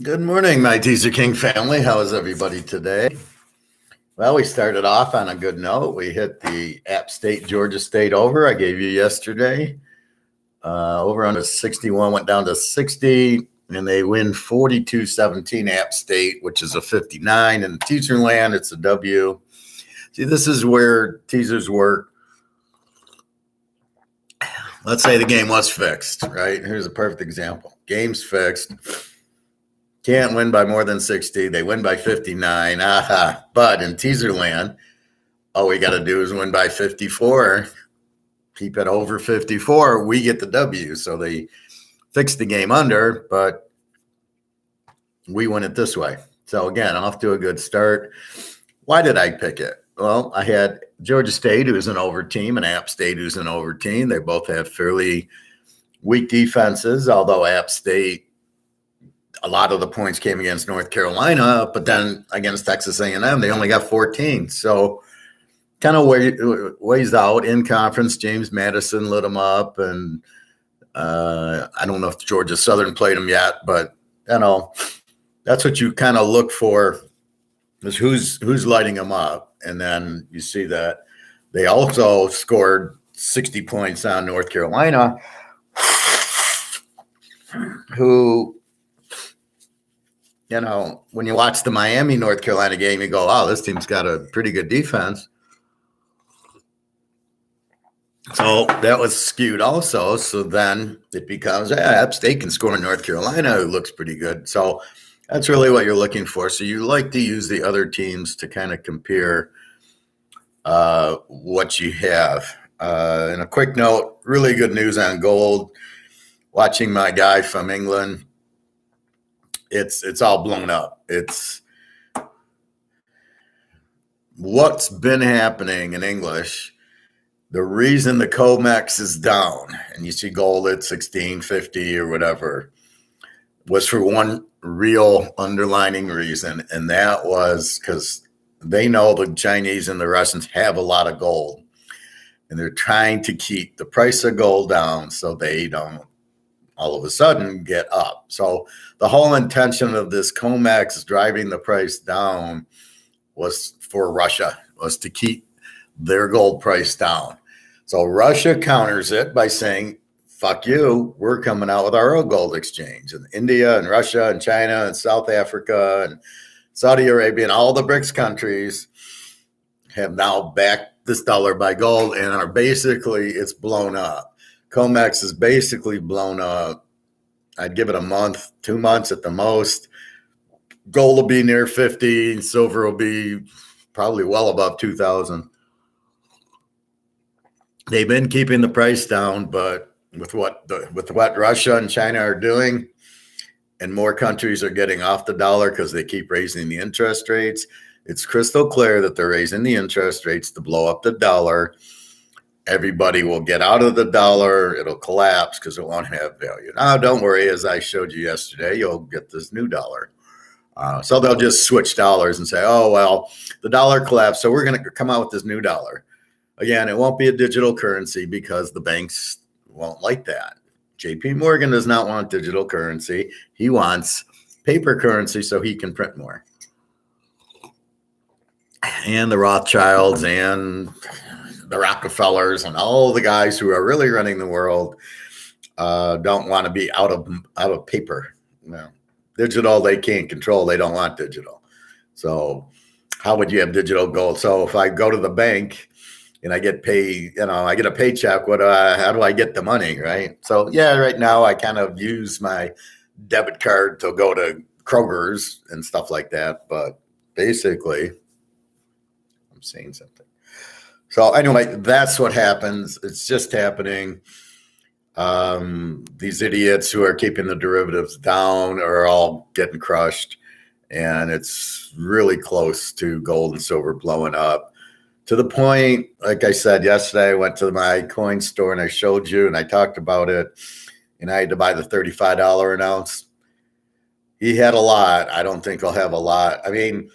Good morning, my Teaserking family. How is everybody today? Well, we started off on a good note. We hit the App State, Georgia State over I gave you yesterday. Over under 61 went down to 60, and they win 42-17 App State, which is a 59. In teaser land, it's a W. See, this is where teasers work. Let's say the game was fixed, right? Here's a perfect example. Game's fixed. Can't win by more than 60. They win by 59. Aha. But in teaser land, all we got to do is win by 54. Keep it over 54. We get the W. So they fixed the game under, but we win it this way. So again, off to a good start. Why did I pick it? Well, I had Georgia State, who's an over team, and App State, who's an over team. They both have fairly weak defenses, although App State, a lot of the points came against North Carolina, but then against Texas A&M, they only got 14. So kind of weighs out in conference. James Madison lit them up, and I don't know if Georgia Southern played them yet, but that's what you kind of look for, is who's lighting them up. And then you see that they also scored 60 points on North Carolina, who, when you watch the Miami, North Carolina game, you go, oh, this team's got a pretty good defense. So that was skewed also. So then it becomes, App State can score in North Carolina, who looks pretty good. So that's really what you're looking for. So you like to use the other teams to kind of compare what you have. And a quick note, really good news on gold. Watching my guy from England, it's all blown up. It's what's been happening in English. The reason the COMEX is down, and you see gold at 1650 or whatever, was for one real underlining reason, and that was because they know the Chinese and the Russians have a lot of gold, and they're trying to keep the price of gold down so they don't all of a sudden get up. So the whole intention of this COMEX driving the price down was for Russia, was to keep their gold price down. So Russia counters it by saying, fuck you, we're coming out with our own gold exchange. And India and Russia and China and South Africa and Saudi Arabia and all the BRICS countries have now backed this dollar by gold and are basically, it's blown up. COMEX is basically blown up. I'd give it a month, 2 months at the most. Gold will be near 50. Silver will be probably well above 2,000. They've been keeping the price down, but with what Russia and China are doing, and more countries are getting off the dollar because they keep raising the interest rates, it's crystal clear that they're raising the interest rates to blow up the dollar. Everybody will get out of the dollar. It'll collapse because it won't have value. Now, don't worry. As I showed you yesterday, you'll get this new dollar. So they'll just switch dollars and say, oh, well, the dollar collapsed, so we're going to come out with this new dollar. Again, it won't be a digital currency because the banks won't like that. JP Morgan does not want digital currency. He wants paper currency so he can print more. And the Rothschilds and the Rockefellers and all the guys who are really running the world don't want to be out of paper. Digital they can't control. They don't want digital. So how would you have digital gold? So if I go to the bank and I get paid, I get a paycheck, how do I get the money, right? So yeah, right now I kind of use my debit card to go to Kroger's and stuff like that. But basically, I'm saying something. So anyway, that's what happens. It's just happening. These idiots who are keeping the derivatives down are all getting crushed. And it's really close to gold and silver blowing up. To the point, like I said yesterday, I went to my coin store and I showed you and I talked about it. And I had to buy the $35 an ounce. He had a lot. I don't think I'll have a lot. I mean,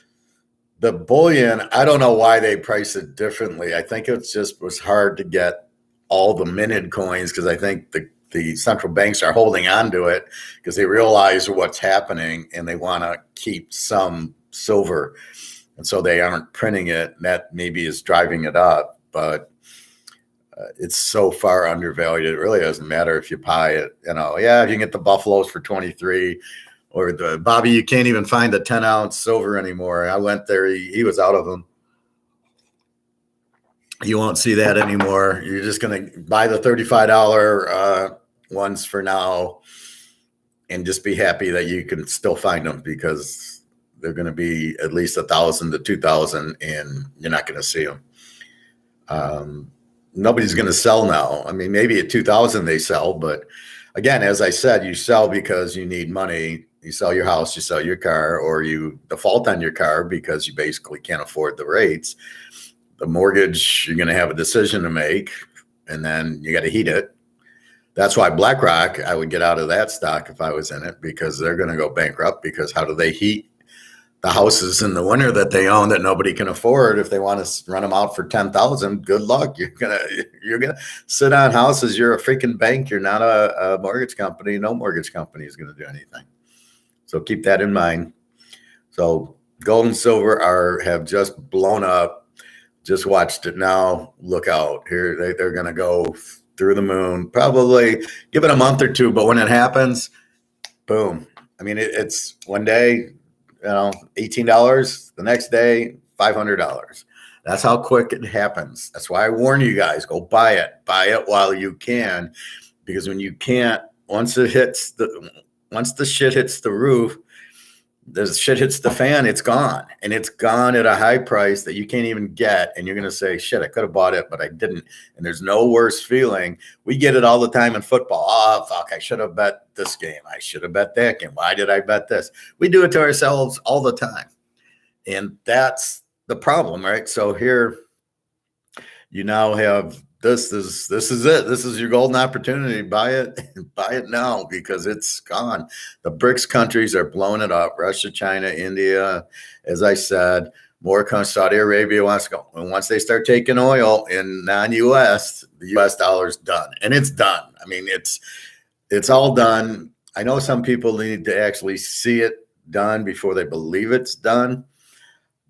the bullion, I don't know why they price it differently. I think it just was hard to get all the minted coins because I think the the central banks are holding on to it because they realize what's happening and they want to keep some silver. And so they aren't printing it. And that maybe is driving it up. But it's so far undervalued. It really doesn't matter if you buy it. Yeah, if you can get the Buffaloes for 23 or the Bobby, you can't even find the 10-ounce silver anymore. I went there. He was out of them. You won't see that anymore. You're just going to buy the $35 ones for now and just be happy that you can still find them because they're going to be at least 1,000 to 2,000 and you're not going to see them. Nobody's going to sell now. I mean, maybe at 2,000 they sell, but again, as I said, you sell because you need money. You sell your house, you sell your car, or you default on your car because you basically can't afford the rates. The mortgage, you're going to have a decision to make, and then you got to heat it. That's why BlackRock, I would get out of that stock if I was in it because they're going to go bankrupt because how do they heat the houses in the winter that they own that nobody can afford? If they want to rent them out for 10,000, good luck. You're gonna sit on houses. You're a freaking bank. You're not a mortgage company. No mortgage company is going to do anything. So keep that in mind. So gold and silver have just blown up. Just watched it now. Look out here. They're going to go through the moon. Probably give it a month or two, but when it happens, boom. I mean, it's one day, $18. The next day, $500. That's how quick it happens. That's why I warn you guys, go buy it. Buy it while you can, because when you can't, once the shit hits the roof, the shit hits the fan, it's gone. And it's gone at a high price that you can't even get. And you're going to say, shit, I could have bought it, but I didn't. And there's no worse feeling. We get it all the time in football. Oh, fuck, I should have bet this game. I should have bet that game. Why did I bet this? We do it to ourselves all the time. And that's the problem, right? So here you now have this is it. This is your golden opportunity. Buy it now because it's gone. The BRICS countries are blowing it up. Russia, China, India, as I said, more countries. Saudi Arabia wants to go. And once they start taking oil in non-US, the US dollar's done. And it's done. I mean, it's all done. I know some people need to actually see it done before they believe it's done,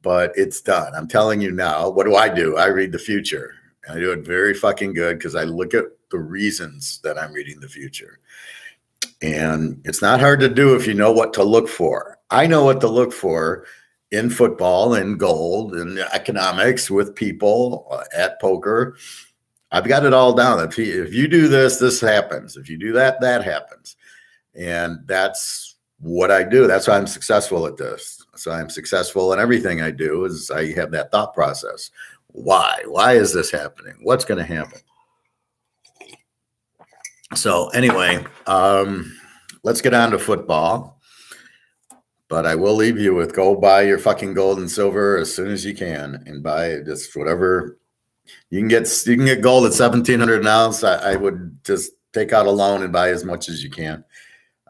but it's done. I'm telling you now. What do? I read the future. I do it very fucking good because I look at the reasons that I'm reading the future. And it's not hard to do if you know what to look for. I know what to look for in football and gold and economics with people at poker. I've got it all down. If you do this, this happens. If you do that, that happens. And that's what I do. That's why I'm successful at this. So I'm successful in everything I do is I have that thought process. Why? Why is this happening? What's going to happen? So anyway, let's get on to football. But I will leave you with go buy your fucking gold and silver as soon as you can and buy just whatever you can get. You can get gold at $1,700 an ounce. I would just take out a loan and buy as much as you can.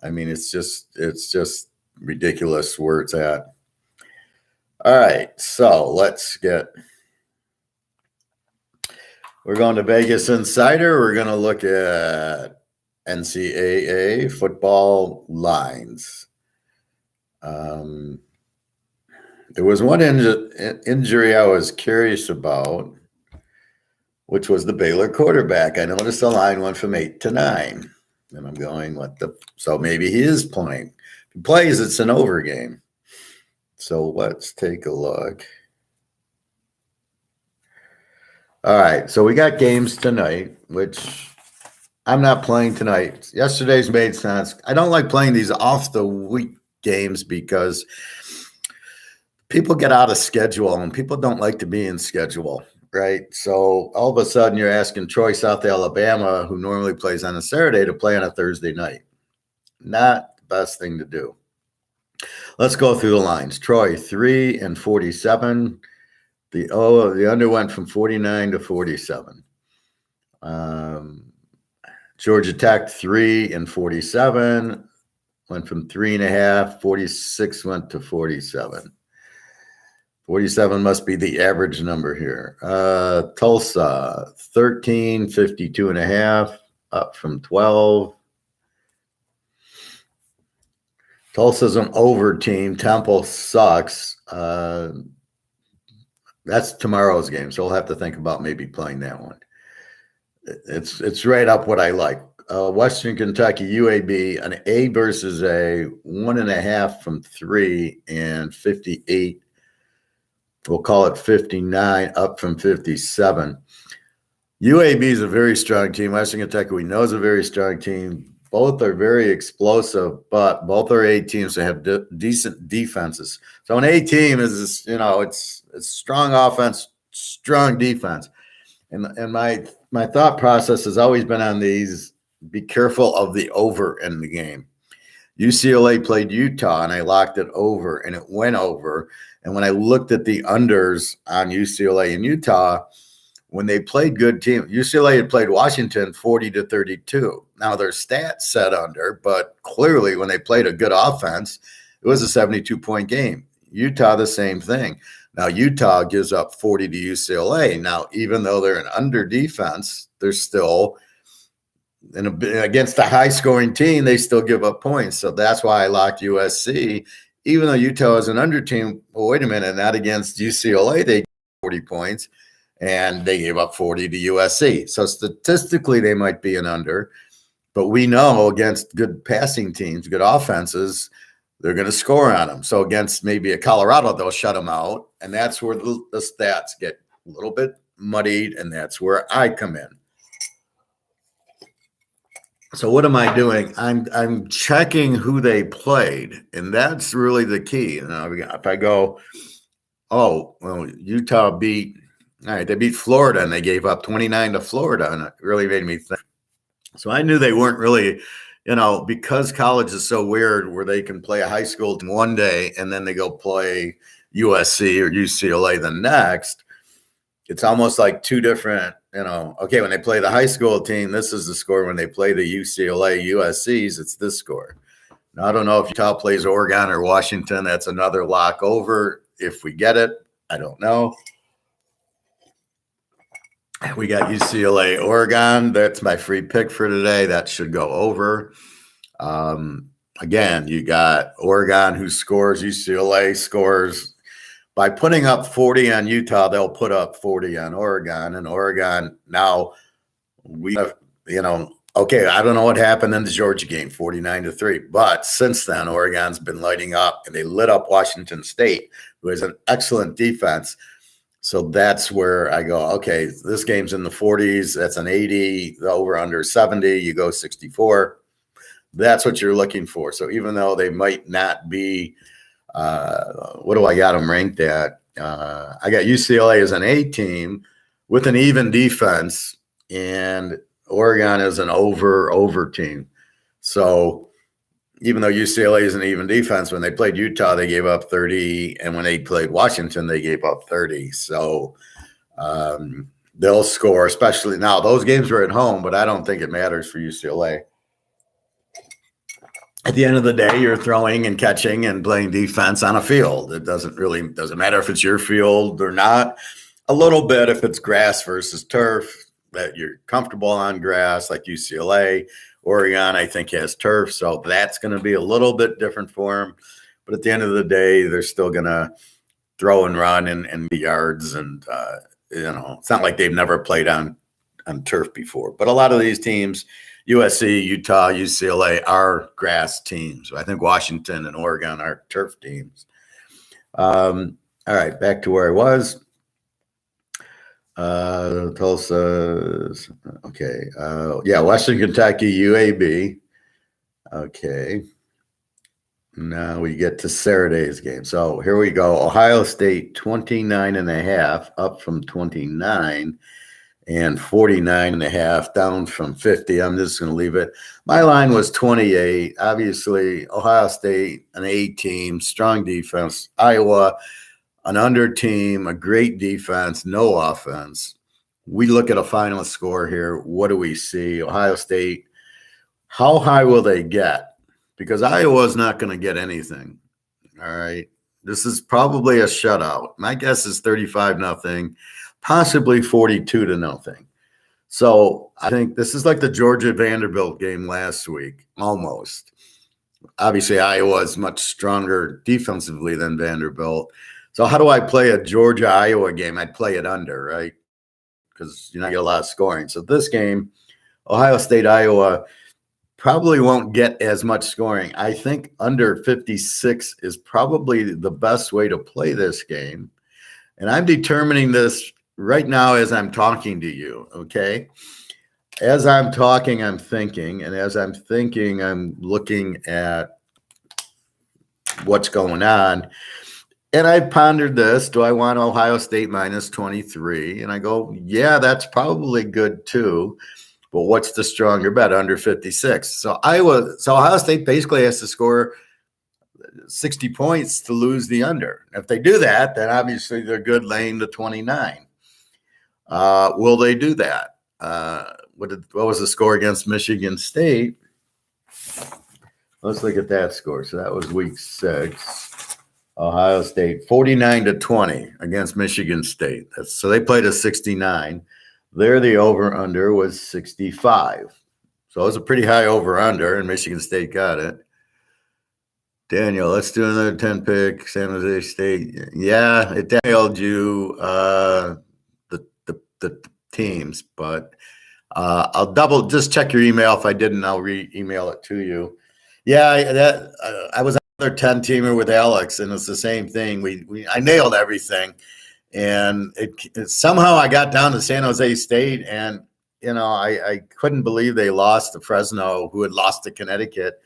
I mean, it's just ridiculous where it's at. All right, so we're going to Vegas Insider. We're going to look at NCAA football lines. There was one injury I was curious about, which was the Baylor quarterback. I noticed the line went from 8 to 9. And I'm going, so maybe he is playing. If he plays, it's an over game. So let's take a look. All right, so we got games tonight, which I'm not playing tonight. Yesterday's made sense. I don't like playing these off the week games because people get out of schedule and people don't like to be in schedule, right? So all of a sudden you're asking Troy, South Alabama, who normally plays on a Saturday, to play on a Thursday night. Not the best thing to do. Let's go through the lines. Troy, 3 and 47. The under went from 49 to 47. Georgia Tech, 3 and 47. Went from 3.5. 46 went to 47. 47 must be the average number here. Tulsa, 13, 52.5. up from 12. Tulsa's an over team. Temple sucks. That's tomorrow's game, so we'll have to think about maybe playing that one. It's right up what I like. Western Kentucky, UAB, an A versus A, 1.5 from 3 and 58. We'll call it 59, up from 57. UAB is a very strong team. Western Kentucky, we know, is a very strong team. Both are very explosive, but both are A teams that have decent defenses. So an A team is, it's strong offense, strong defense. And my thought process has always been on these, be careful of the over in the game. UCLA played Utah, and I locked it over, and it went over. And when I looked at the unders on UCLA and Utah, when they played good teams, UCLA had played Washington 40-32. Now their stats said under, but clearly when they played a good offense, it was a 72-point game. Utah, the same thing. Now Utah gives up 40 to UCLA. Now, even though they're an under defense, they're still against a high-scoring team, they still give up points. So that's why I locked USC. Even though Utah is an under team, well, wait a minute, not against UCLA, they 40 points. And they gave up 40 to USC. So statistically, they might be an under. But we know against good passing teams, good offenses, they're going to score on them. So against maybe a Colorado, they'll shut them out. And that's where the stats get a little bit muddied. And that's where I come in. So what am I doing? I'm checking who they played. And that's really the key. If I go, Utah beat – all right, they beat Florida, and they gave up 29 to Florida, and it really made me think. So I knew they weren't really, because college is so weird where they can play a high school team one day and then they go play USC or UCLA the next. It's almost like two different, okay, when they play the high school team, this is the score. When they play the UCLA, USCs, it's this score. Now, I don't know if Utah plays Oregon or Washington. That's another lock over. If we get it, I don't know. We got UCLA, Oregon. That's my free pick for today. That should go over. Again, you got Oregon who scores. UCLA scores. By putting up 40 on Utah, they'll put up 40 on Oregon. And Oregon, now we have, okay, I don't know what happened in the Georgia game, 49-3. But since then, Oregon's been lighting up, and they lit up Washington State, who has an excellent defense. So that's where I go, okay, this game's in the 40s. That's an 80, the over under 70. You go 64. That's what you're looking for. So even though they might not be, what do I got them ranked at? I got UCLA as an A team with an even defense, and Oregon is an over team. So even though UCLA is an even defense, when they played Utah, they gave up 30. And when they played Washington, they gave up 30. So they'll score, especially now. Those games are at home, but I don't think it matters for UCLA. At the end of the day, you're throwing and catching and playing defense on a field. It doesn't matter if it's your field or not. A little bit if it's grass versus turf, that you're comfortable on grass like UCLA. Oregon, I think, has turf, so that's going to be a little bit different for them. But at the end of the day, they're still going to throw and run and be yards. And, it's not like they've never played on turf before. But a lot of these teams, USC, Utah, UCLA, are grass teams. I think Washington and Oregon are turf teams. All right, back to where I was. Tulsa, okay. Western Kentucky, UAB. Okay. Now we get to Saturday's game. So here we go. Ohio State, 29.5, up from 29, and 49.5, down from 50. I'm just going to leave it. My line was 28. Obviously, Ohio State, an A team, strong defense. Iowa, an under team, a great defense, no offense. We look at a final score here. What do we see? Ohio State, how high will they get? Because Iowa's not going to get anything. All right. This is probably a shutout. My guess is 35-0, possibly 42-0. So I think this is like the Georgia Vanderbilt game last week, almost. Obviously, Iowa is much stronger defensively than Vanderbilt. So how do I play a Georgia Iowa game? I'd play it under, right? Because you're not get a lot of scoring. So this game, Ohio State Iowa, probably won't get as much scoring. I think under 56 is probably the best way to play this game. And I'm determining this right now as I'm talking to you, okay? As I'm talking, I'm thinking, and as I'm thinking, I'm looking at what's going on. And I pondered this. Do I want Ohio State minus 23? And I go, yeah, that's probably good too. But what's the stronger bet? Under 56. So Ohio State basically has to score 60 points to lose the under. If they do that, then obviously they're good laying to 29. Will they do that? What was the score against Michigan State? Let's look at that score. So that was week 6. Ohio State 49-20 against Michigan State. So they played a 69. There, the over-under was 65. So it was a pretty high over-under, and Michigan State got it. Daniel, let's do another 10 pick. San Jose State. Yeah, it tailed you the teams, but I'll just check your email. If I didn't, I'll re-email it to you. Yeah, I was another 10 teamer with Alex, and it's the same thing. I nailed everything, and it somehow I got down to San Jose State, and I couldn't believe they lost to Fresno, who had lost to Connecticut.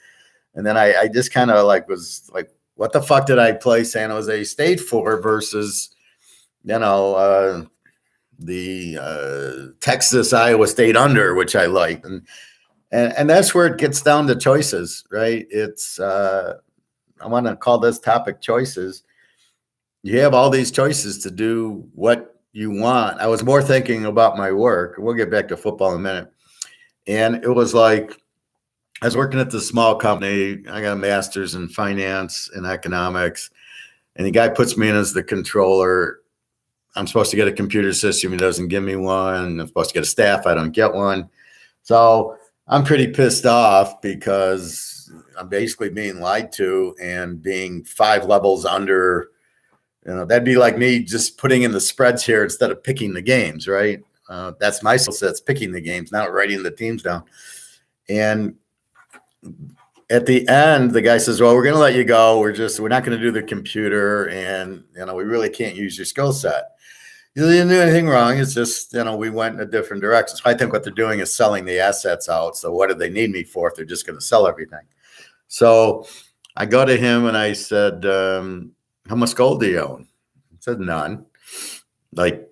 And then I just kind of was like, what the fuck did I play San Jose State for versus, the Texas Iowa State under, which I liked. And that's where it gets down to choices, right? It's I want to call this topic choices. You have all these choices to do what you want. I was more thinking about my work. We'll get back to football in a minute. And it was like, I was working at this small company. I got a master's in finance and economics. And the guy puts me in as the controller. I'm supposed to get a computer system. He doesn't give me one. I'm supposed to get a staff. I don't get one. So I'm pretty pissed off because I'm basically being lied to and being 5 levels under. That'd be like me just putting in the spreads here instead of picking the games, right? That's my skill set, picking the games, not writing the teams down. And at the end, the guy says, well, we're going to let you go. We're not going to do the computer. And, we really can't use your skill set. You didn't do anything wrong. It's just, we went in a different direction. So I think what they're doing is selling the assets out. So what do they need me for if they're just going to sell everything? So I go to him and I said, how much gold do you own? He said, none. Like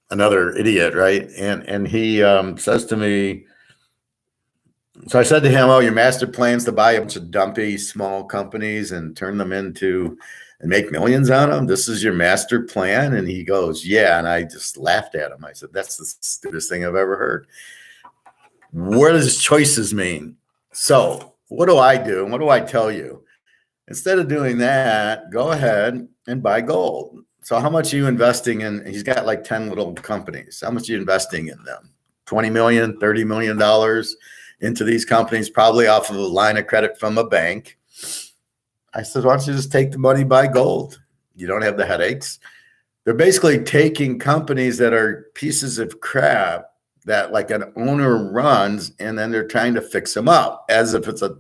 another idiot, right? And he says to me, so I said to him, oh, your master plan's to buy a bunch of dumpy small companies and turn them into and make millions on them. This is your master plan? And he goes, yeah. And I just laughed at him. I said, that's the stupidest thing I've ever heard. What does choices mean? So what do I do? And what do I tell you? Instead of doing that, go ahead and buy gold. So how much are you investing in? He's got like 10 little companies. How much are you investing in them? $20 million, $30 million into these companies, probably off of a line of credit from a bank. I said, why don't you just take the money, buy gold? You don't have the headaches. They're basically taking companies that are pieces of crap that like an owner runs, and then they're trying to fix them up as if it's an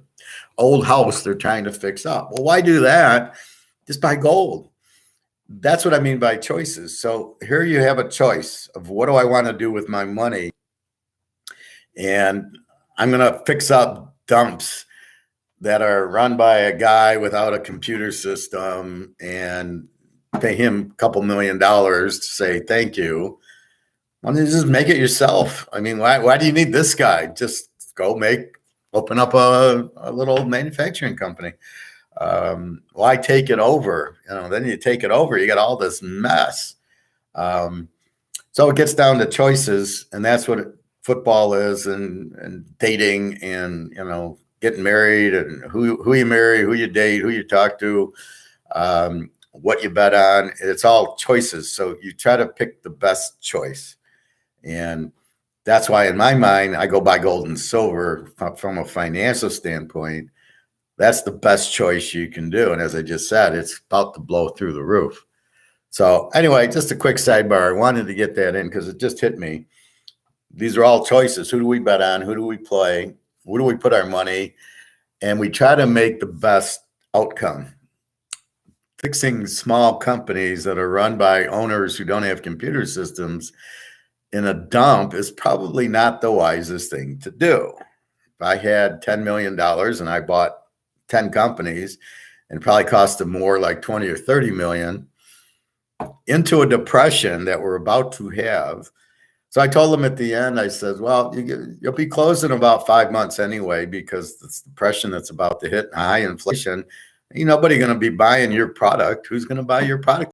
old house they're trying to fix up. Well, why do that? Just buy gold. That's what I mean by choices. So here you have a choice of what do I want to do with my money? And I'm going to fix up dumps that are run by a guy without a computer system and pay him a couple $1 million to say thank you. Why don't you just make it yourself? I mean, why do you need this guy? Just open up a little manufacturing company. Why take it over? Then you take it over, you got all this mess. So it gets down to choices, and that's what football is, and dating, and getting married, and who you marry, who you date, who you talk to, what you bet on. It's all choices. So you try to pick the best choice, and that's why in my mind, I go buy gold and silver from a financial standpoint. That's the best choice you can do. And as I just said, it's about to blow through the roof. So anyway, just a quick sidebar. I wanted to get that in because it just hit me. These are all choices. Who do we bet on? Who do we play? Where do we put our money? And we try to make the best outcome. Fixing small companies that are run by owners who don't have computer systems in a dump is probably not the wisest thing to do. If I had $10 million and I bought 10 companies and probably cost them more, like 20 or 30 million, into a depression that we're about to have. So I told them at the end, I said, well, you'll be closed in about 5 months anyway, because this depression that's about to hit, high inflation, ain't nobody going to be buying your product. Who's going to buy your product?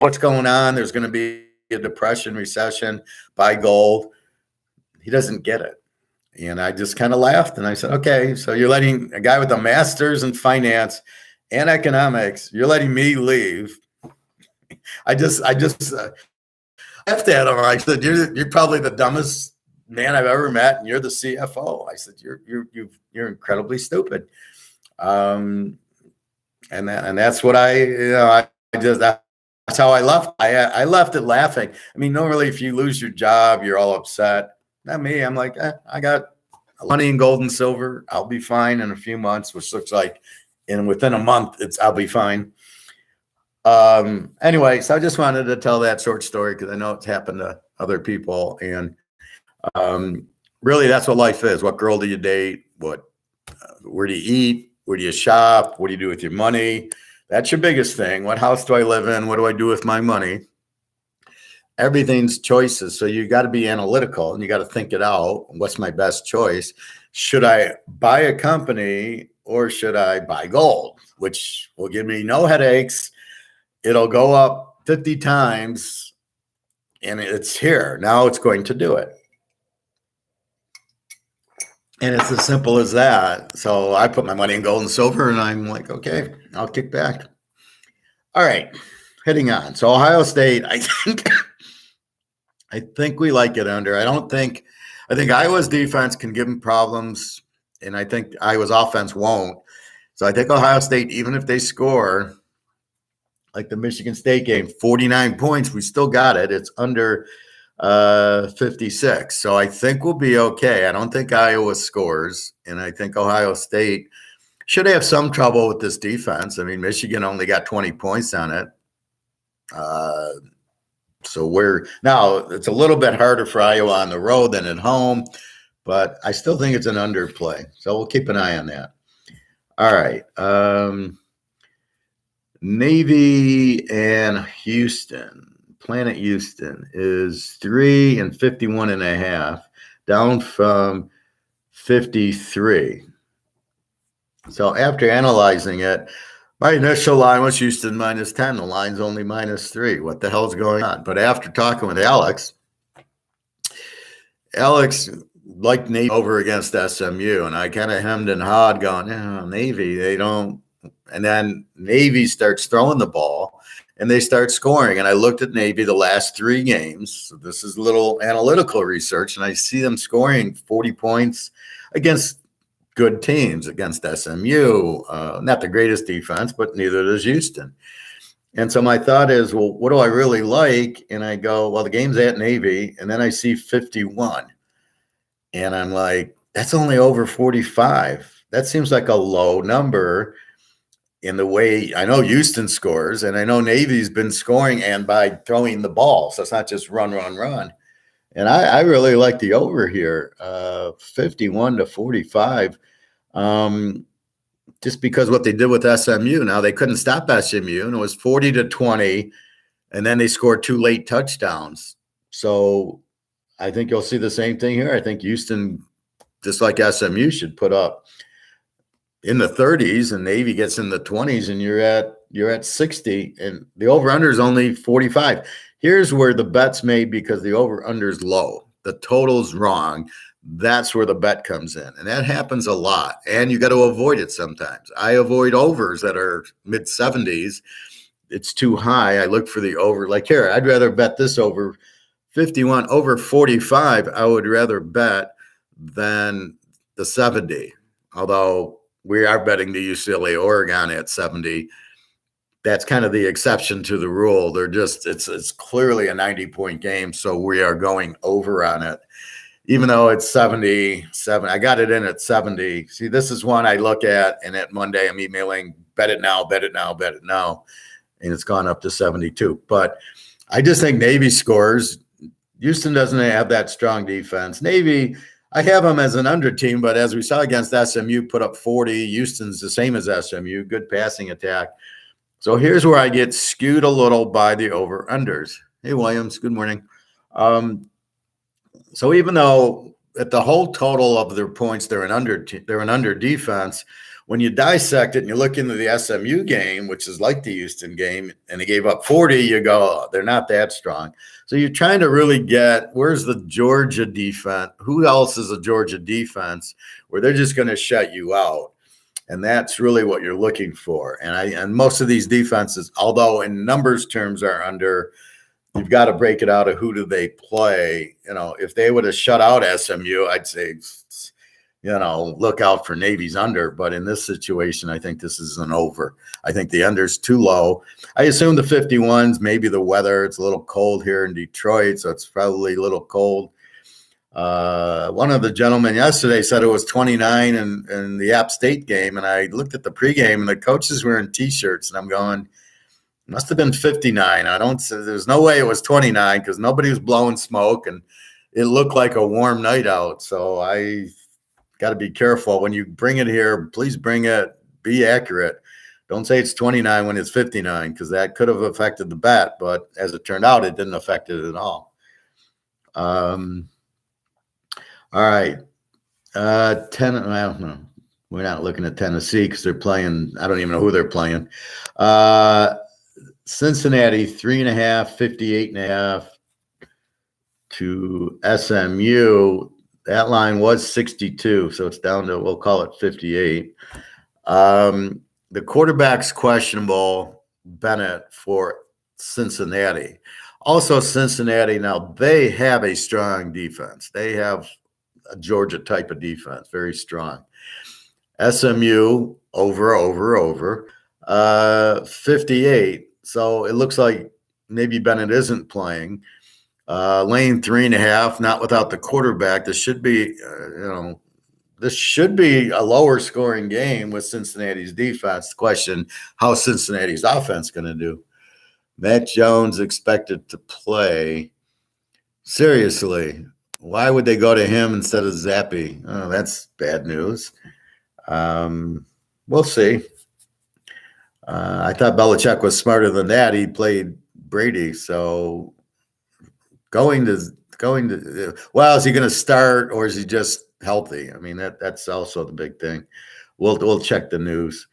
What's going on? There's going to be a depression, recession, buy gold. He doesn't get it. And I just kind of laughed and I said, okay, so you're letting a guy with a master's in finance and economics, you're letting me leave. I just laughed at him. I said, you're probably the dumbest man I've ever met, and you're the CFO. I said, you're incredibly stupid. And that's what that's how I left. I left it laughing. I mean, normally if you lose your job, you're all upset. Not me. I'm like, I got money in gold and silver. I'll be fine in a few months, which looks like, and within a month, I'll be fine. Anyway, so I just wanted to tell that short story because I know it's happened to other people. And really, that's what life is. What girl do you date? Where do you eat? Where do you shop? What do you do with your money? That's your biggest thing. What house do I live in? What do I do with my money? Everything's choices. So you got to be analytical and you got to think it out. What's my best choice? Should I buy a company or should I buy gold, which will give me no headaches? It'll go up 50 times and it's here. Now it's going to do it. And it's as simple as that. So I put my money in gold and silver and I'm like, okay, I'll kick back. All right, heading on. So Ohio State, I think we like it under. I think Iowa's defense can give them problems, and I think Iowa's offense won't. So I think Ohio State, even if they score like the Michigan State game, 49 points, we still got it. It's under 56. So I think we'll be okay. I don't think Iowa scores, and I think Ohio State should have some trouble with this defense. I mean, Michigan only got 20 points on it. So now it's a little bit harder for Iowa on the road than at home, but I still think it's an underplay. So we'll keep an eye on that. All right. Navy and Houston, Planet Houston is 3-51.5, down from 53. So after analyzing it, my initial line was Houston -10. The line's only -3. What the hell's going on? But after talking with Alex liked Navy over against SMU, and I kind of hemmed and hawed going, Navy, they don't. And then Navy starts throwing the ball, and they start scoring. And I looked at Navy the last 3 games. So this is a little analytical research, and I see them scoring 40 points against good teams, against SMU. Not the greatest defense, but neither does Houston. And so my thought is, well, what do I really like? And I go, well, the game's at Navy. And then I see 51. And I'm like, that's only over 45. That seems like a low number in the way I know Houston scores. And I know Navy's been scoring and by throwing the ball. So it's not just run. And I really like the over here, 51-45. Just because what they did with SMU. Now they couldn't stop SMU, and it was 40-20, and then they scored 2 late touchdowns. So I think you'll see the same thing here. I think Houston, just like SMU, should put up in the 30s, and Navy gets in the 20s, and you're at 60, and the over-under is only 45. Here's where the bet's made because the over-under is low. The total's wrong. That's where the bet comes in. And that happens a lot. And you got to avoid it sometimes. I avoid overs that are mid-70s. it's too high, I look for the over. Like here, I'd rather bet this over 51, over 45. I would rather bet than the 70. Although we are betting the UCLA Oregon at 70. That's kind of the exception to the rule. They're just it's clearly a 90-point game, so we are going over on it. Even though it's 77, I got it in at 70. See, this is one I look at, and at Monday I'm emailing, bet it now, bet it now, bet it now. And it's gone up to 72. But I just think Navy scores. Houston doesn't have that strong defense. Navy, I have them as an under team, but as we saw against SMU, put up 40. Houston's the same as SMU, good passing attack. So here's where I get skewed a little by the over-unders. Hey, Williams, good morning. So even though at the whole total of their points, they're an under defense, when you dissect it and you look into the SMU game, which is like the Houston game, and they gave up 40, you go, oh, they're not that strong. So you're trying to really get, where's the Georgia defense? Who else is a Georgia defense where they're just going to shut you out? And that's really what you're looking for. And most of these defenses, although in numbers terms are under, you've got to break it out of who do they play. If they would have shut out SMU, I'd say, look out for Navy's under. But in this situation, I think this is an over. I think the under's too low. I assume the 51s, maybe the weather. It's a little cold here in Detroit, so it's probably a little cold. One of the gentlemen yesterday said it was 29 in the App State game, and I looked at the pregame, and the coaches were in T-shirts, and I'm going, must have been 59. There's no way it was 29 because nobody was blowing smoke, and it looked like a warm night out. So I got to be careful when you bring it here. Please bring it. Be accurate. Don't say it's 29 when it's 59 because that could have affected the bet, but as it turned out, it didn't affect it at all. All right. 10, I don't know. We're not looking at Tennessee because they're playing. I don't even know who they're playing. Cincinnati, 3.5, 58.5 to SMU. That line was 62, so it's down to, we'll call it 58. The quarterback's questionable, Bennett, for Cincinnati. Also, Cincinnati, now they have a strong defense. They have a Georgia type of defense, very strong. SMU, over, 58. So it looks like maybe Bennett isn't playing. Lane 3.5, not without the quarterback. This should be, this should be a lower scoring game with Cincinnati's defense. The question, how's Cincinnati's offense going to do? Matt Jones expected to play. Seriously, why would they go to him instead of Zappi? Oh, that's bad news. We'll see. I thought Belichick was smarter than that. He played Brady, so going to well, is he going to start or is he just healthy? I mean, that's also the big thing. We'll check the news.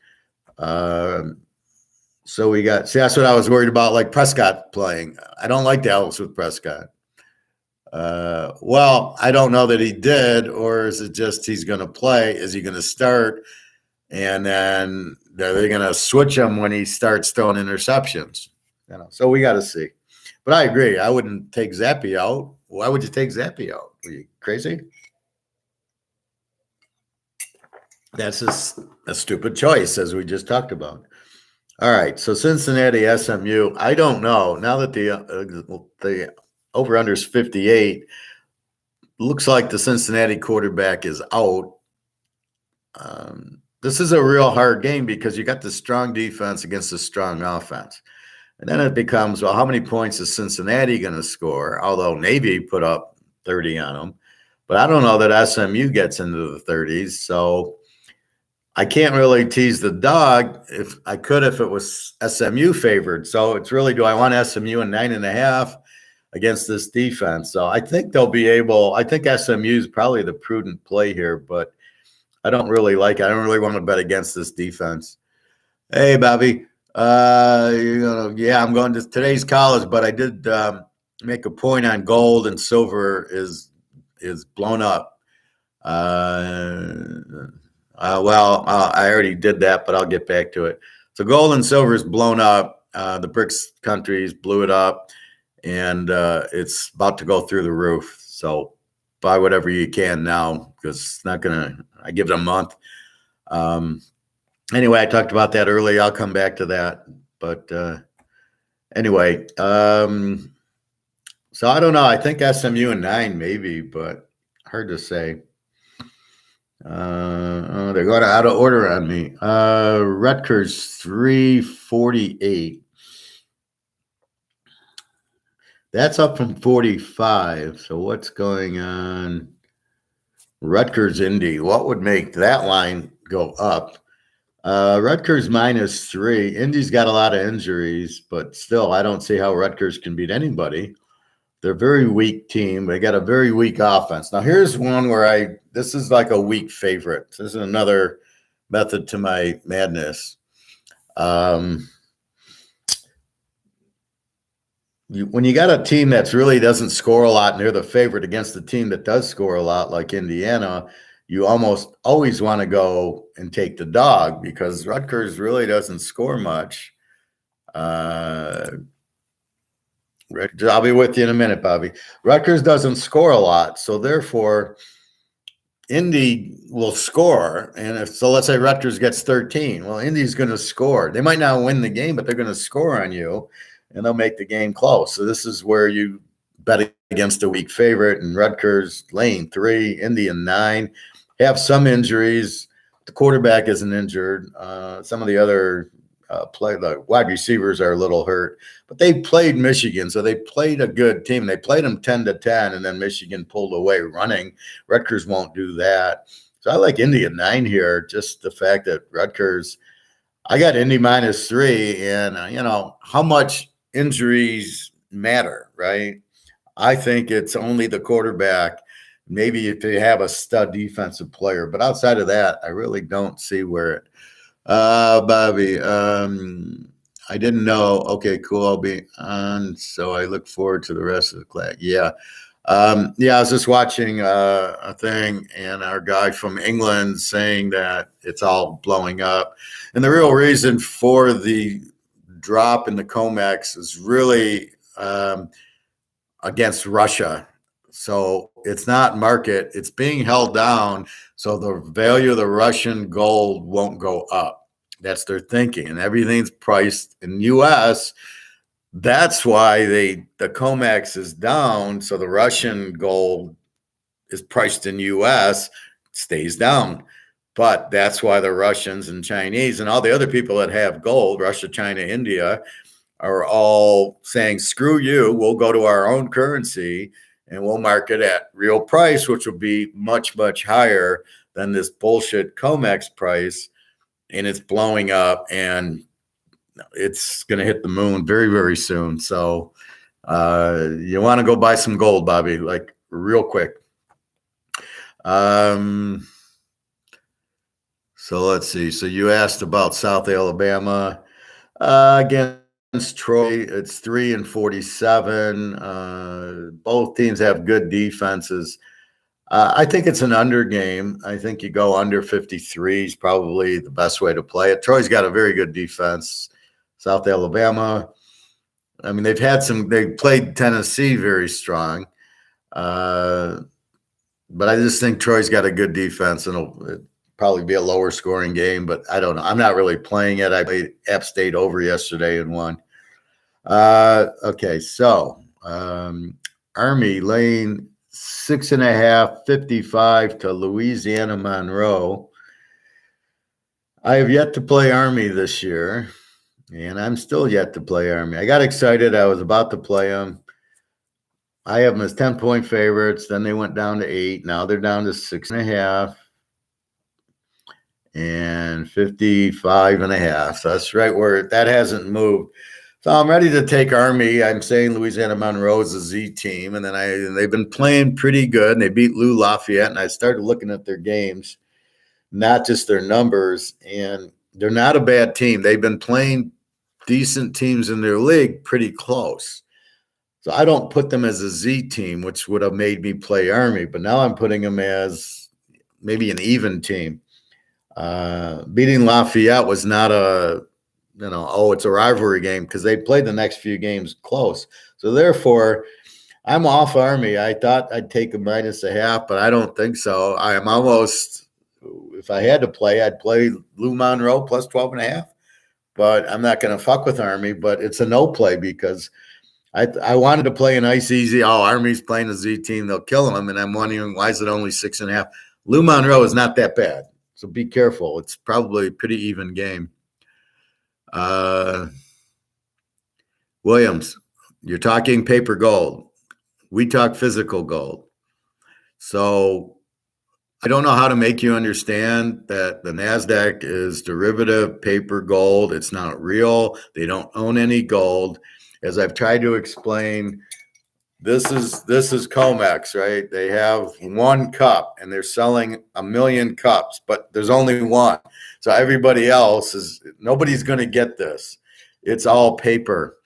So we got, see, that's what I was worried about, like Prescott playing. I don't like Dallas with Prescott. Well, I don't know that he did, or is it just he's going to play? Is he going to start? And then are they going to switch him when he starts throwing interceptions? So we got to see. But I agree. I wouldn't take Zappi out. Why would you take Zappi out? Are you crazy? That's a stupid choice, as we just talked about. All right, so Cincinnati, SMU. I don't know. Now that the over-under is 58, looks like the Cincinnati quarterback is out. This is a real hard game because you got the strong defense against the strong offense. And then it becomes, well, how many points is Cincinnati going to score? Although Navy put up 30 on them. But I don't know that SMU gets into the 30s. So I can't really tease the dog. If I could, if it was SMU favored. So it's really, do I want SMU in 9.5 against this defense? So I think they'll be able, I think SMU is probably the prudent play here, but I don't really like it. I don't really want to bet against this defense. Hey, Bobby. Yeah, I'm going to today's college, but I did make a point on gold and silver is blown up. Well, I already did that, but I'll get back to it. So gold and silver is blown up. The BRICS countries blew it up, and it's about to go through the roof. So buy whatever you can now, because it's not going to, I give it a month. Anyway, I talked about that earlier. I'll come back to that. But anyway, so I don't know. I think SMU and 9 maybe, but hard to say. They're going out of order on me. Rutgers 348. That's up from 45. So what's going on? Rutgers Indy. What would make that line go up? Rutgers -3. Indy's got a lot of injuries, but still, I don't see how Rutgers can beat anybody. They're a very weak team. They got a very weak offense. Now, here's one where this is like a weak favorite. This is another method to my madness. When you got a team that really doesn't score a lot and they're the favorite against a team that does score a lot, like Indiana, you almost always want to go and take the dog, because Rutgers really doesn't score much. I'll be with you in a minute, Bobby. Rutgers doesn't score a lot, so therefore Indy will score. And so let's say Rutgers gets 13. Well, Indy's going to score. They might not win the game, but they're going to score on you, and they'll make the game close. So this is where you bet against a weak favorite. And Rutgers laying 3, Indy and 9. Have some injuries. The quarterback isn't injured. Some of the other the wide receivers are a little hurt, but they played Michigan, so they played a good team. They played them 10-10, and then Michigan pulled away running. Rutgers won't do that. So I like Indy at 9 here. Just the fact that Rutgers, I got Indy -3, and how much injuries matter, right? I think it's only the quarterback. Maybe if you have a stud defensive player, but outside of that, I really don't see where it. Bobby, I didn't know. Okay, cool. I'll be on. So I look forward to the rest of the class. Yeah. I was just watching a thing, and our guy from England saying that it's all blowing up. And the real reason for the drop in the COMEX is really against Russia. So it's not market. It's being held down. So the value of the Russian gold won't go up. That's their thinking. And everything's priced in U.S. That's why the COMEX is down. So the Russian gold is priced in U.S., stays down. But that's why the Russians and Chinese and all the other people that have gold, Russia, China, India, are all saying, screw you, we'll go to our own currency and we'll mark it at real price, which will be much, much higher than this bullshit COMEX price. And it's blowing up, and it's going to hit the moon very, very soon. So you want to go buy some gold, Bobby, like real quick. So let's see. So you asked about South Alabama. Against Troy, it's 3-47. Both teams have good defenses. I think it's an under game. I think you go under 53 is probably the best way to play it. Troy's got a very good defense. South Alabama, I mean, they played Tennessee very strong. But I just think Troy's got a good defense, and it'll probably be a lower scoring game, but I don't know. I'm not really playing it. I played App State over yesterday and won. Okay, so Army laying 6.5, 55 to Louisiana Monroe. I have yet to play Army this year, and I'm still yet to play Army. I got excited. I was about to play them. I have them as 10-point favorites. Then they went down to 8. Now they're down to 6.5 and 55.5. So that's right where that hasn't moved. So I'm ready to take Army. I'm saying Louisiana Monroe is a Z team, and then they've been playing pretty good. And they beat Lou Lafayette, and I started looking at their games, not just their numbers. And they're not a bad team. They've been playing decent teams in their league pretty close. So I don't put them as a Z team, which would have made me play Army. But now I'm putting them as maybe an even team. Beating Lafayette was not it's a rivalry game because they played the next few games close. So therefore, I'm off Army. I thought I'd take a -0.5, but I don't think so. I am almost, if I had to play, I'd play Lou Monroe plus 12.5. But I'm not going to fuck with Army. But it's a no play because I wanted to play a nice, easy. Oh, Army's playing a Z team; they'll kill them. And I'm wondering why is it only 6.5? Lou Monroe is not that bad, so be careful. It's probably a pretty even game. Williams, you're talking paper gold. We talk physical gold. So I don't know how to make you understand that the NASDAQ is derivative paper gold. It's not real. They don't own any gold. As I've tried to explain, this is COMEX, right? They have one cup and they're selling 1 million cups, but there's only one. So everybody else nobody's going to get this. It's all paper.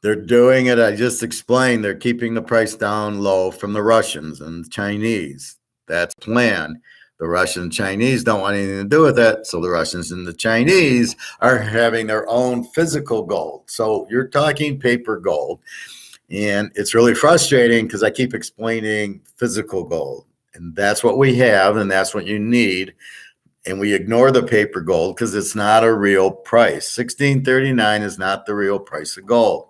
They're doing it. I just explained. They're keeping the price down low from the Russians and the Chinese. That's planned. The Russians and Chinese don't want anything to do with it. So the Russians and the Chinese are having their own physical gold. So you're talking paper gold. And it's really frustrating because I keep explaining physical gold. And that's what we have. And that's what you need. And we ignore the paper gold because it's not a real price. $16.39 is not the real price of gold.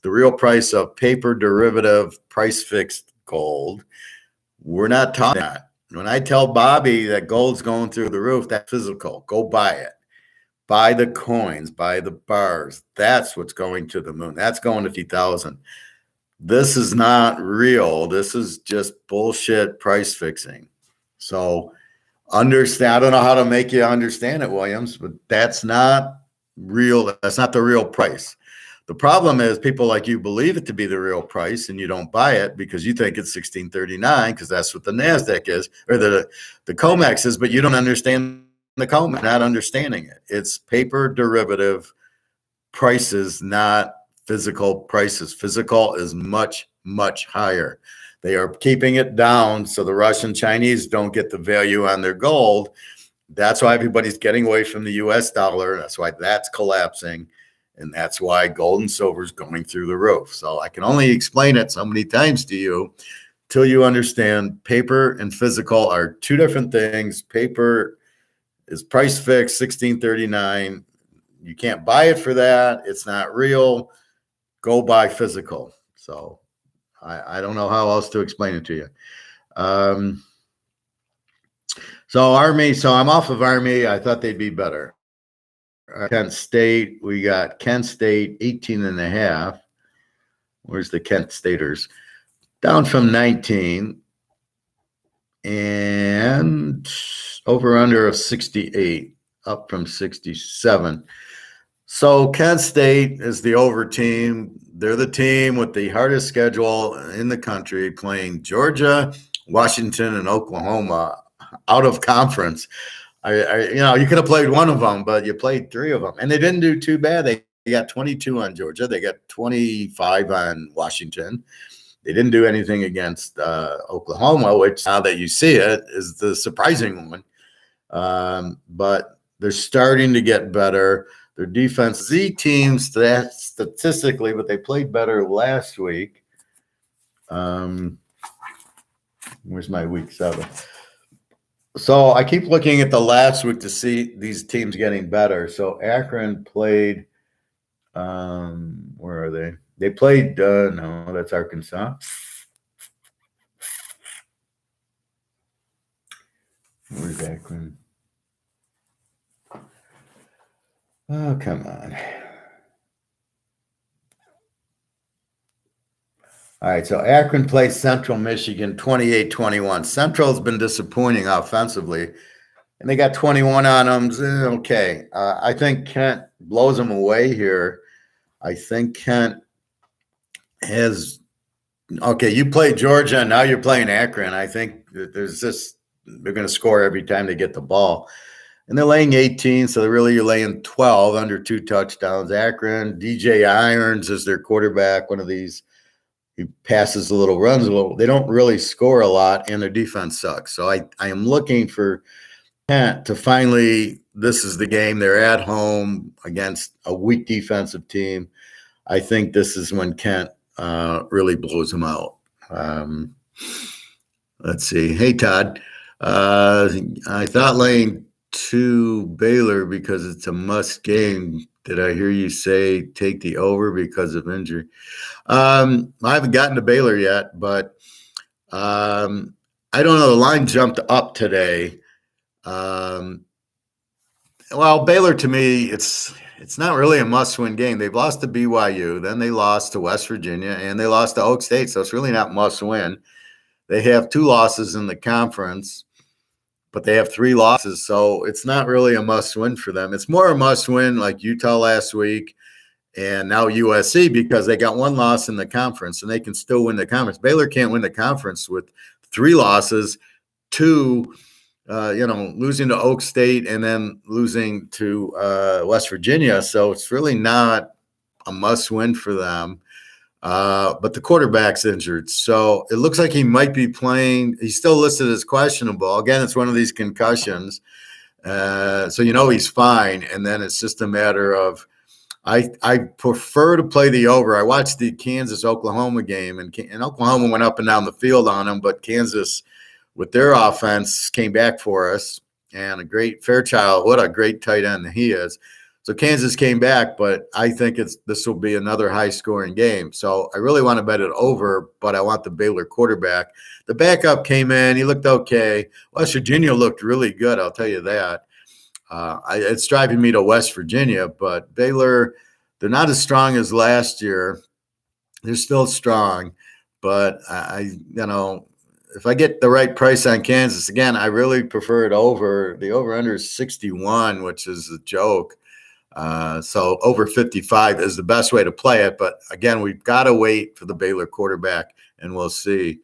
The real price of paper derivative price fixed gold. We're not talking that. When I tell Bobby that gold's going through the roof, that's physical. Go buy it. Buy the coins, buy the bars. That's what's going to the moon. That's going to 50,000. This is not real. This is just bullshit price fixing. So understand. I don't know how to make you understand it, Williams, but that's not real. That's not the real price. The problem is people like you believe it to be the real price and you don't buy it because you think it's $16.39 because that's what the NASDAQ is or the COMEX is, but you don't understand the COMEX, not understanding it. It's paper derivative prices, not physical prices. Physical is much, much higher. They are keeping it down so the Russian Chinese don't get the value on their gold. That's why everybody's getting away from the US dollar. That's why that's collapsing. And that's why gold and silver is going through the roof. So I can only explain it so many times to you till you understand paper and physical are two different things. Paper is price fixed, $16.39. You can't buy it for that. It's not real. Go buy physical. So I don't know how else to explain it to you. So Army. So I'm off of Army. I thought they'd be better. Kent State, we got Kent State 18.5. Where's the Kent Staters? Down from 19 and over under of 68, up from 67. So Kent State is the over team. They're the team with the hardest schedule in the country, playing Georgia, Washington, and Oklahoma out of conference. You could have played one of them, but you played three of them. And they didn't do too bad. They got 22 on Georgia. They got 25 on Washington. They didn't do anything against Oklahoma, which now that you see it is the surprising one. But they're starting to get better. Their defense, Z teams statistically, but they played better last week. Where's my week 7? So I keep looking at the last week to see these teams getting better. So Akron played, where are they? They played, no, that's Arkansas. Where's Akron? Oh, come on. All right, so Akron plays Central Michigan 28-21. Central's been disappointing offensively, and they got 21 on them. Okay, I think Kent blows them away here. I think Kent has – okay, you play Georgia, and now you're playing Akron. I think there's this – they're going to score every time they get the ball. And they're laying 18, so you're laying 12 under 2 touchdowns. Akron, DJ Irons is their quarterback, one of these – he passes a little, runs a little. They don't really score a lot, and their defense sucks. So I am looking for Kent to finally, this is the game. They're at home against a weak defensive team. I think this is when Kent really blows them out. Um, let's see. Hey, Todd. I thought laying 2 Baylor because it's a must game. Did I hear you say take the over because of injury? I haven't gotten to Baylor yet, but I don't know. The line jumped up today. Well, Baylor to me, it's not really a must-win game. They've lost to BYU, then they lost to West Virginia, and they lost to Oak State, so it's really not must-win. They have 2 losses in the conference, but they have 3 losses, so it's not really a must-win for them. It's more a must-win like Utah last week and now USC because they got 1 loss in the conference, and they can still win the conference. Baylor can't win the conference with 3 losses, 2 losing to Oak State and then losing to West Virginia. So it's really not a must win for them. But the quarterback's injured. So it looks like he might be playing. He's still listed as questionable. Again, it's one of these concussions. So he's fine. And then it's just a matter of I prefer to play the over. I watched the Kansas-Oklahoma game, and Oklahoma went up and down the field on them, but Kansas – with their offense came back for us, and a great Fairchild. What a great tight end he is. So Kansas came back, but I think this will be another high-scoring game. So I really want to bet it over, but I want the Baylor quarterback. The backup came in. He looked okay. West Virginia looked really good, I'll tell you that. It's driving me to West Virginia, but Baylor, they're not as strong as last year. They're still strong, but if I get the right price on Kansas, again, I really prefer it over. The over-under is 61, which is a joke. So over 55 is the best way to play it. But, again, we've got to wait for the Baylor quarterback, and we'll see.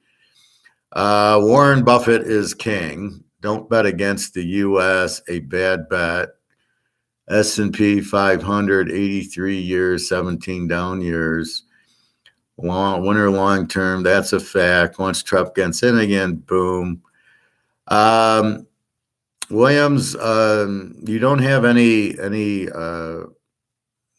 Warren Buffett is king. Don't bet against the U.S., a bad bet. S&P 500, 83 years, 17 down years. Winner long term, that's a fact. Once Trump gets in again, boom. Williams, you don't have any. You're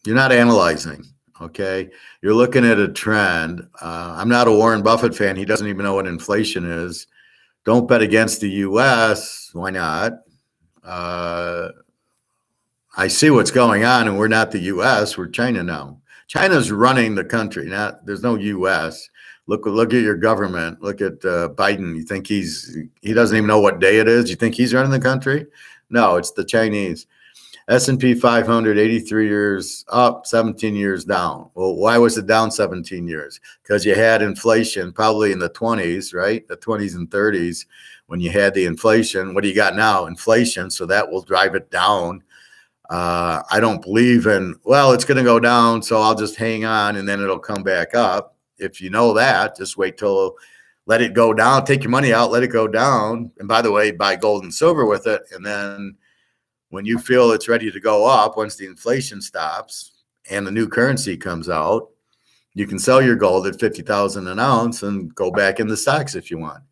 not analyzing, okay? You're looking at a trend. I'm not a Warren Buffett fan. He doesn't even know what inflation is. Don't bet against the U.S. Why not? I see what's going on, and we're not the U.S. We're China now. China's running the country. There's no U.S. Look at your government. Look at Biden. You think he doesn't even know what day it is? You think he's running the country? No, it's the Chinese. S&P 500, 83 years up, 17 years down. Well, why was it down 17 years? Because you had inflation probably in the 20s, right? The 20s and 30s when you had the inflation. What do you got now? Inflation. So that will drive it down. I don't believe in, it's going to go down, so I'll just hang on and then it'll come back up. If you know that, just let it go down, take your money out, let it go down. And by the way, buy gold and silver with it. And then when you feel it's ready to go up, once the inflation stops and the new currency comes out, you can sell your gold at 50,000 an ounce and go back in the stocks if you want.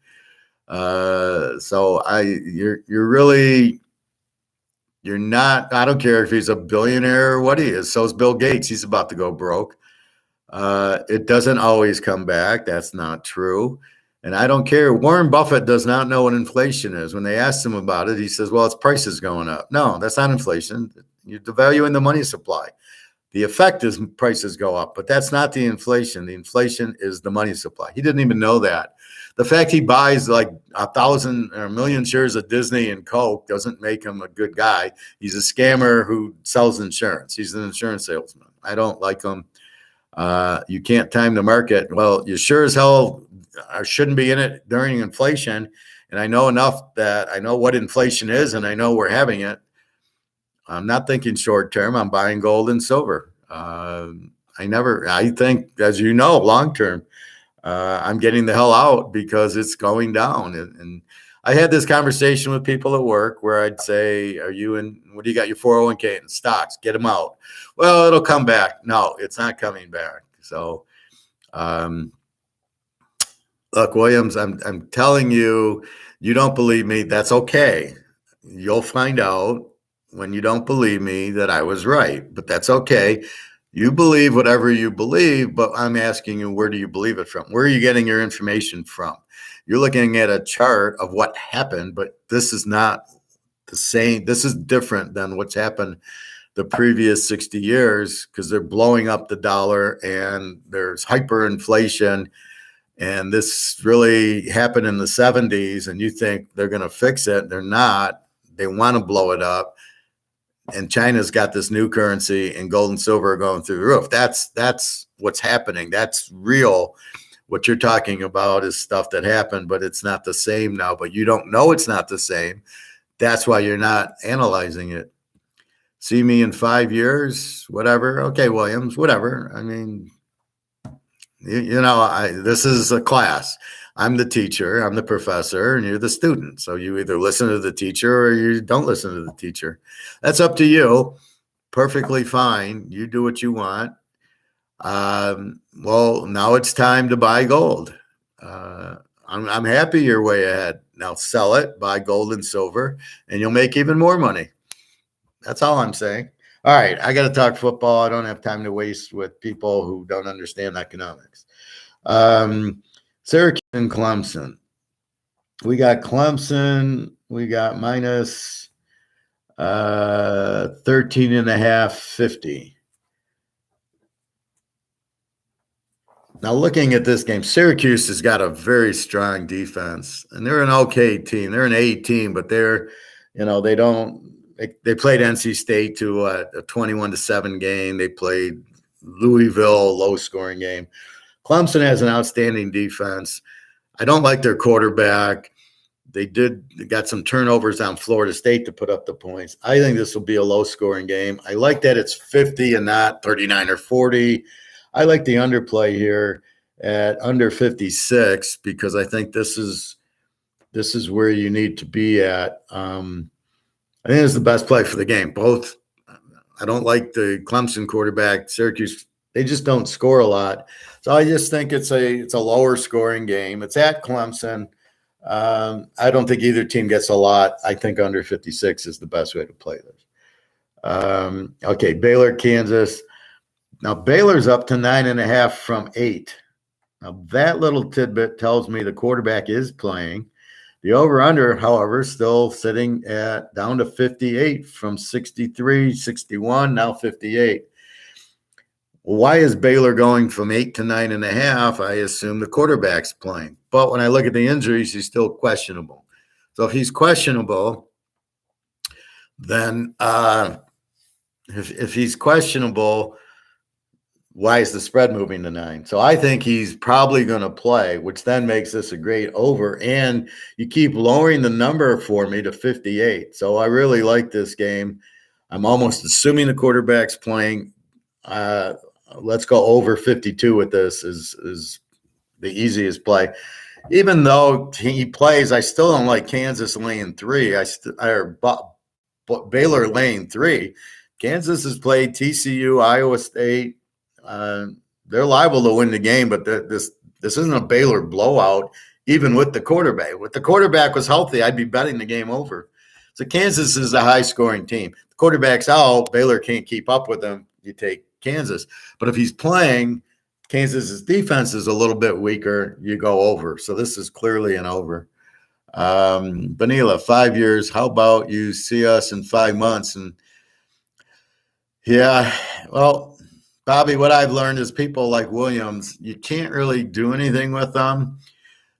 You're not, I don't care if he's a billionaire or what he is. So is Bill Gates. He's about to go broke. It doesn't always come back. That's not true. And I don't care. Warren Buffett does not know what inflation is. When they asked him about it, he says, well, it's prices going up. No, that's not inflation. You're devaluing the money supply. The effect is prices go up, but that's not the inflation. The inflation is the money supply. He didn't even know that. The fact he buys like 1,000 or 1,000,000 shares of Disney and Coke doesn't make him a good guy. He's a scammer who sells insurance. He's an insurance salesman. I don't like him. You can't time the market. Well, you sure as hell shouldn't be in it during inflation. And I know enough that I know what inflation is, and I know we're having it. I'm not thinking short term. I'm buying gold and silver. I think, as you know, long term. I'm getting the hell out because it's going down. And I had this conversation with people at work where I'd say, what do you got your 401k in stocks? Get them out. Well, it'll come back. No, it's not coming back. So, look, Williams, I'm telling you, you don't believe me. That's okay. you'll find out when you don't believe me that I was right, but that's okay. You believe whatever you believe, but I'm asking you, where do you believe it from? Where are you getting your information from? You're looking at a chart of what happened, but this is not the same. This is different than what's happened the previous 60 years because they're blowing up the dollar and there's hyperinflation. And this really happened in the 70s, and you think they're going to fix it. They're not. They want to blow it up. And China's got this new currency, and gold and silver are going through the roof. That's what's happening. That's real. What you're talking about is stuff that happened, but it's not the same now. But you don't know it's not the same. That's why you're not analyzing it. See me in 5 years, whatever. Okay, Williams, whatever. I mean, this is a class. I'm the teacher, I'm the professor, and you're the student. So you either listen to the teacher or you don't listen to the teacher. That's up to you. Perfectly fine. You do what you want. Well, now it's time to buy gold. I'm happy you're way ahead. Now sell it, buy gold and silver, and you'll make even more money. That's all I'm saying. All right, I got to talk football. I don't have time to waste with people who don't understand economics. Syracuse and Clemson. We got Clemson. We got minus 13.5, 50. Now, looking at this game, Syracuse has got a very strong defense, and they're an okay team. They're an A team, but they're, they don't. They played NC State to a 21-7 game. They played Louisville, low-scoring game. Clemson has an outstanding defense. I don't like their quarterback. They got some turnovers on Florida State to put up the points. I think this will be a low-scoring game. I like that it's 50 and not 39 or 40. I like the underplay here at under 56 because I think this is where you need to be at. I think it's the best play for the game. Both, I don't like the Clemson quarterback. Syracuse, they just don't score a lot. So I just think it's a lower scoring game. It's at Clemson. I don't think either team gets a lot. I think under 56 is the best way to play this. Okay, Baylor, Kansas. Now Baylor's up to 9.5 from 8. Now that little tidbit tells me the quarterback is playing. The over-under, however, still sitting at down to 58 from 63, 61, now 58. Why is Baylor going from 8 to 9.5? I assume the quarterback's playing. But when I look at the injuries, he's still questionable. So if he's questionable, then if he's questionable, why is the spread moving to 9? So I think he's probably going to play, which then makes this a great over. And you keep lowering the number for me to 58. So I really like this game. I'm almost assuming the quarterback's playing. Let's go over 52 with this is the easiest play. Even though he plays, I still don't like Kansas laying 3. Baylor laying 3. Kansas has played TCU, Iowa State. They're liable to win the game, but this isn't a Baylor blowout, even with the quarterback. If the quarterback was healthy, I'd be betting the game over. So Kansas is a high-scoring team. The quarterback's out. Baylor can't keep up with them. You take Kansas. But if he's playing, Kansas's defense is a little bit weaker. You go over. So this is clearly an over. Benila, 5 years. How about you see us in 5 months? And yeah, well, Bobby, what I've learned is people like Williams, you can't really do anything with them.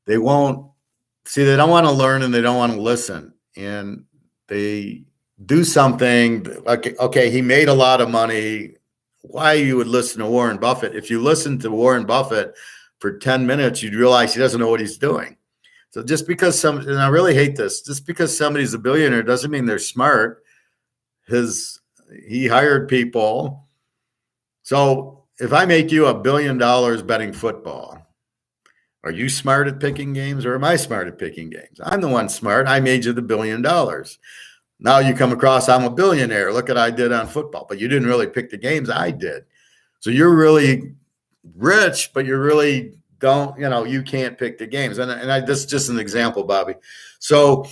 They don't want to learn and they don't want to listen. And they do something like, okay, he made a lot of money. Why you would listen to Warren Buffett? If you listen to Warren Buffett for 10 minutes, you'd realize he doesn't know what he's doing. So just because and I really hate this, just because somebody's a billionaire doesn't mean they're smart. He hired people. So if I make you $1 billion betting football, are you smart at picking games or am I smart at picking games? I'm the one smart. I made you the $1 billion. Now you come across, I'm a billionaire. Look at what I did on football. But you didn't really pick the games. I did. So you're really rich, but you really don't, you can't pick the games. And this is just an example, Bobby. So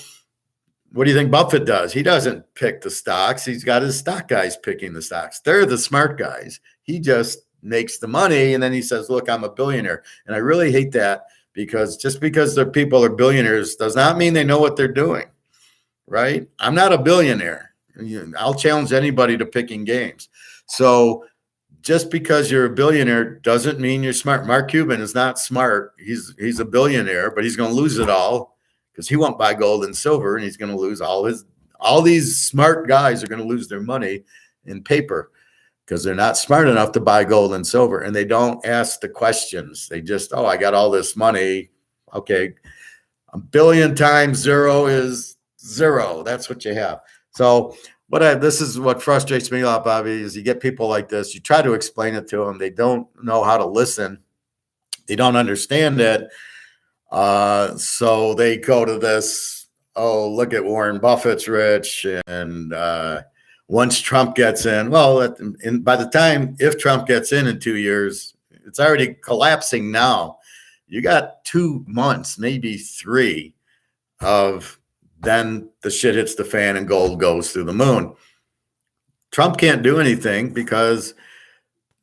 what do you think Buffett does? He doesn't pick the stocks. He's got his stock guys picking the stocks. They're the smart guys. He just makes the money, and then he says, look, I'm a billionaire. And I really hate that, because just because the people are billionaires does not mean they know what they're doing, right? I'm not a billionaire. I'll challenge anybody to picking games. So just because you're a billionaire doesn't mean you're smart. Mark Cuban is not smart. He's a billionaire, but he's going to lose it all because he won't buy gold and silver, and he's going to lose all these smart guys are going to lose their money in paper because they're not smart enough to buy gold and silver, and they don't ask the questions. They just, oh, I got all this money. Okay, 1 billion times zero is zero. That's what you have. So this is what frustrates me a lot, Bobby, is you get people like this. You try to explain it to them. They don't know how to listen. They don't understand it. So they go to this, oh, look at Warren Buffett's rich. And once Trump gets in, well, by the time, if Trump gets in 2 years, it's already collapsing now. You got 2 months, maybe 3 of then the shit hits the fan and gold goes through the moon. Trump can't do anything because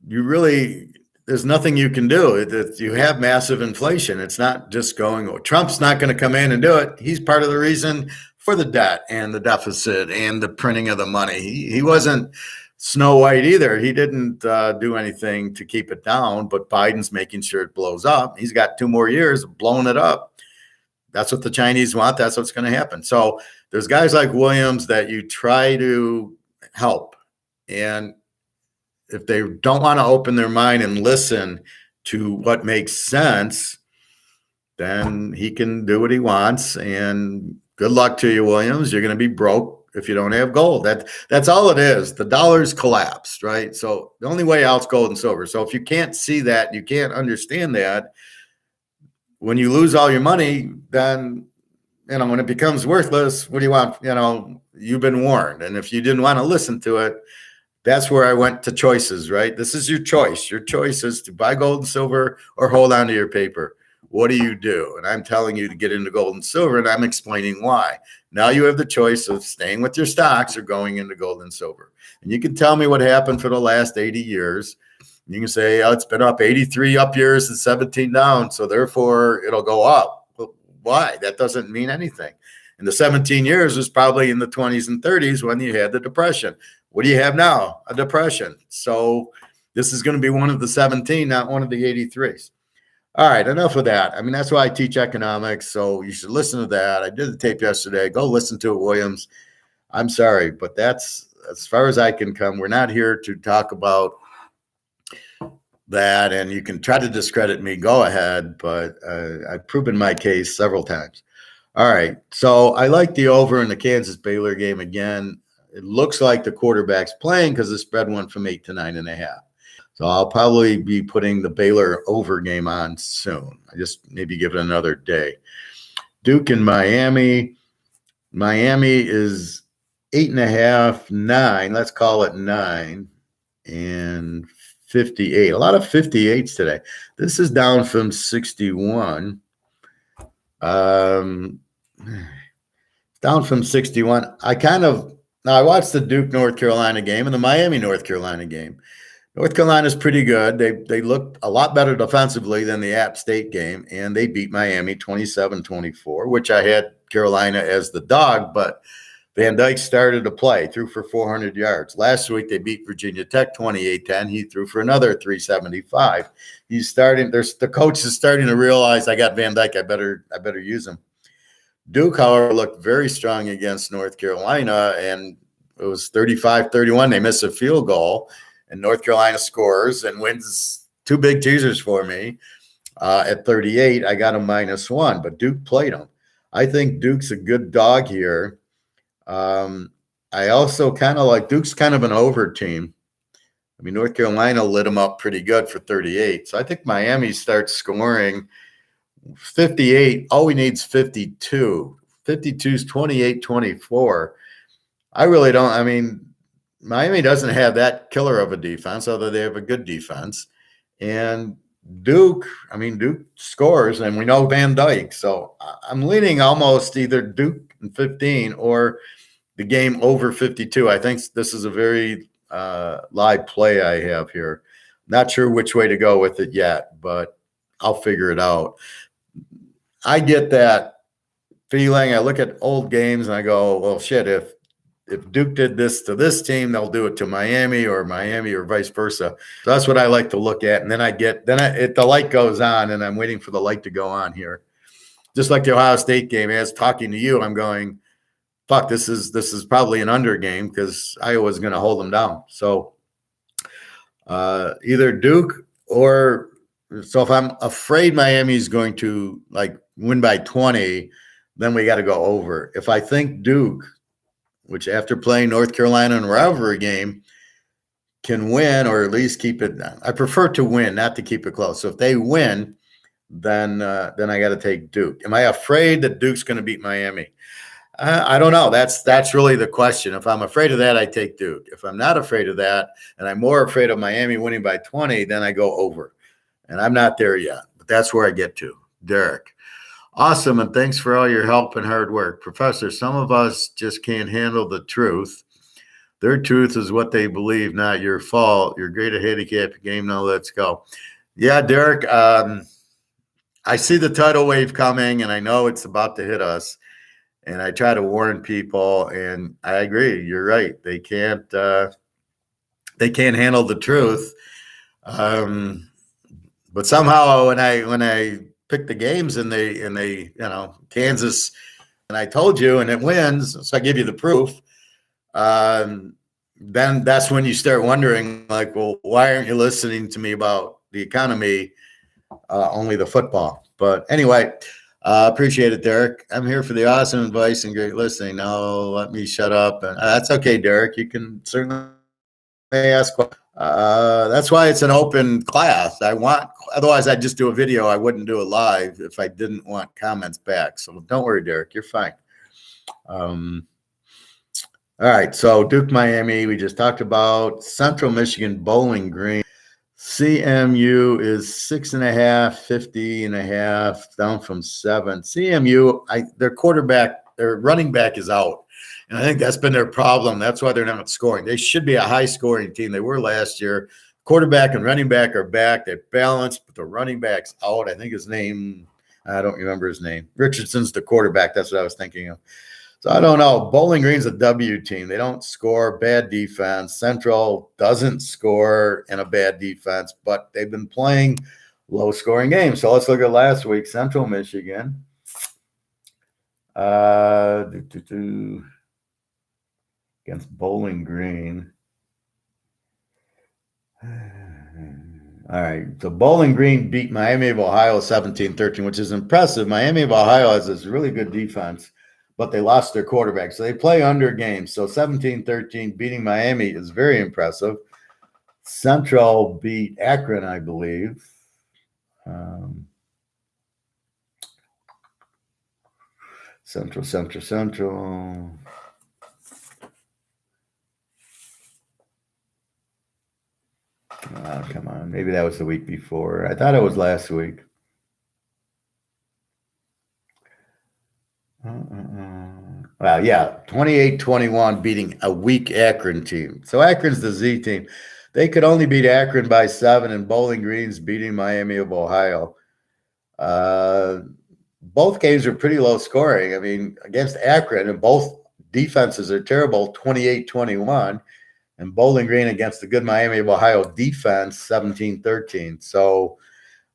there's nothing you can do. You have massive inflation. It's not just Trump's not going to come in and do it. He's part of the reason for the debt and the deficit and the printing of the money. He wasn't Snow White either. He didn't do anything to keep it down, but Biden's making sure it blows up. He's got 2 more years of blowing it up. That's what the Chinese want. That's what's going to happen. So there's guys like Williams that you try to help. And if they don't want to open their mind and listen to what makes sense, then he can do what he wants. And good luck to you, Williams. You're going to be broke if you don't have gold. That's all it is. The dollar's collapsed, right? So the only way out is gold and silver. So if you can't see that, you can't understand that, when you lose all your money, then, when it becomes worthless, what do you want? You've been warned. And if you didn't want to listen to it, that's where I went to choices, right? This is your choice. Your choice is to buy gold and silver or hold on to your paper. What do you do? And I'm telling you to get into gold and silver, and I'm explaining why. Now you have the choice of staying with your stocks or going into gold and silver. And you can tell me what happened for the last 80 years. You can say, oh, it's been up 83 up years and 17 down, so therefore it'll go up. Well, why? That doesn't mean anything. And the 17 years was probably in the 20s and 30s when you had the Depression. What do you have now? A depression. So this is going to be one of the 17, not one of the 83s. All right, enough of that. That's why I teach economics, so you should listen to that. I did the tape yesterday. Go listen to it, Williams. I'm sorry, but that's as far as I can come. We're not here to talk about that, and you can try to discredit me. Go ahead, but I've proven my case several times. All right, so I like the over in the Kansas Baylor game again. It looks like the quarterback's playing because the spread went from 8 to 9.5. So I'll probably be putting the Baylor over game on soon. I just maybe give it another day. Duke and Miami. Miami is 8.5, 9. Let's call it 9. And 58. A lot of 58s today. This is down from 61. Down from 61. I watched the Duke North Carolina game and the Miami North Carolina game. North Carolina's pretty good. They looked a lot better defensively than the App State game, and they beat Miami 27-24, which I had Carolina as the dog, but Van Dyke started to play, threw for 400 yards. Last week, they beat Virginia Tech 28-10. He threw for another 375. The coach is starting to realize, I got Van Dyke, I better use him. Duke, however, looked very strong against North Carolina, and it was 35-31. They missed a field goal, and North Carolina scores and wins 2 big teasers for me. At 38, I got a -1, but Duke played them. I think Duke's a good dog here. I also kind of like Duke's kind of an over team. North Carolina lit them up pretty good for 38. So I think Miami starts scoring 58. All we need is 52. 52 is 28-24. I really don't. Miami doesn't have that killer of a defense, although they have a good defense. And Duke scores, and we know Van Dyke. So I'm leaning almost either Duke and 15 or the game over 52. I think this is a very live play I have here. Not sure which way to go with it yet, but I'll figure it out. I get that feeling. I look at old games and I go, well, shit, if Duke did this to this team, they'll do it to Miami or vice versa. So that's what I like to look at. And then the light goes on and I'm waiting for the light to go on here. Just like the Ohio State game, as talking to you, I'm going, fuck, this is probably an under game because Iowa's going to hold them down. So either Duke or so if I'm afraid Miami's going to like win by 20, then we got to go over. If I think Duke, which after playing North Carolina in a rivalry game, can win or at least keep it. I prefer to win, not to keep it close. So if they win, then I got to take Duke. Am I afraid that Duke's going to beat Miami? I don't know. That's really the question. If I'm afraid of that, I take Duke. If I'm not afraid of that, and I'm more afraid of Miami winning by 20, then I go over. And I'm not there yet, but that's where I get to. Derek. Awesome, and thanks for all your help and hard work. Professor, some of us just can't handle the truth. Their truth is what they believe, not your fault. You're great at handicap game. Now let's go. Yeah, Derek, I see the tidal wave coming, and I know it's about to hit us. And I try to warn people, and I agree. You're right. They can't handle the truth. But somehow when I pick the games and they Kansas, and I told you, and it wins, so I give you the proof. Then that's when you start wondering, like, well, why aren't you listening to me about the economy, only the football? But anyway, appreciate it, Derek. I'm here for the awesome advice and great listening. Now let me shut up. And that's okay, Derek. You can certainly ask. That's why it's an open class. Otherwise I'd just do a video. I wouldn't do it live if I didn't want comments back. So don't worry, Derek. You're fine. All right. So Duke, Miami, we just talked about. Central Michigan, Bowling Green. CMU is 6.5, 50.5, down from 7. CMU, their running back is out. And I think that's been their problem. That's why they're not scoring. They should be a high-scoring team. They were last year. Quarterback and running back are back. They're balanced, but the running back's out. I think his name, I don't remember his name. Richardson's the quarterback. That's what I was thinking of. So I don't know. Bowling Green's a W team. They don't score, bad defense. Central doesn't score and a bad defense, but they've been playing low-scoring games. So let's look at last week. Central Michigan. Against Bowling Green. All right. So Bowling Green beat Miami of Ohio 17-13, which is impressive. Miami of Ohio has this really good defense, but they lost their quarterback. So they play under games. So 17-13 beating Miami is very impressive. Central beat Akron, I believe. Central. Oh, come on. Maybe that was the week before. I thought it was last week. Well, yeah, 28-21 beating a weak Akron team. So Akron's the Z team. They could only beat Akron by 7, and Bowling Green's beating Miami of Ohio. Both games are pretty low scoring. I mean, against Akron, and both defenses are terrible, 28-21. And Bowling Green against the good Miami of Ohio defense, 17-13. So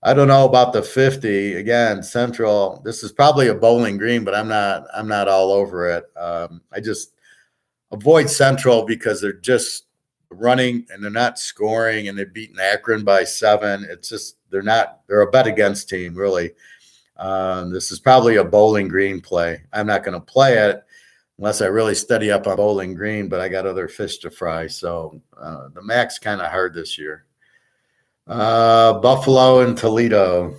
I don't know about the 50. Again, Central, this is probably a Bowling Green, but I'm not all over it. I just avoid Central because they're just running and they're not scoring, and they're beating Akron by 7. It's just they're a bet against team, really. This is probably a Bowling Green play. I'm not going to play it unless I really study up on Bowling Green, but I got other fish to fry. So the MAC's kind of hard this year. Buffalo and Toledo.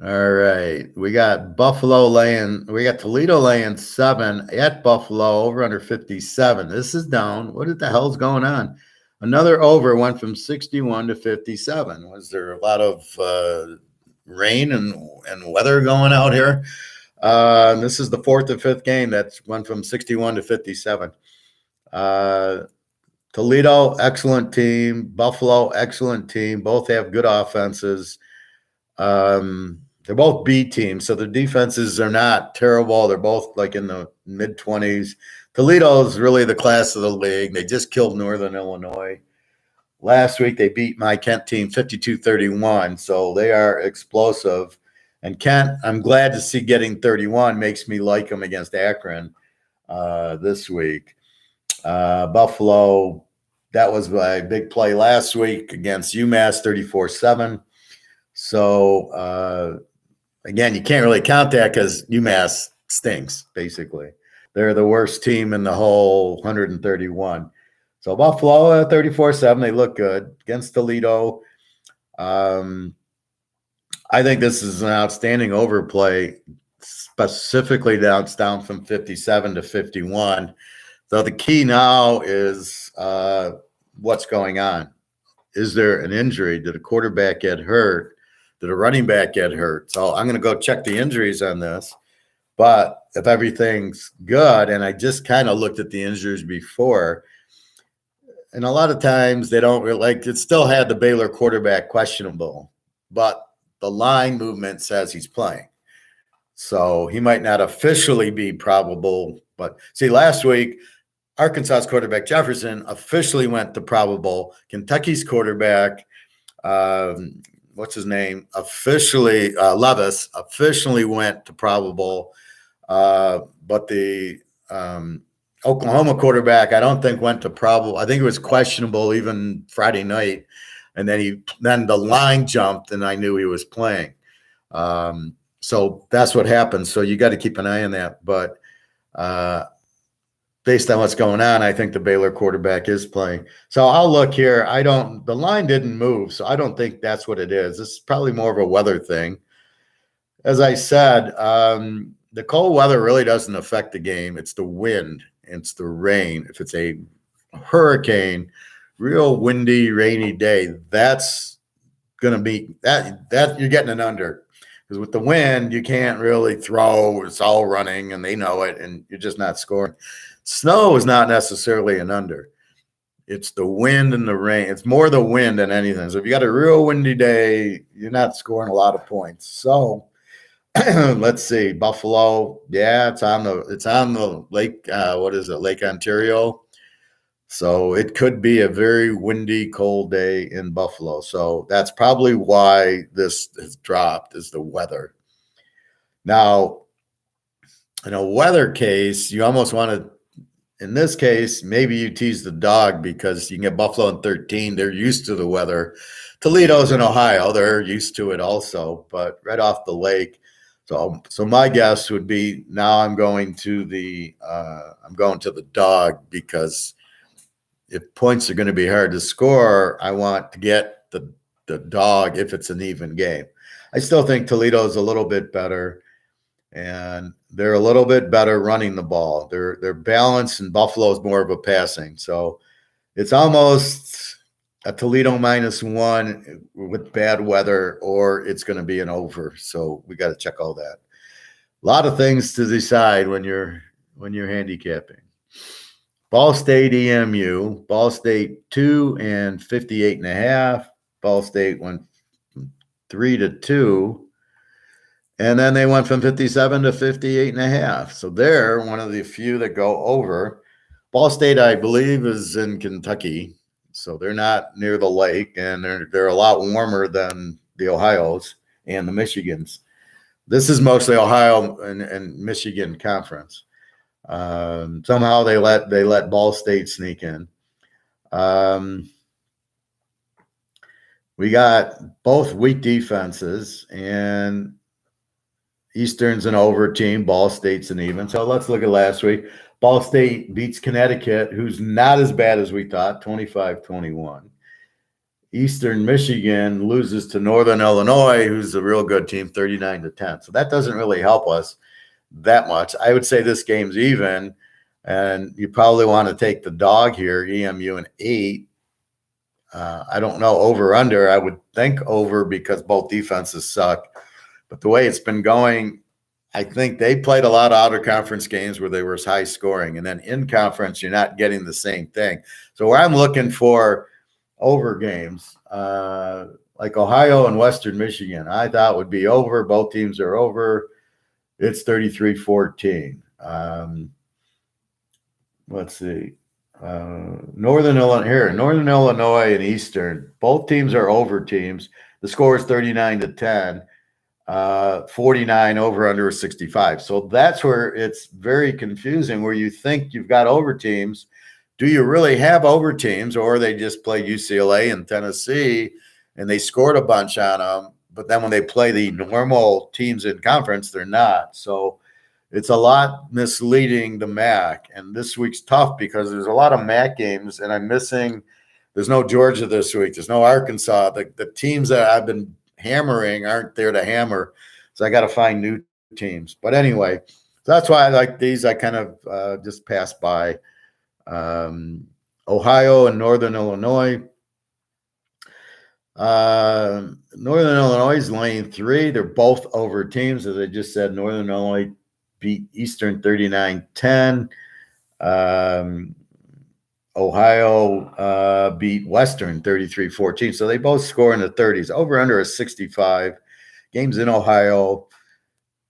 All right. We got Toledo laying 7 at Buffalo, over under 57. This is down. What the hell's going on? Another over went from 61 to 57. Was there a lot of rain and weather going out here? This is the fourth and fifth game that's went from 61 to 57. Toledo, excellent team. Buffalo, excellent team. Both have good offenses. They're both B teams, so their defenses are not terrible. They're both like in the mid-20s. Toledo is really the class of the league. They just killed Northern Illinois. Last week, they beat my Kent team 52-31, so they are explosive. And Kent, I'm glad to see getting 31 makes me like them against Akron this week. Buffalo, that was my big play last week against UMass 34-7. So, again, you can't really count that because UMass stinks, basically. They're the worst team in the whole 131. So Buffalo 34-7, they look good against Toledo. I think this is an outstanding overplay, specifically down from 57 to 51. So the key now is what's going on. Is there an injury? Did a quarterback get hurt? Did a running back get hurt? So I'm going to go check the injuries on this. But if everything's good, and I just kind of looked at the injuries before, and a lot of times they don't really, like, it still had the Baylor quarterback questionable, but the line movement says he's playing. So he might not officially be probable. But see, last week, Arkansas's quarterback Jefferson officially went to probable. Kentucky's quarterback, what's his name? Officially, Levis officially went to probable. But the Oklahoma quarterback, I don't think went to probable. I think it was questionable even Friday night. And then the line jumped and I knew he was playing. So that's what happened. So you got to keep an eye on that. But based on what's going on, I think the Baylor quarterback is playing. So I'll look here. The line didn't move, so I don't think that's what it is. This is probably more of a weather thing. As I said, the cold weather really doesn't affect the game. It's the wind. It's the rain. If it's a hurricane, real windy, rainy day, that's going to be that you're getting an under. Because with the wind, you can't really throw. It's all running, and they know it, and you're just not scoring. Snow is not necessarily an under. It's the wind and the rain. It's more the wind than anything. So if you got a real windy day, you're not scoring a lot of points. So let's see. Buffalo, yeah, it's on the lake. What is it? Lake Ontario. So it could be a very windy, cold day in Buffalo. So that's probably why this has dropped, is the weather. Now, in a weather case, you almost want to, in this case, maybe you tease the dog because you can get Buffalo in 13. They're used to the weather. Toledo's in Ohio. They're used to it also, but right off the lake. So my guess would be now I'm going to the dog because if points are going to be hard to score, I want to get the dog if it's an even game. I still think Toledo's a little bit better, and they're a little bit better running the ball. They're balanced, and Buffalo's more of a passing. So it's almost a Toledo -1 with bad weather, or it's going to be an over. So we got to check all that. A lot of things to decide when you're handicapping. Ball State EMU. Ball State 2 and 58.5. Ball State went 3-2. And then they went from 57 to 58.5. So they're one of the few that go over. Ball State, I believe, is in Kentucky. So they're not near the lake, and they're a lot warmer than the Ohio's and the Michigans. This is mostly Ohio and Michigan conference. Somehow they let Ball State sneak in. We got both weak defenses, and Eastern's an over team. Ball State's an even. So let's look at last week. Ball State beats Connecticut, who's not as bad as we thought, 25-21. Eastern Michigan loses to Northern Illinois, who's a real good team, 39-10. So that doesn't really help us that much. I would say this game's even, and you probably want to take the dog here, EMU and 8. I don't know, over under. I would think over because both defenses suck. But the way it's been going, I think they played a lot of out-of-conference games where they were high scoring, and then in conference, you're not getting the same thing. So where I'm looking for over games, like Ohio and Western Michigan, I thought would be over. Both teams are over. It's 33-14. Let's see. Northern Illinois and Eastern, both teams are over teams. The score is 39-10. 49 over under 65. So that's where it's very confusing, where you think you've got over teams. Do you really have over teams, or they just play UCLA and Tennessee and they scored a bunch on them, but then when they play the normal teams in conference, they're not. So it's a lot misleading, the MAC. And this week's tough because there's a lot of MAC games, and I'm missing. There's no Georgia this week. There's no Arkansas. The teams that I've been hammering aren't there to hammer. So I got to find new teams. But anyway, so that's why I like these. I kind of just passed by. Ohio and Northern Illinois. Northern Illinois is lane 3. They're both over teams. As I just said, Northern Illinois beat Eastern 39-10. Ohio beat Western 33-14. So they both score in the 30s. Over under a 65. Games in Ohio.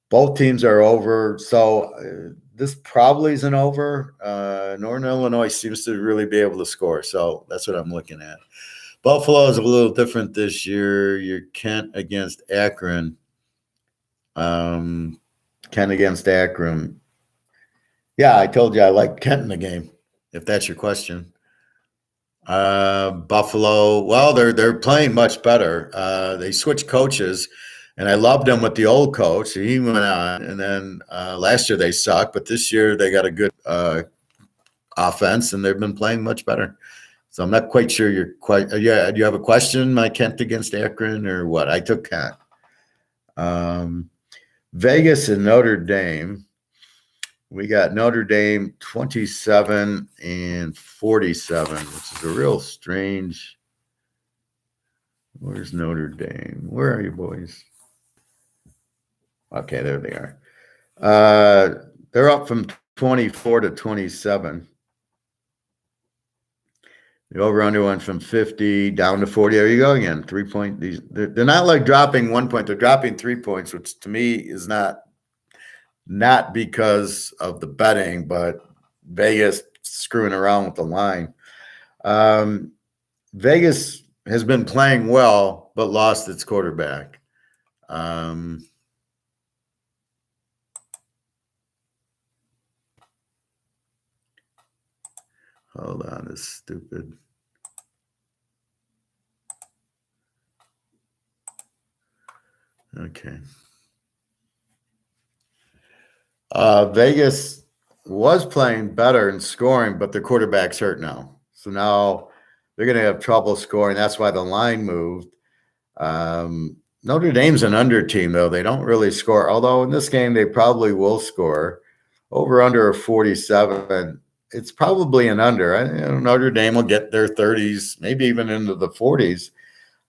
Both teams are over. So this probably is an over. Northern Illinois seems to really be able to score. So that's what I'm looking at. Buffalo is a little different this year. You're Kent against Akron. Kent against Akron. Yeah, I told you I like Kent in the game, if that's your question. Buffalo, well, they're playing much better. They switched coaches, and I loved them with the old coach. He went on, and then last year they sucked, but this year they got a good offense, and they've been playing much better. So I'm not quite sure you're quite. Yeah, do you have a question? My Kent against Akron or what? I took Kent. Vegas and Notre Dame. We got Notre Dame 27-47, which is a real strange. Where's Notre Dame? Where are you, boys? Okay, there they are. They're up from 24-27. The over-under went from 50 down to 40. There you go again. 3 point. They're not like dropping 1 point. They're dropping 3 points, which to me is not because of the betting, but Vegas screwing around with the line. Vegas has been playing well, but lost its quarterback. Hold on, it's stupid. Okay. Vegas was playing better in scoring, but their quarterback's hurt now. So now they're going to have trouble scoring. That's why the line moved. Notre Dame's an under team, though. They don't really score, although in this game they probably will score. Over under a 47. It's probably an under. Notre Dame will get their 30s, maybe even into the 40s.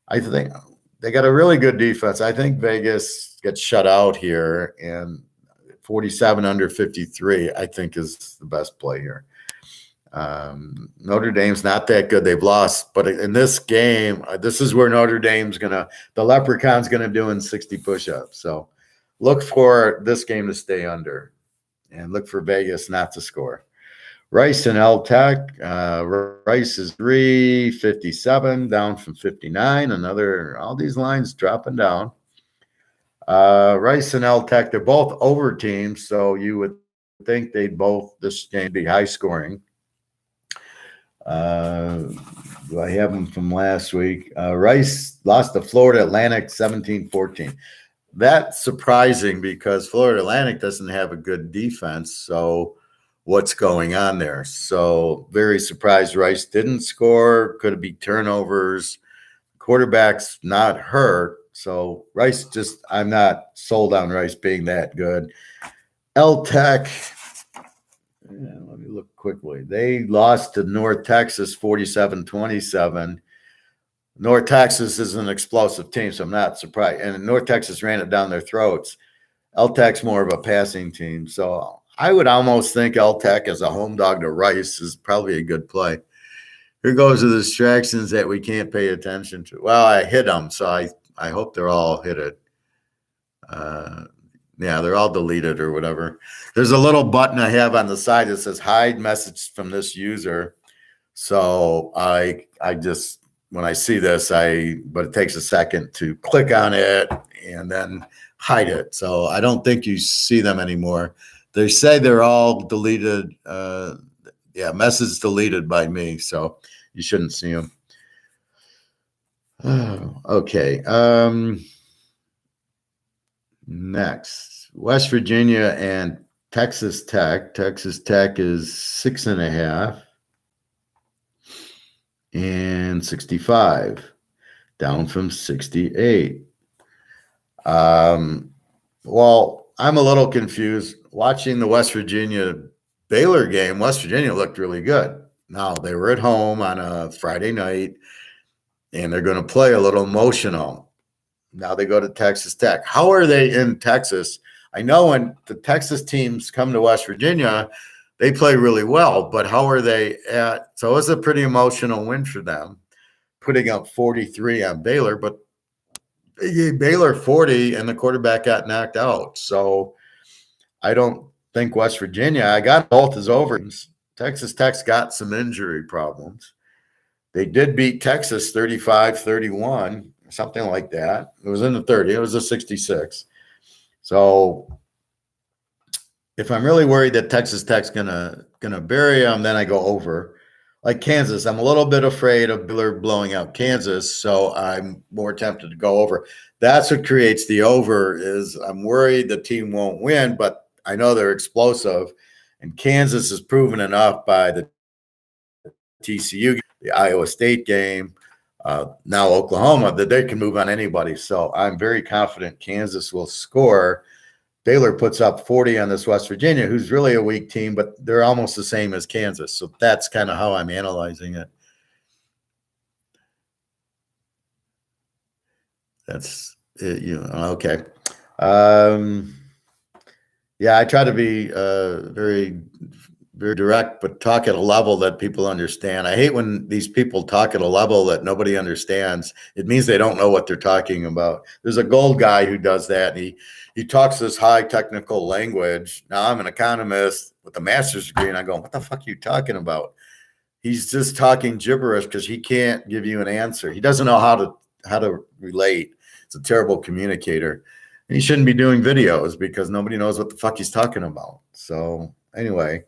I think they got a really good defense. I think Vegas gets shut out here, and 47 under 53, I think, is the best play here. Notre Dame's not that good. They've lost. But in this game, this is where Notre Dame's the Leprechaun's going to do in 60 push-ups. So look for this game to stay under, and look for Vegas not to score. Rice and L Tech. Rice is 357, down from 59. All these lines dropping down. Rice and L Tech, they're both over teams, so you would think this game be high scoring. I have them from last week. Rice lost to Florida Atlantic 17-14. That's surprising because Florida Atlantic doesn't have a good defense, so what's going on there? So very surprised Rice didn't score. Could it be turnovers? Quarterback's not hurt. So Rice I'm not sold on Rice being that good. L Tech, let me look quickly. They lost to North Texas 47-27. North Texas is an explosive team, so I'm not surprised. And North Texas ran it down their throats. LTEC's more of a passing team. So I would almost think LTEC as a home dog to Rice is probably a good play. Here goes the distractions that we can't pay attention to. Well, I hit them, so I hope they're all hit it. Yeah, they're all deleted or whatever. There's a little button I have on the side that says hide message from this user. So I just, when I see this, but it takes a second to click on it and then hide it. So I don't think you see them anymore. They say they're all deleted. Yeah, message deleted by me. So you shouldn't see them. Okay. Next, West Virginia and Texas Tech. Texas Tech is 6.5 and 65, down from 68. Well, I'm a little confused. Watching the West Virginia Baylor game, West Virginia looked really good. Now, they were at home on a Friday night, and they're going to play a little emotional. Now they go to Texas Tech. How are they in Texas? I know when the Texas teams come to West Virginia, they play really well, but how are they at? So it was a pretty emotional win for them, putting up 43 on Baylor, but they gave Baylor 40 and the quarterback got knocked out. So I don't think West Virginia, I got both as overs. Texas Tech's got some injury problems. They did beat Texas 35-31, something like that. It was in the 30. It was a 66. So if I'm really worried that Texas Tech's gonna bury them, then I go over. Like Kansas, I'm a little bit afraid of Baylor blowing out Kansas, so I'm more tempted to go over. That's what creates the over. Is I'm worried the team won't win, but I know they're explosive, and Kansas has proven enough by the TCU, the Iowa State game, now Oklahoma, that they can move on anybody. So I'm very confident Kansas will score. Baylor puts up 40 on this West Virginia, who's really a weak team, but they're almost the same as Kansas. So that's kind of how I'm analyzing it. That's it, okay. Yeah, I try to be very, very direct, but talk at a level that people understand. I hate when these people talk at a level that nobody understands. It means they don't know what they're talking about. There's a Gold guy who does that. And he talks this high technical language. Now I'm an economist with a master's degree, and I go, what the fuck are you talking about? He's just talking gibberish because he can't give you an answer. He doesn't know how to relate. It's a terrible communicator. And he shouldn't be doing videos because nobody knows what the fuck he's talking about. So anyway,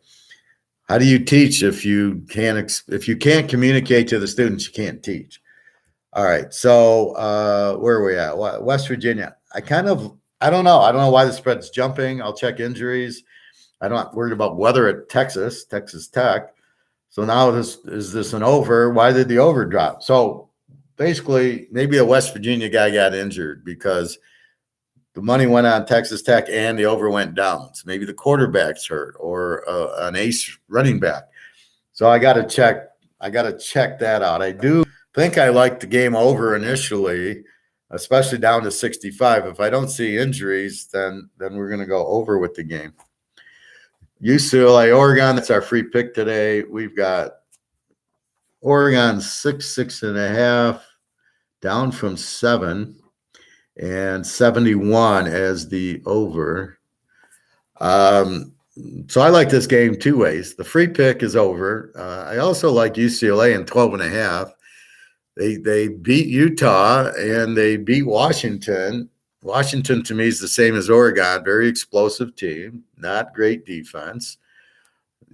how do you teach if you can't communicate to the students? You can't teach. All right. So where are we at? West Virginia. I don't know. I don't know why the spread's jumping. I'll check injuries. I'm not worried about weather at Texas Tech. So now is this an over? Why did the over drop? So basically, maybe a West Virginia guy got injured because the money went on Texas Tech and the over went down. So maybe the quarterback's hurt or an ace running back. So I got to check that out. I do think I like the game over initially, especially down to 65. If I don't see injuries, then we're going to go over with the game. UCLA, Oregon, that's our free pick today. We've got Oregon 6.5, down from 7. And 71 as the over. So I like this game two ways. The free pick is over. I also like UCLA in 12.5. They beat Utah and they beat Washington. Washington to me is the same as Oregon. Very explosive team, not great defense.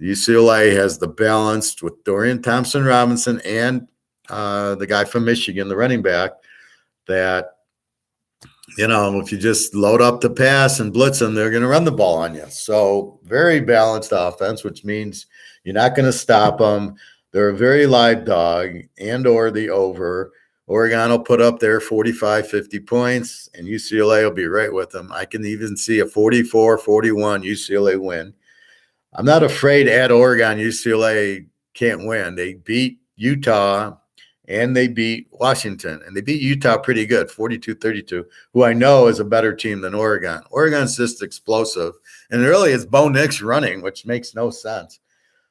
UCLA has the balance with Dorian Thompson-Robinson and the guy from Michigan, the running back, that if you just load up the pass and blitz them, they're going to run the ball on you. So very balanced offense, which means you're not going to stop them. They're a very live dog or the over. Oregon will put up their 45, 50 points, and UCLA will be right with them. I can even see a 44-41 UCLA win. I'm not afraid at Oregon UCLA can't win. They beat Utah and they beat Washington, and they beat Utah pretty good, 42-32, who I know is a better team than Oregon. Oregon's just explosive, and really it's Bo Nix running, which makes no sense.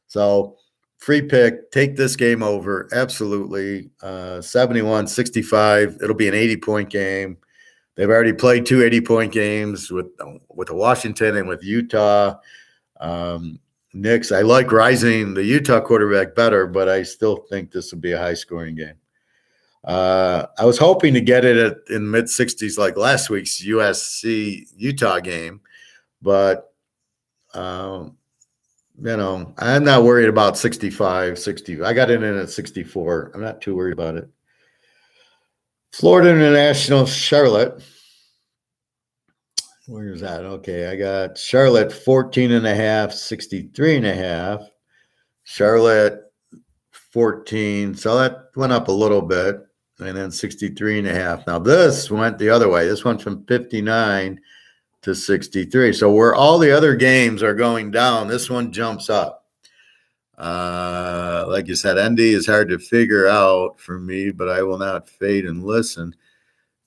So free pick, take this game over, absolutely. 71-65, it'll be an 80-point game. They've already played 2 80-point games with Washington and with Utah. Nix, I like rising the Utah quarterback better, but I still think this will be a high-scoring game. I was hoping to get it in mid-60s like last week's USC-Utah game, but, I'm not worried about 65, 60. I got it in at 64. I'm not too worried about it. Florida International, Charlotte. Where's that? Okay, I got Charlotte 14.5, 63.5. Charlotte 14. So that went up a little bit. And then 63.5. Now this went the other way. This went from 59 to 63. So where all the other games are going down, this one jumps up. Like you said, ND is hard to figure out for me, but I will not fade and listen.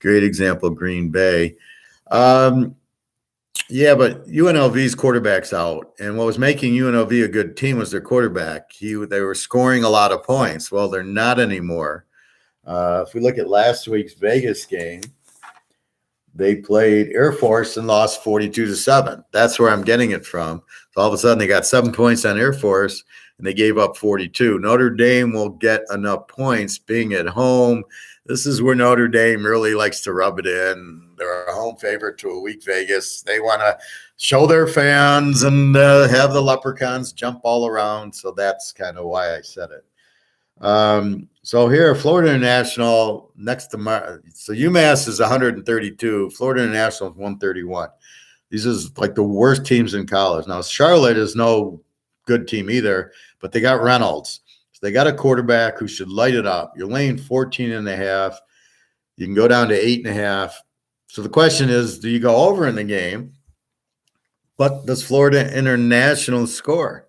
Great example, Green Bay. Yeah, but UNLV's quarterback's out, and what was making UNLV a good team was their quarterback. They were scoring a lot of points. Well, they're not anymore. If we look at last week's Vegas game, they played Air Force and lost 42-7. That's where I'm getting it from. So all of a sudden, they got 7 points on Air Force, and they gave up 42. Notre Dame will get enough points being at home. This is where Notre Dame really likes to rub it in. They're a home favorite to a weak Vegas. They want to show their fans and have the leprechauns jump all around. So that's kind of why I said it. So here, Florida International next to so UMass is 132. Florida International is 131. These is like the worst teams in college. Now, Charlotte is no good team either, but they got Reynolds. So they got a quarterback who should light it up. You're laying 14.5. You can go down to 8.5. So the question is, do you go over in the game? But does Florida International score?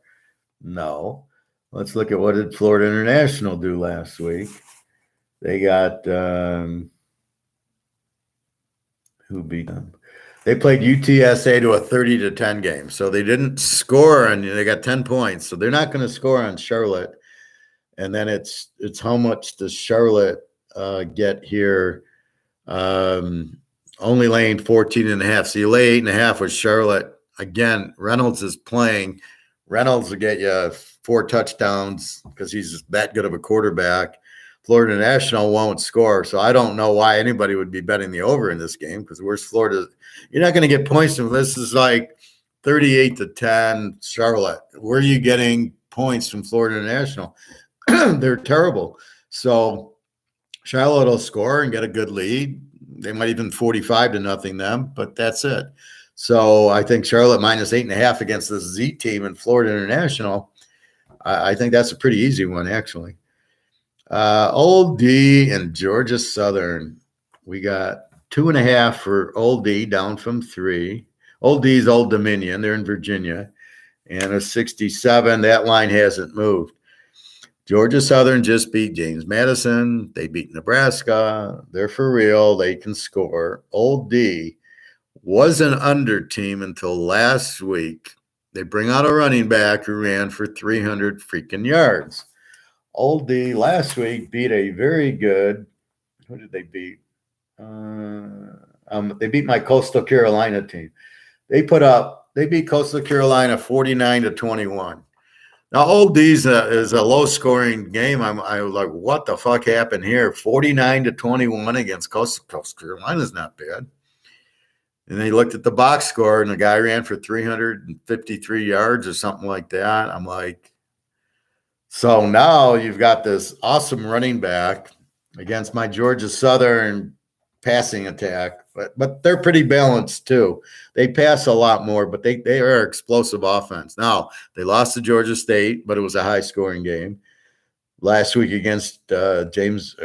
No. Let's look at what did Florida International do last week. They got who beat them? They played UTSA to a 30-10 game. So they didn't score, and they got 10 points. So they're not going to score on Charlotte. And then it's how much does Charlotte get here? Only laying 14.5. So you lay 8.5 with Charlotte. Again, Reynolds is playing. Reynolds will get you 4 touchdowns because he's that good of a quarterback. Florida National won't score. So I don't know why anybody would be betting the over in this game because where's Florida? You're not going to get points from this. Is like 38-10 Charlotte. Where are you getting points from Florida National? They're terrible. So Charlotte will score and get a good lead. They might even 45-0 them, but that's it. So I think Charlotte minus 8.5 against the Z team in Florida International. I think that's a pretty easy one, actually. Old D and Georgia Southern. We got 2.5 for Old D, down from 3. Old D's Old Dominion. They're in Virginia. And a 67. That line hasn't moved. Georgia Southern just beat James Madison. They beat Nebraska. They're for real. They can score. Old D was an under team until last week. They bring out a running back who ran for 300 freaking yards. Old D last week beat a very good – who did they beat? They beat my Coastal Carolina team. They beat Coastal Carolina 49-21. Now, Old D's is a low-scoring game. I was like, what the fuck happened here? 49-21 against Coastal Carolina is not bad. And they looked at the box score, and the guy ran for 353 yards or something like that. I'm like, so now you've got this awesome running back against my Georgia Southern passing attack, but they're pretty balanced too. They pass a lot more, but they are explosive offense. Now, they lost to Georgia State, but it was a high-scoring game. Last week against James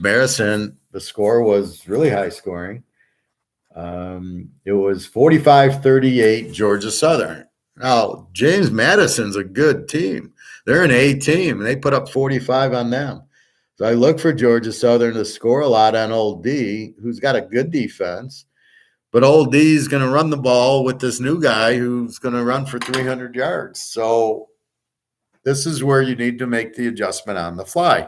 Madison, the score was really high-scoring. It was 45-38 Georgia Southern. Now, James Madison's a good team. They're an A team, and they put up 45 on them. So I look for Georgia Southern to score a lot on Old D, who's got a good defense. But Old D is going to run the ball with this new guy who's going to run for 300 yards. So this is where you need to make the adjustment on the fly.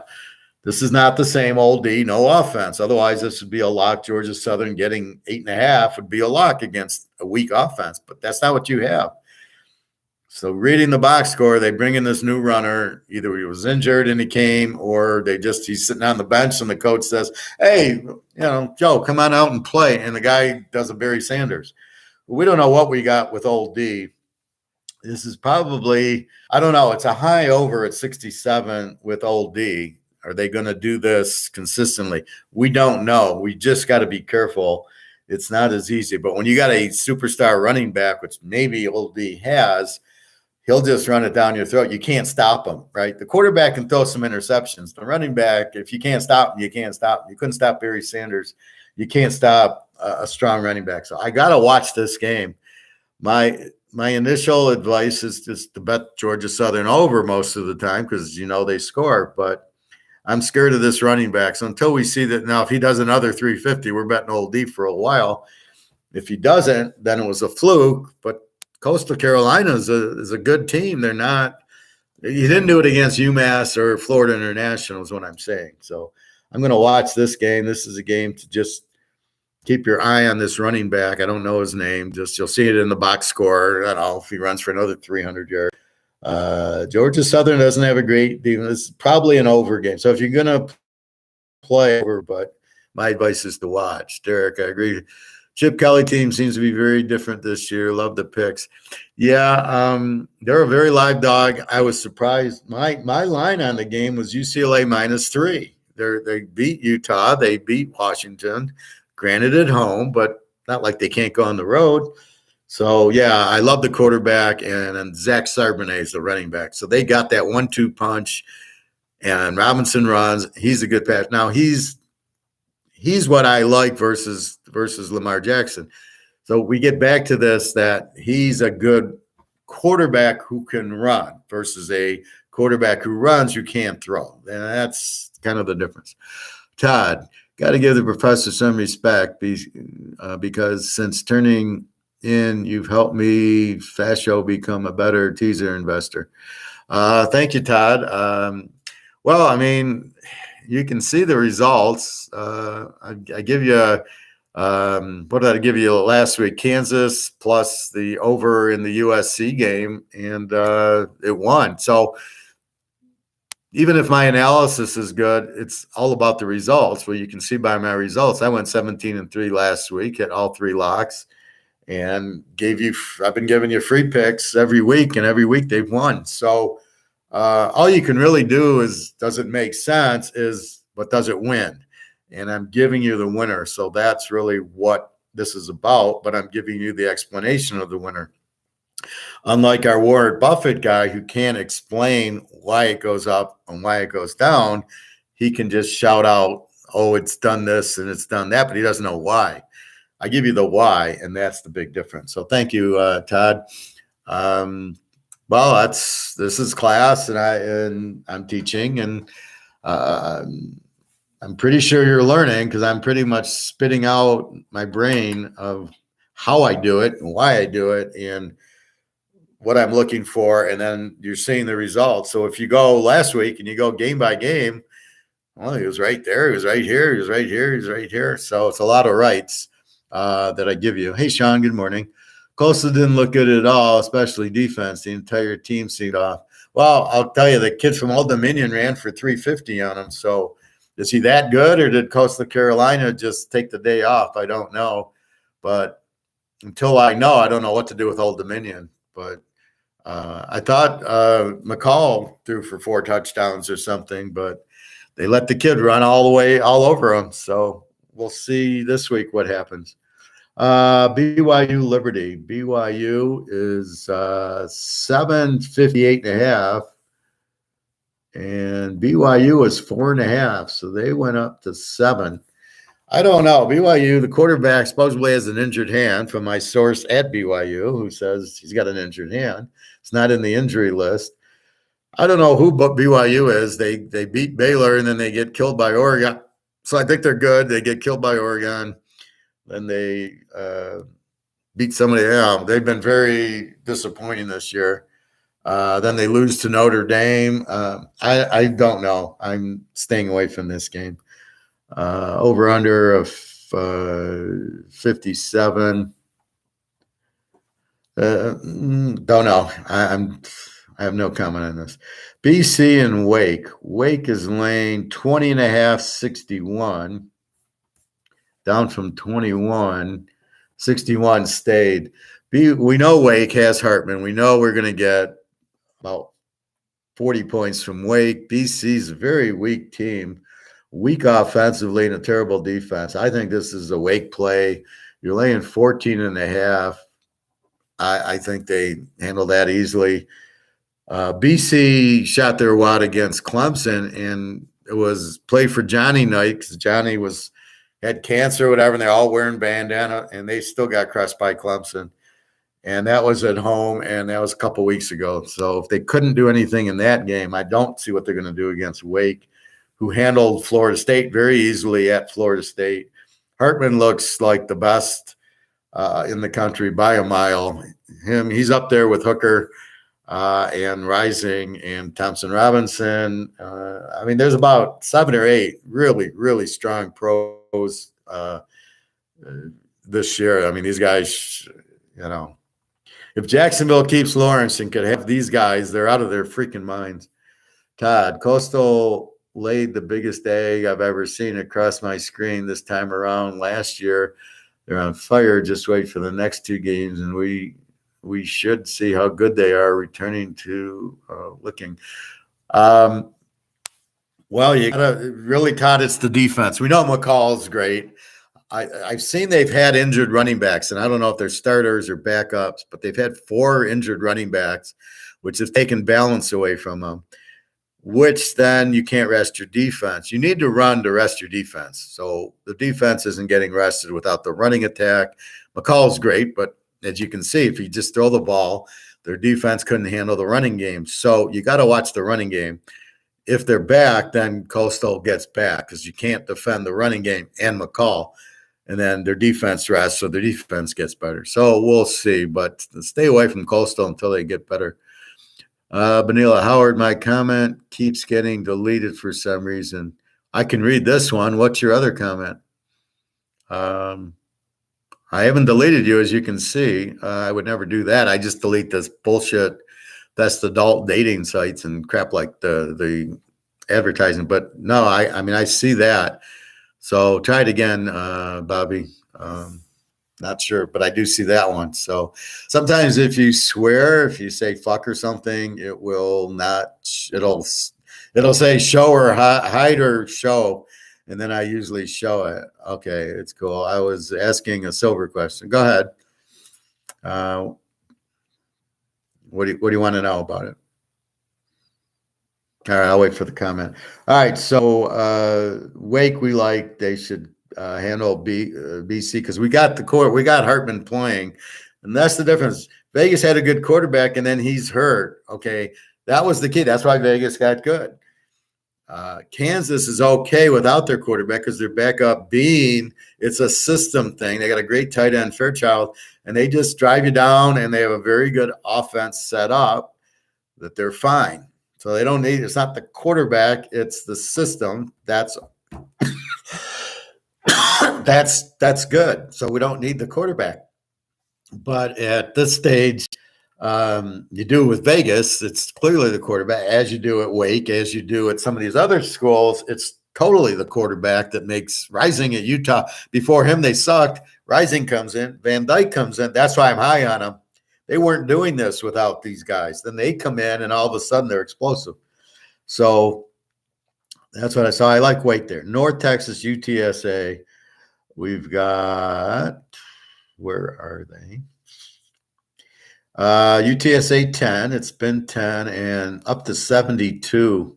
This is not the same Old D, no offense. Otherwise, this would be a lock. Georgia Southern getting 8.5 would be a lock against a weak offense, but that's not what you have. So reading the box score, they bring in this new runner. Either he was injured and he came, or he's sitting on the bench and the coach says, hey, Joe, come on out and play. And the guy does a Barry Sanders. We don't know what we got with Old D. This is probably, I don't know, it's a high over at 67 with Old D. Are they going to do this consistently? We don't know. We just got to be careful. It's not as easy. But when you got a superstar running back, which maybe Old D has, he'll just run it down your throat. You can't stop him, right? The quarterback can throw some interceptions. The running back, if you can't stop him, you can't stop him. You couldn't stop Barry Sanders. You can't stop a strong running back. So I got to watch this game. My initial advice is just to bet Georgia Southern over most of the time because, they score. But I'm scared of this running back. So until we see that, now if he does another 350, we're betting Old D for a while. If he doesn't, then it was a fluke. But Coastal Carolina is a good team. They're not – you didn't do it against UMass or Florida International is what I'm saying. So I'm going to watch this game. This is a game to just keep your eye on this running back. I don't know his name. Just you'll see it in the box score. I don't know if he runs for another 300 yards. Georgia Southern doesn't have a great defense. It's probably an over game. So if you're going to play over, but my advice is to watch. Derek, I agree. Chip Kelly team seems to be very different this year. Love the picks. Yeah, they're a very live dog. I was surprised. My line on the game was UCLA -3. They beat Utah. They beat Washington, granted at home, but not like they can't go on the road. So, yeah, I love the quarterback, and Zach Charbonnet is the running back. So they got that 1-2 punch, and Robinson runs. He's a good pass. Now, he's what I like versus Lamar Jackson. So we get back to this, that he's a good quarterback who can run versus a quarterback who runs, you can't throw. And that's kind of the difference. Todd, got to give the professor some respect because since turning in, you've helped me, Fascio, become a better teaser investor. Thank you, Todd. Well, I mean, you can see the results. I give you what did I give you last week? Kansas plus the over in the USC game, and it won. So even if my analysis is good, it's all about the results. Well, you can see by my results, I went 17-3 last week, hit all 3 locks, and I've been giving you free picks every week, and every week they've won. So all you can really do is, does it make sense? But does it win? And I'm giving you the winner. So that's really what this is about. But I'm giving you the explanation of the winner. Unlike our Warren Buffett guy who can't explain why it goes up and why it goes down, he can just shout out, oh, it's done this and it's done that, but he doesn't know why. I give you the why, and that's the big difference. So thank you, Todd. Well, this is class, and I'm teaching, and I'm pretty sure you're learning because I'm pretty much spitting out my brain of how I do it and why I do it and what I'm looking for, and then you're seeing the results. So if you go last week and you go game by game, well, he was right there, he was right here, he was right here, he was right here. So it's a lot of rights that I give you. Hey, Sean, good morning. Coastal didn't look good at all, especially defense. The entire team seemed off. Well, I'll tell you, the kid from Old Dominion ran for 350 on him. So is he that good, or did Coastal Carolina just take the day off? I don't know. But until I know, I don't know what to do with Old Dominion. But I thought McCall threw for 4 touchdowns or something, but they let the kid run all over him. So we'll see this week what happens. BYU Liberty. BYU is 758.5, and BYU is 4.5, so they went up to 7. I don't know. BYU, the quarterback supposedly has an injured hand from my source at BYU, who says he's got an injured hand. It's not in the injury list. I don't know who but BYU is. They beat Baylor and then they get killed by Oregon. So I think they're good. They get killed by Oregon. Then they beat somebody else. They've been very disappointing this year. Then they lose to Notre Dame. I don't know. I'm staying away from this game. Over under of 57. Don't know. I have no comment on this. BC and Wake. Wake is laying 20.5, 61. Down from 21. 61 stayed. We know Wake has Hartman. We know we're going to get about 40 points from Wake. BC's a very weak team. Weak offensively and a terrible defense. I think this is a Wake play. You're laying 14.5. I think they handle that easily. BC shot their wad against Clemson, and it was play for Johnny night because Johnny had cancer or whatever, and they're all wearing bandana, and they still got crushed by Clemson. And that was at home, and that was a couple weeks ago. So if they couldn't do anything in that game, I don't see what they're going to do against Wake, who handled Florida State very easily at Florida State. Hartman looks like the best in the country by a mile. He's up there with Hooker and Rising and Thompson Robinson. I mean, there's about 7 or 8 really, really strong pros this year. I mean, these guys, if Jacksonville keeps Lawrence and could have these guys, they're out of their freaking minds. Todd, Coastal laid the biggest egg I've ever seen across my screen this time around. Last year, they're on fire. Just wait for the next 2 games, and we should see how good they are returning to Licking. Well, you gotta really, Todd, it's the defense. We know McCall's great. I've seen they've had injured running backs, and I don't know if they're starters or backups, but they've had 4 injured running backs, which has taken balance away from them, which then you can't rest your defense. You need to run to rest your defense. So the defense isn't getting rested without the running attack. McCall's great, but as you can see, if you just throw the ball, their defense couldn't handle the running game. So you got to watch the running game. If they're back, then Coastal gets back because you can't defend the running game and McCall. And then their defense rests, so their defense gets better. So we'll see, but stay away from Coastal until they get better. Benila Howard, my comment keeps getting deleted for some reason. I can read this one. What's your other comment? I haven't deleted you, as you can see. I would never do that. I just delete this bullshit. That's the adult dating sites and crap like the advertising. But no, I mean, I see that. So try it again, Bobby. Not sure, but I do see that one. So sometimes if you swear, if you say fuck or something, it will not, it'll say show or hide or show. And then I usually show it. Okay, it's cool. I was asking a silver question. Go ahead. What do you want to know about it? All right, I'll wait for the comment. All right, so Wake, we like they should handle BC because we got the court. We got Hartman playing, and that's the difference. Vegas had a good quarterback, and then he's hurt. Okay, that was the key. That's why Vegas got good. Kansas is okay without their quarterback because their backup it's a system thing. They got a great tight end, Fairchild, and they just drive you down, and they have a very good offense set up that they're fine. So they don't need, it's not the quarterback, it's the system. That's good. So we don't need the quarterback. But at this stage, you do it with Vegas, it's clearly the quarterback, as you do at Wake, as you do at some of these other schools, it's totally the quarterback that makes Rising at Utah. Before him, they sucked. Rising comes in, Van Dyke comes in. That's why I'm high on him. They weren't doing this without these guys. Then they come in, and all of a sudden they're explosive. So that's what I saw. I like Wake there. North Texas, UTSA. We've got, where are they? UTSA 10. It's been 10 and up to 72.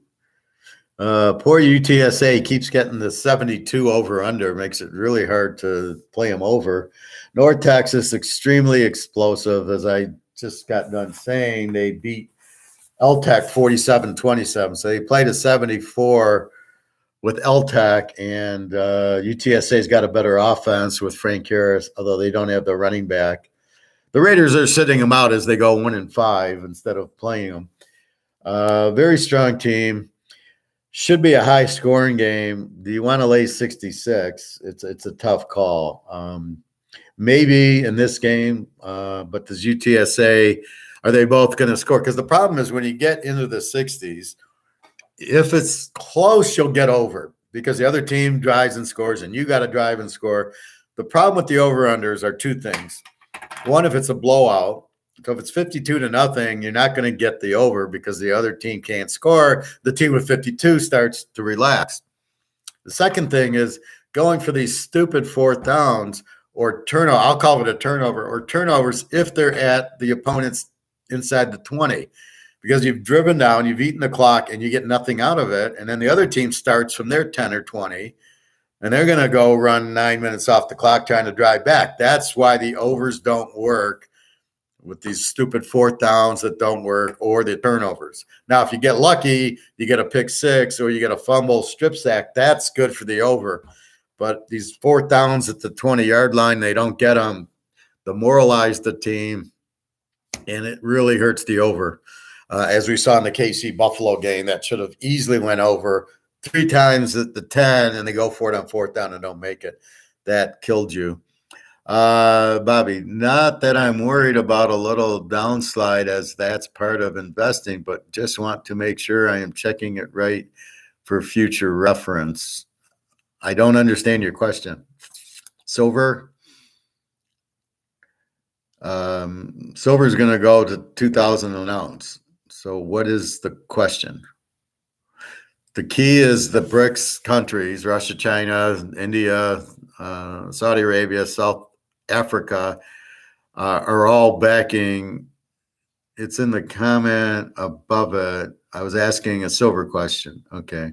Poor UTSA keeps getting the 72 over under. Makes it really hard to play them over. North Texas, extremely explosive. As I just got done saying, they beat LTech 47-27. So they played a 74 with LTech, and UTSA's got a better offense with Frank Harris, although they don't have the running back. The Raiders are sitting them out as they go 1-5 instead of playing them. Very strong team. Should be a high scoring game. Do you want to lay 66? It's a tough call. Maybe in this game, but does UTSA, are they both going to score? Because the problem is when you get into the 60s, if it's close, you'll get over because the other team drives and scores and you got to drive and score. The problem with the over-unders are two things. One, if it's a blowout, so if it's 52-0, you're not going to get the over because the other team can't score. The team with 52 starts to relax. The second thing is going for these stupid fourth downs or turnover. I'll call it a turnover or turnovers if they're at the opponent's inside the 20 because you've driven down, you've eaten the clock, and you get nothing out of it. And then the other team starts from their 10 or 20, and they're going to go run 9 minutes off the clock trying to drive back. That's why the overs don't work with these stupid fourth downs that don't work or the turnovers. Now, if you get lucky, you get a pick six or you get a fumble strip sack, that's good for the over. But these fourth downs at the 20-yard line, they don't get them. Demoralize the team, and it really hurts the over. As we saw in the KC Buffalo game, that should have easily went over 3 times at the 10, and they go for it on fourth down and don't make it. That killed you. Bobby, not that I'm worried about a little downslide as that's part of investing, but just want to make sure I am checking it right for future reference. I don't understand your question. Silver? Silver is going to go to 2,000 an ounce. So what is the question? The key is the BRICS countries, Russia, China, India, Saudi Arabia, South Africa, are all backing. It's in the comment above it. I was asking a silver question. Okay.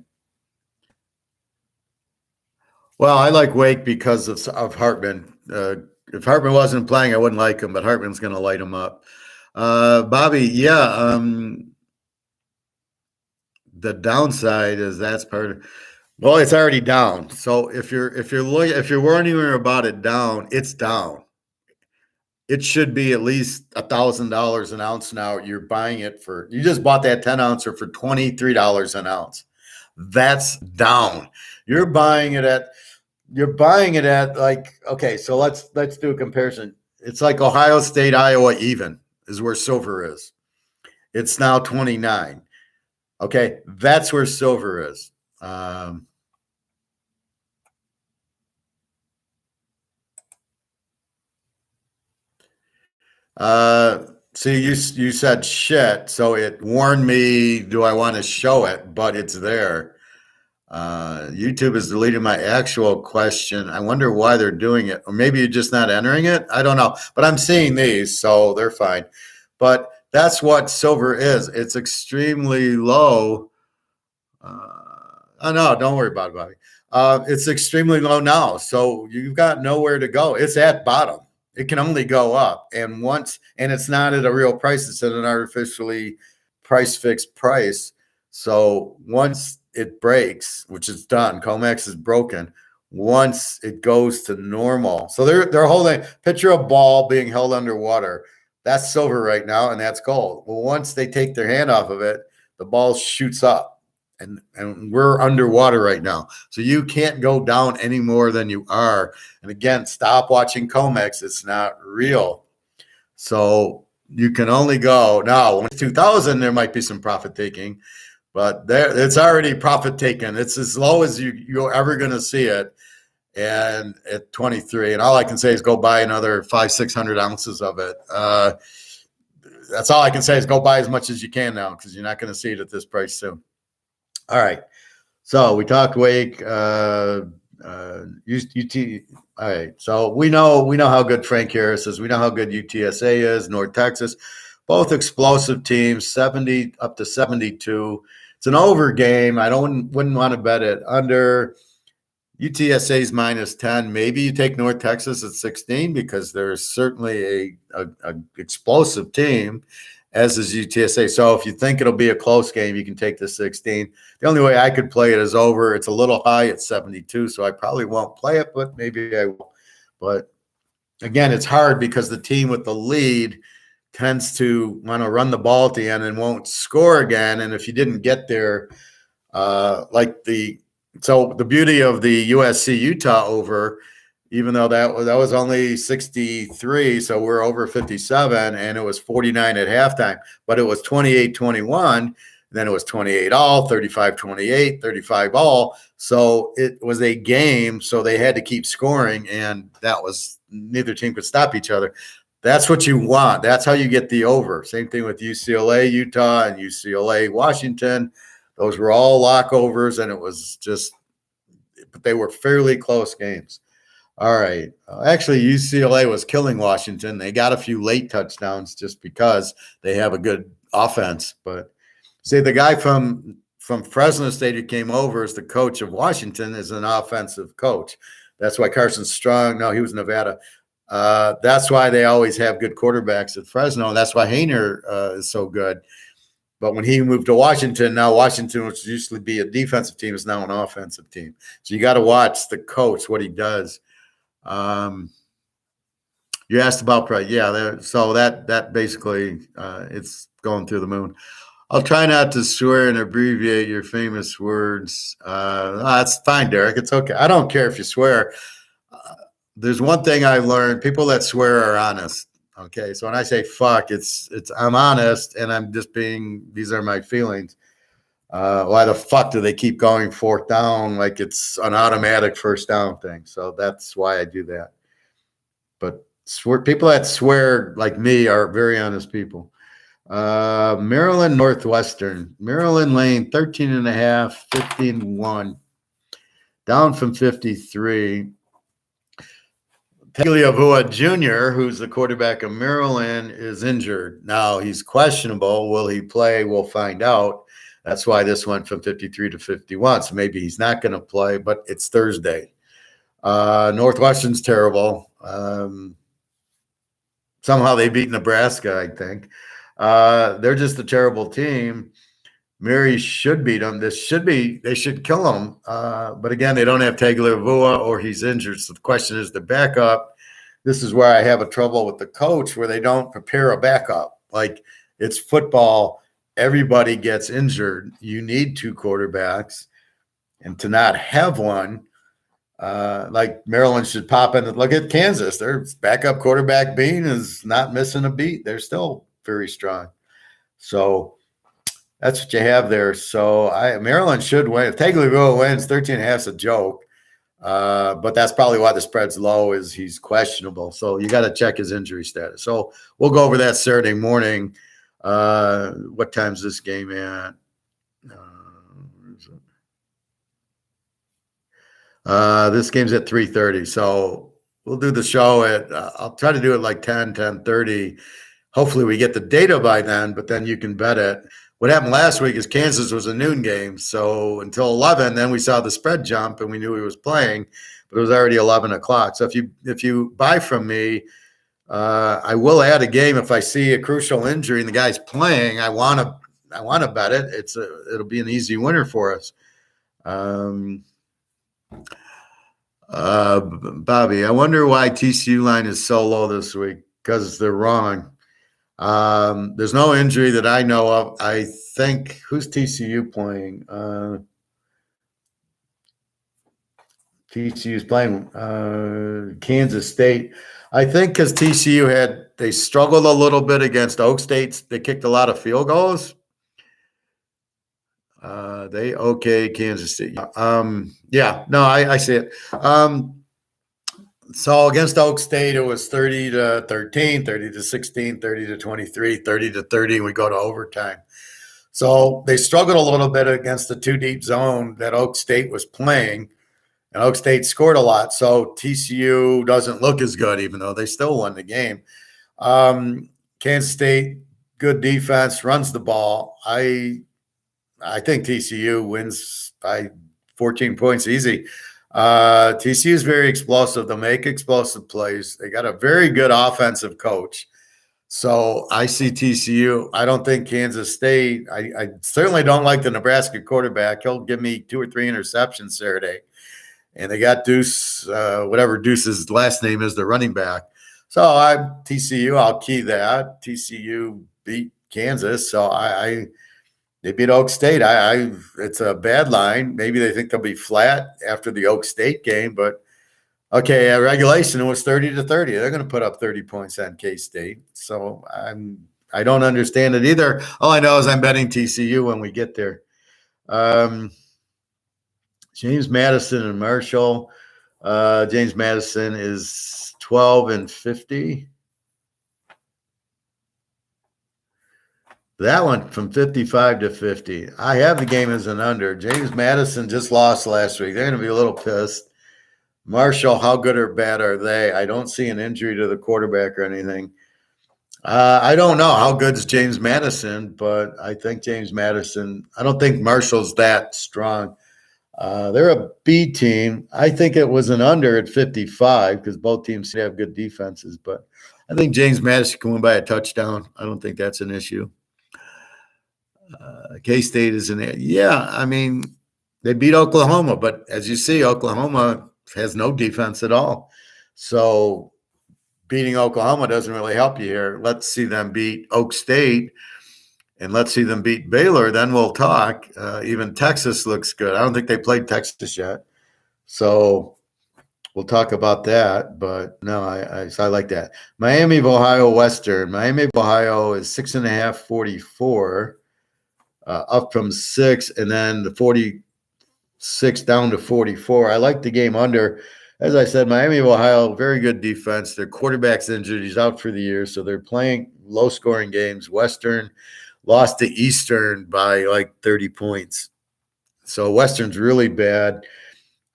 Well, I like Wake because of Hartman. If Hartman wasn't playing, I wouldn't like him, but Hartman's going to light him up. Bobby, yeah. The downside is that's part of. Well, it's already down. So if you're wondering about it down, it's down. It should be at least $1,000 an ounce now. You're buying it for. You just bought that 10 ouncer for $23 an ounce. That's down. You're buying it at like, okay, so let's do a comparison. It's like Ohio State, Iowa even is where silver is. It's now 29. Okay, that's where silver is. See, you said shit, so it warned me, do I want to show it? But it's there. YouTube is deleting my actual question. I wonder why they're doing it. Or maybe you're just not entering it. I don't know. But I'm seeing these, so they're fine. But that's what silver is. It's extremely low. Oh, no, don't worry about it, Bobby. It's extremely low now. So you've got nowhere to go. It's at bottom. It can only go up. And it's not at a real price. It's at an artificially fixed price. So once it breaks, which is done, COMEX is broken. Once it goes to normal. So they're holding, picture a ball being held underwater. That's silver right now, and that's gold. Well, once they take their hand off of it, the ball shoots up. And we're underwater right now. So you can't go down any more than you are. And again, stop watching COMEX. It's not real. So you can only go now. When it's 2000, there might be some profit taking, but it's already profit taken. It's as low as you're ever going to see it. And at 23, and all I can say is go buy another 500-600 ounces of it. That's all I can say is go buy as much as you can now because you're not going to see it at this price soon. All right. So we talked Wake, UT. All right. So we know how good Frank Harris is. We know how good UTSA is, North Texas. Both explosive teams, 70 up to 72. It's an over game. I wouldn't want to bet it under. UTSA's -10. Maybe you take North Texas at 16 because there's certainly a explosive team. as is UTSA. So if you think it'll be a close game, you can take the 16. The only way I could play it is over. It's a little high at 72, so I probably won't play it, but maybe I will. But again, it's hard because the team with the lead tends to want to run the ball at the end and won't score again. And if you didn't get there, so the beauty of the USC Utah over, even though that was only 63, so we're over 57, and it was 49 at halftime, but it was 28-21, then it was 28 all, 35-28, 35 all. So it was a game, so they had to keep scoring, and that was neither team could stop each other. That's what you want. That's how you get the over. Same thing with UCLA, Utah, and UCLA, Washington. Those were all walkovers, and it was just, but they were fairly close games. All right. Actually, UCLA was killing Washington. They got a few late touchdowns just because they have a good offense. But see, the guy from Fresno State who came over as the coach of Washington is an offensive coach. That's why Carson Strong, no, he was Nevada. That's why they always have good quarterbacks at Fresno. And that's why Haener is so good. But when he moved to Washington, now Washington, which used to be a defensive team, is now an offensive team. So you got to watch the coach, what he does. You asked about price. Yeah, so that basically it's going through the moon. I'll try not to swear and abbreviate your famous words. That's fine, Derek. It's okay. I don't care if you swear. There's one thing I've learned: people that swear are honest. Okay, so when I say fuck, it's I'm honest, and I'm just being. These are my feelings. Why the fuck do they keep going fourth down like it's an automatic first down thing? So that's why I do that. But people that swear like me are very honest people. Maryland Northwestern. Maryland Lane, 13.5, 15-1. Down from 53. Tagliavua Jr., who's the quarterback of Maryland, is injured. Now he's questionable. Will he play? We'll find out. That's why this went from 53 to 51. So maybe he's not going to play, but it's Thursday. Northwestern's terrible. Somehow they beat Nebraska, I think. They're just a terrible team. Mary should beat them. They should kill them. But again, they don't have Tagliavua or he's injured. So the question is the backup. This is where I have a trouble with the coach, where they don't prepare a backup. Like, it's football. Everybody gets injured. You need two quarterbacks, and to not have one, like Maryland should pop in and look at Kansas. Their backup quarterback Bean is not missing a beat. They're still very strong. So that's what you have there. So Maryland should win. If Tagliavua wins, 13.5 is a joke. But that's probably why the spread's low, is he's questionable. So you got to check his injury status. So we'll go over that Saturday morning. What time's this game at? This game's at 3:30. So we'll do the show at, I'll try to do it like 10:30. Hopefully we get the data by then, but then you can bet it. What happened last week is Kansas was a noon game. So until 11, then we saw the spread jump and we knew he was playing, but it was already 11 o'clock. So if you buy from me, I will add a game if I see a crucial injury and the guy's playing. I want to bet it. It'll be an easy winner for us. Bobby, I wonder why TCU line is so low this week, because they're wrong. There's no injury that I know of. I think, who's TCU playing? TCU's playing Kansas State. I think because TCU they struggled a little bit against Oak State. They kicked a lot of field goals. Kansas State. I see it. So against Oak State, it was 30-13, 30-16, 30-23, 30-30, and we go to overtime. So they struggled a little bit against the two deep zone that Oak State was playing, and Oak State scored a lot. So TCU doesn't look as good, even though they still won the game. Kansas State, good defense, runs the ball. I think TCU wins by 14 points easy. TCU is very explosive. They'll make explosive plays. They got a very good offensive coach. So I see TCU. I don't think Kansas State. I certainly don't like the Nebraska quarterback. He'll give me 2 or 3 interceptions Saturday. And they got Deuce, whatever Deuce's last name is, the running back. So I'm TCU. I'll key that. TCU beat Kansas. So they beat Oak State. It's a bad line. Maybe they think they'll be flat after the Oak State game, but okay, regulation it was 30-30. They're going to put up 30 points on K-State. So I don't understand it either. All I know is I'm betting TCU when we get there. James Madison and Marshall. James Madison is 12-50. That one from 55-50. I have the game as an under. James Madison just lost last week. They're going to be a little pissed. Marshall, how good or bad are they? I don't see an injury to the quarterback or anything. I don't know how good is James Madison, but I think James Madison, I don't think Marshall's that strong. They're a B team. I think it was an under at 55 because both teams have good defenses, but I think James Madison can win by a touchdown. I don't think that's an issue. K-State is I mean, they beat Oklahoma, but as you see, Oklahoma has no defense at all. So beating Oklahoma doesn't really help you here. Let's see them beat Oak State and let's see them beat Baylor. Then we'll talk. Even Texas looks good. I don't think they played Texas yet. So we'll talk about that. But no, I like that. Miami of Ohio Western. Miami of Ohio is 6.5, 44, up from 6, and then the 46 down to 44. I like the game under. As I said, Miami of Ohio, very good defense. Their quarterback's injured. He's out for the year, so they're playing low-scoring games. Western lost to Eastern by like 30 points. So Western's really bad.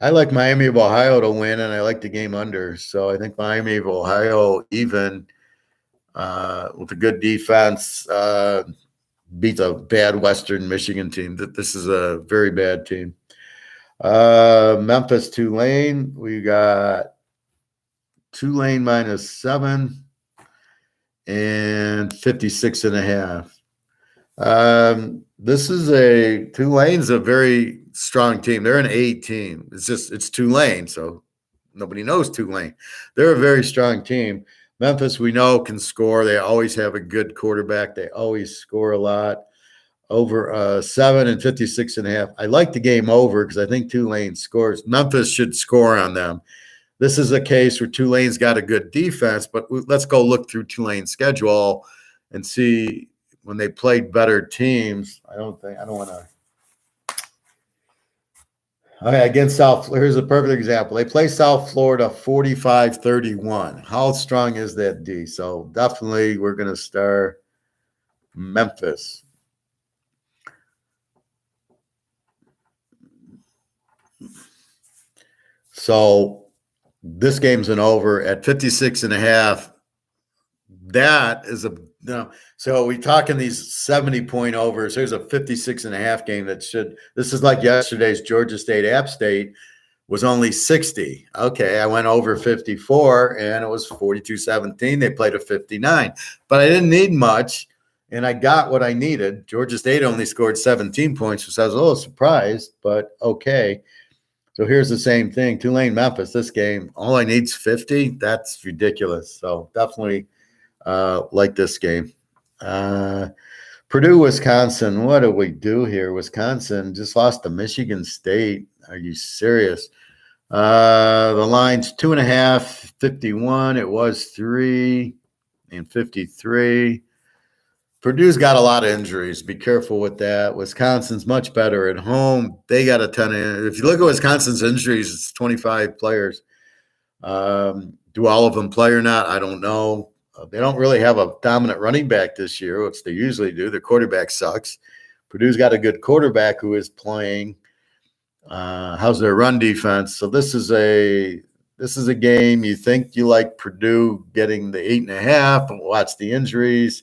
I like Miami of Ohio to win, and I like the game under. So I think Miami of Ohio, even with a good defense, beats a bad Western Michigan team. This is a very bad team. Memphis Tulane, we got Tulane -7 and 56.5. This is Tulane's a very strong team. They're an A team. It's Tulane, so nobody knows Tulane. They're a very strong team. Memphis, we know, can score. They always have a good quarterback. They always score a lot. Over 7 and 56.5. I like the game over because I think Tulane scores. Memphis should score on them. This is a case where Tulane's got a good defense, but let's go look through Tulane's schedule and see when they played better teams. I don't want to. Okay, against here's a perfect example. They play South Florida 45-31. How strong is that D? So definitely we're going to start Memphis. So this game's an over at 56.5. That is so we talking these 70-point overs. Here's a 56.5 game this is like yesterday's Georgia State App State was only 60. Okay, I went over 54 and it was 42-17. They played a 59, but I didn't need much and I got what I needed. Georgia State only scored 17 points, which I was a little surprised, but okay. So here's the same thing. Tulane, Memphis, this game, all I need is 50. That's ridiculous. So definitely like this game. Purdue, Wisconsin. What do we do here? Wisconsin just lost to Michigan State. Are you serious? The line's 2.5, 51. It was 3 and 53. Purdue's got a lot of injuries. Be careful with that. Wisconsin's much better at home. They got a ton of – if you look at Wisconsin's injuries, it's 25 players. Do all of them play or not? I don't know. They don't really have a dominant running back this year, which they usually do. Their quarterback sucks. Purdue's got a good quarterback who is playing. How's their run defense? So this is a game you think you like Purdue getting the 8.5, and watch the injuries.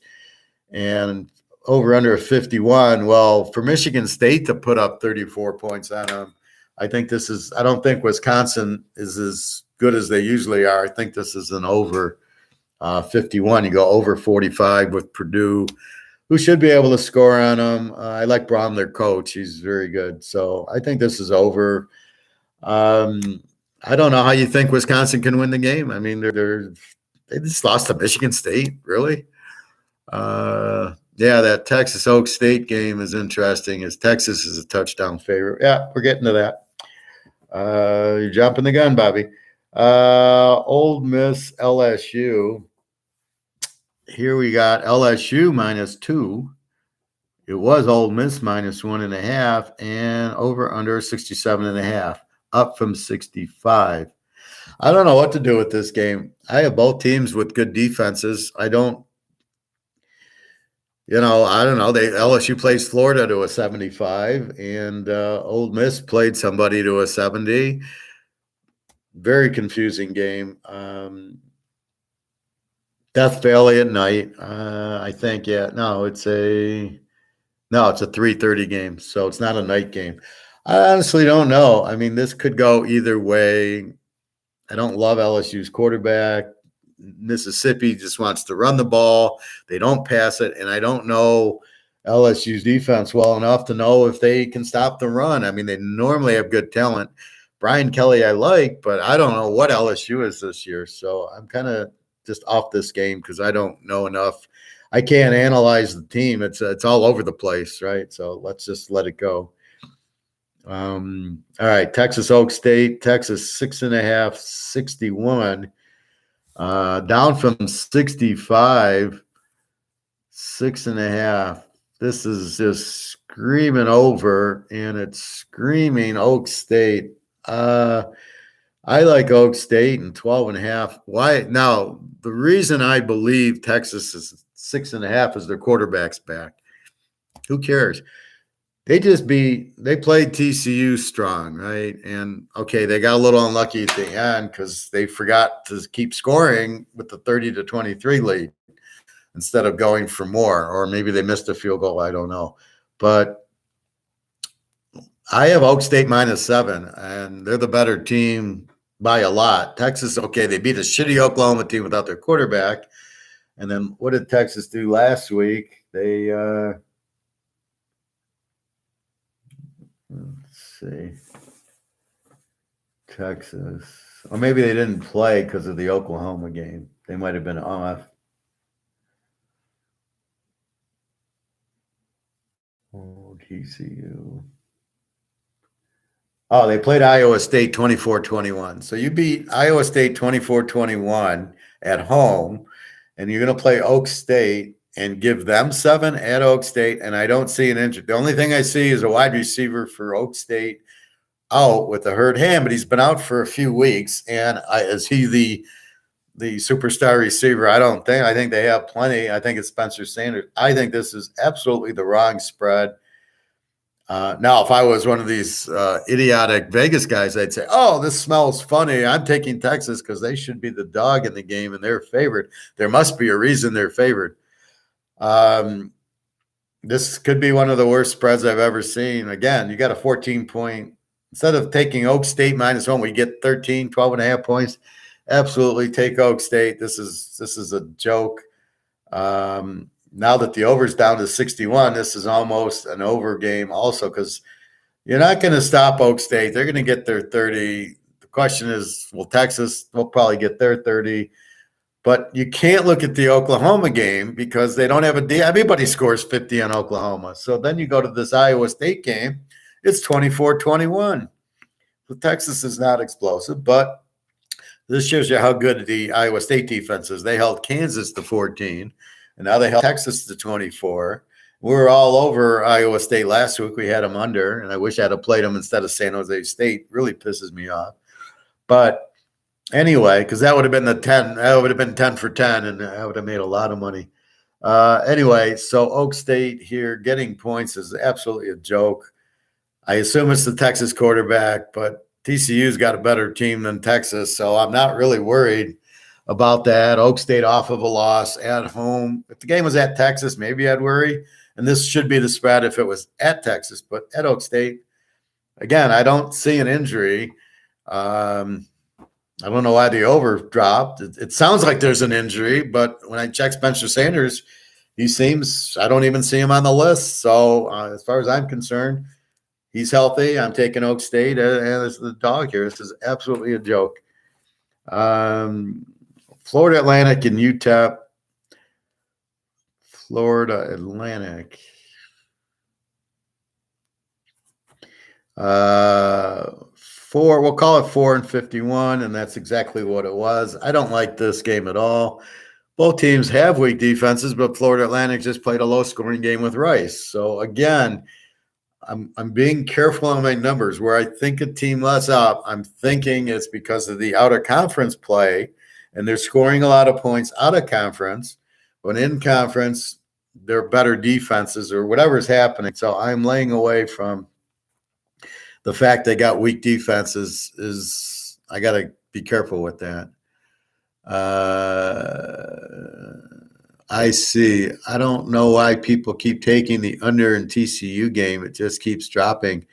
And over under a 51. Well, for Michigan State to put up 34 points on them, I don't think Wisconsin is as good as they usually are. I think this is an over 51. You go over 45 with Purdue, who should be able to score on them. I like Braun, their coach. He's very good. So I think this is over. I don't know how you think Wisconsin can win the game. I mean, they just lost to Michigan State, really. Yeah, that Texas Oak State game is interesting. As Texas is a touchdown favorite. Yeah, we're getting to that. You're jumping the gun, Bobby. Ole Miss LSU. Here we got LSU -2. It was Ole Miss -1.5, and over under 67.5, up from 65. I don't know what to do with this game. I have both teams with good defenses. I don't know. LSU plays Florida to a 75, and Ole Miss played somebody to a 70. Very confusing game. Death Valley at night. I think, yeah. No, it's a 3:30 game, so it's not a night game. I honestly don't know. I mean, this could go either way. I don't love LSU's quarterback. Mississippi just wants to run the ball. They don't pass it, and I don't know LSU's defense well enough to know if they can stop the run. I mean, they normally have good talent. Brian Kelly I like, but I don't know what LSU is this year, so I'm kind of just off this game because I don't know enough. I can't analyze the team. It's all over the place, right? So let's just let it go. All right, Texas Oak State, Texas 6.5, 61, down from 65, 6.5. This is just screaming over, and it's screaming Oak State. I like Oak State and 12.5. Why? Now, the reason I believe Texas is 6.5 is their quarterback's back. Who cares? They played TCU strong, right? And okay, they got a little unlucky at the end because they forgot to keep scoring with the 30-23 lead instead of going for more, or maybe they missed a field goal. I don't know. But I have Oak State -7, and they're the better team by a lot. Texas, okay, they beat a shitty Oklahoma team without their quarterback. And then what did Texas do last week? They let's see. Texas. Or maybe they didn't play because of the Oklahoma game. They might have been off. Oh, TCU. Oh, they played Iowa State 24-21. So you beat Iowa State 24-21 at home, and you're going to play Oak State and give them 7 at Oak State, and I don't see an injury. The only thing I see is a wide receiver for Oak State out with a hurt hand, but he's been out for a few weeks. And is he the superstar receiver? I don't think. I think they have plenty. I think it's Spencer Sanders. I think this is absolutely the wrong spread. Now, if I was one of these idiotic Vegas guys, I'd say, oh, this smells funny. I'm taking Texas because they should be the dog in the game and they're favored. There must be a reason they're favored. This could be one of the worst spreads I've ever seen. Again, you got a 14-point. Instead of taking Oak State -1, we get 13, 12.5 points. Absolutely take Oak State. This is a joke. Now that the over's down to 61, this is almost an over game also because you're not going to stop Oak State. They're going to get their 30. The question is, will Texas will probably get their 30. But you can't look at the Oklahoma game because they don't have a D. Everybody scores 50 on Oklahoma. So then you go to this Iowa State game. It's 24-21. So Texas is not explosive, but this shows you how good the Iowa State defense is. They held Kansas to 14. And now they held Texas to 24. We were all over Iowa State last week. We had them under, and I wish I had played them instead of San Jose State. Really pisses me off. But anyway, because that would have been the 10. That would have been 10 for 10, and I would have made a lot of money. Anyway, so Oak State here getting points is absolutely a joke. I assume it's the Texas quarterback, but TCU's got a better team than Texas, so I'm not really worried about that. Oak State off of a loss at home. If the game was at Texas, maybe I'd worry. And this should be the spread if it was at Texas, but at Oak State, again, I don't see an injury. I don't know why the over dropped. It sounds like there's an injury, but when I check Spencer Sanders, I don't even see him on the list. So as far as I'm concerned, he's healthy. I'm taking Oak State as the dog here. This is absolutely a joke. Florida Atlantic and UTEP. Florida Atlantic. We'll call it 4-51, and that's exactly what it was. I don't like this game at all. Both teams have weak defenses, but Florida Atlantic just played a low-scoring game with Rice. So again, I'm being careful on my numbers. Where I think a team lets up, I'm thinking it's because of the out-of-conference play, and they're scoring a lot of points out of conference. But in conference, they're better defenses or whatever's happening. So I'm laying away from the fact they got weak defenses. Is I got to be careful with that. I see. I don't know why people keep taking the under in TCU game. It just keeps dropping.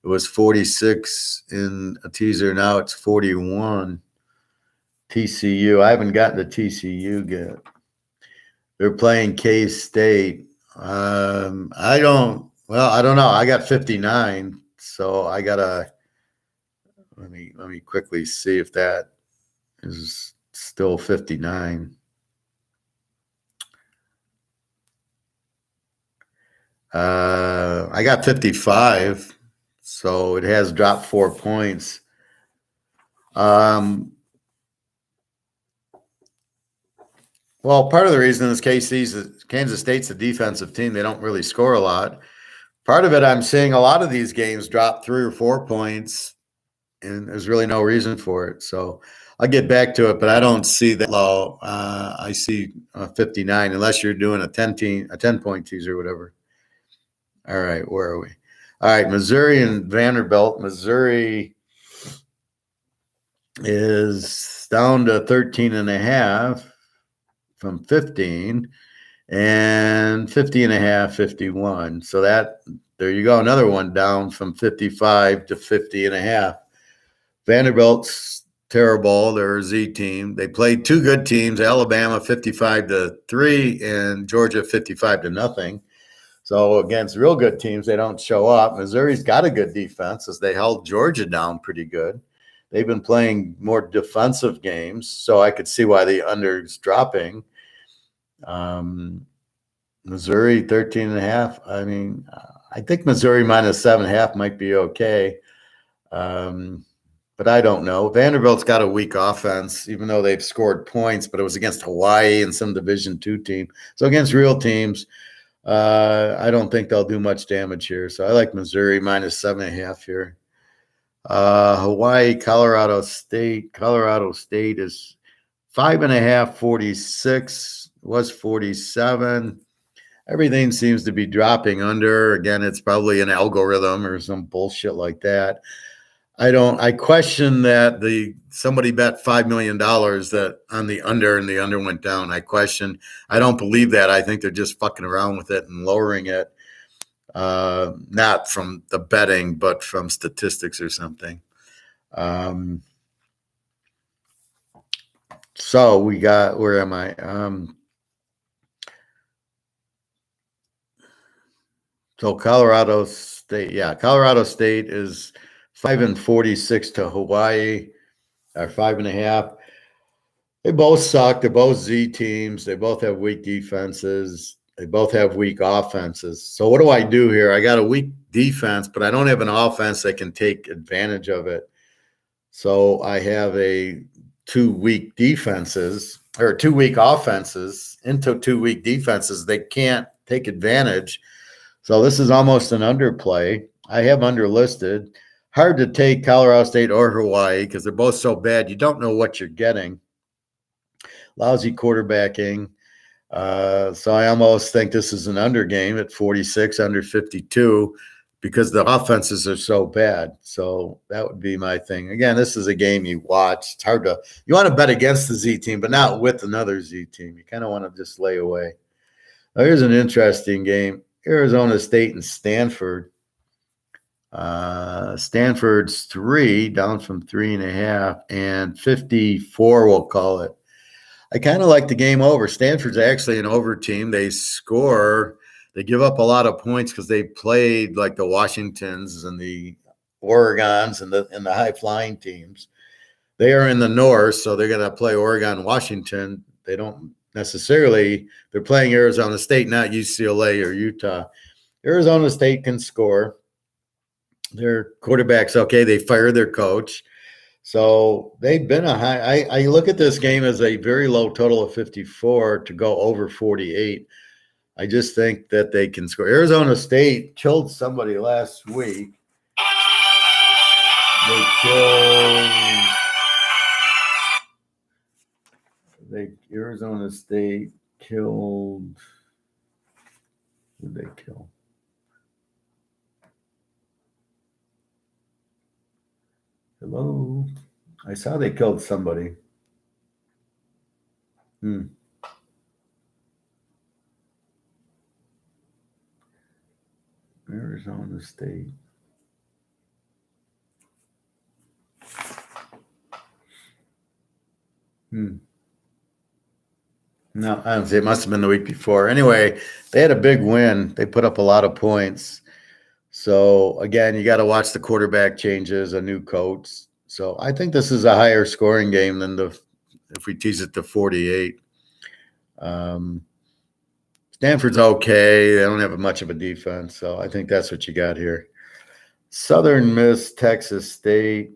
It was 46 in a teaser. Now it's 41. TCU. I haven't gotten to TCU yet. They're playing K-State. I don't know. I got 59. So I gotta let me quickly see if that is still 59. I got 55, so it has dropped 4 points. Well, part of the reason is Kansas State's a defensive team. They don't really score a lot. Part of it, I'm seeing a lot of these games drop 3 or 4 points, and there's really no reason for it. So I'll get back to it, but I don't see that low. I see 59, unless you're doing a 10-point teaser or whatever. All right, where are we? All right, Missouri and Vanderbilt. Missouri is down to 13.5 from 15, and 50.5, 51. So there you go, another one down from 55 to 50.5. Vanderbilt's terrible. They're a Z team. They played 2 good teams, Alabama 55-3 and Georgia 55-0. So against real good teams, they don't show up. Missouri's got a good defense as they held Georgia down pretty good. They've been playing more defensive games, so I could see why the under's dropping. Missouri 13.5. I mean, I think Missouri minus 7.5 might be okay. But I don't know. Vanderbilt's got a weak offense, even though they've scored points, but it was against Hawaii and some Division II team. So against real teams, I don't think they'll do much damage here. So I like Missouri minus 7.5 here. Hawaii, Colorado State. Colorado State is 5.5, 46, was 47. Everything seems to be dropping under. Again, it's probably an algorithm or some bullshit like that. I question that somebody bet $5 million that on the under and the under went down. I don't believe that. I think they're just fucking around with it and lowering it. Not from the betting, but from statistics or something. So we got, where am I? So Colorado State is 5-46 to Hawaii, or 5.5. They both suck. They're both Z teams. They both have weak defenses. They both have weak offenses. So what do I do here? I got a weak defense, but I don't have an offense that can take advantage of it. So I have 2 weak defenses, or 2 weak offenses into 2 weak defenses. They can't take advantage. So this is almost an underplay. I have underlisted. Hard to take Colorado State or Hawaii because they're both so bad. You don't know what you're getting. Lousy quarterbacking. So I almost think this is an under game at 46, under 52, because the offenses are so bad. So that would be my thing. Again, this is a game you watch. It's hard you want to bet against the Z team, but not with another Z team. You kind of want to just lay away. Now, here's an interesting game. Arizona State and Stanford. Stanford's 3, down from 3.5, and 54, we'll call it. I kind of like the game over. Stanford's actually an over team. They score. They give up a lot of points because they played like the Washingtons and the Oregons and the high flying teams. They are in the north, so they're going to play Oregon, Washington. They don't necessarily. They're playing Arizona State, not UCLA or Utah. Arizona State can score. Their quarterback's okay. They fired their coach. So they've been a high. I look at this game as a very low total of 54 to go over 48. I just think that they can score. Arizona State killed somebody last week. Arizona State killed. Who did they kill? Hello. I saw they killed somebody. Arizona State. No, I don't see. It must have been the week before. Anyway, they had a big win. They put up a lot of points. So, again, you got to watch the quarterback changes, a new coach. So, I think this is a higher scoring game than if we tease it to 48. Stanford's okay. They don't have much of a defense. So, I think that's what you got here. Southern Miss, Texas State.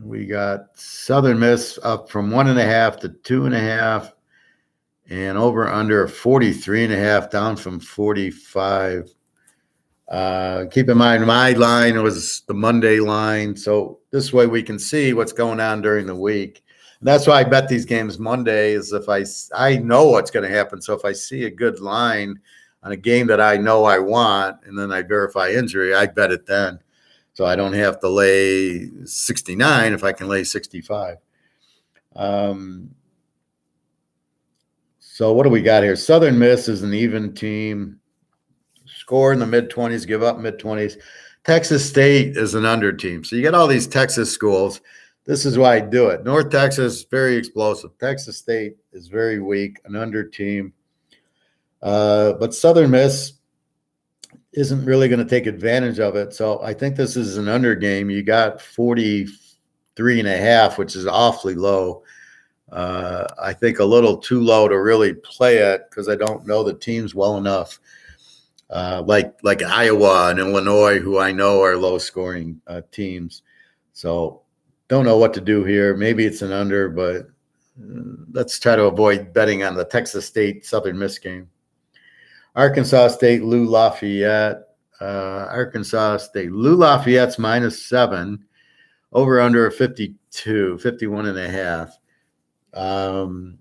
We got Southern Miss up from 1.5 to 2.5 and over under 43.5 down from 45. Keep in mind, my line was the Monday line. So this way we can see what's going on during the week. And that's why I bet these games Monday is if I know what's going to happen. So if I see a good line on a game that I know I want, and then I verify injury, I bet it then. So I don't have to lay 69 if I can lay 65. So what do we got here? Southern Miss is an even team. Score in the mid-20s, give up mid-20s. Texas State is an under team. So you get all these Texas schools. This is why I do it. North Texas, very explosive. Texas State is very weak, an under team. But Southern Miss isn't really going to take advantage of it. So I think this is an under game. You got 43.5, which is awfully low. I think a little too low to really play it because I don't know the teams well enough. Like Iowa and Illinois, who I know are low-scoring teams. So don't know what to do here. Maybe it's an under, but let's try to avoid betting on the Texas State Southern Miss game. Arkansas State, Lou Lafayette. Arkansas State, Lou Lafayette's -7, over under 52, 51.5. I'm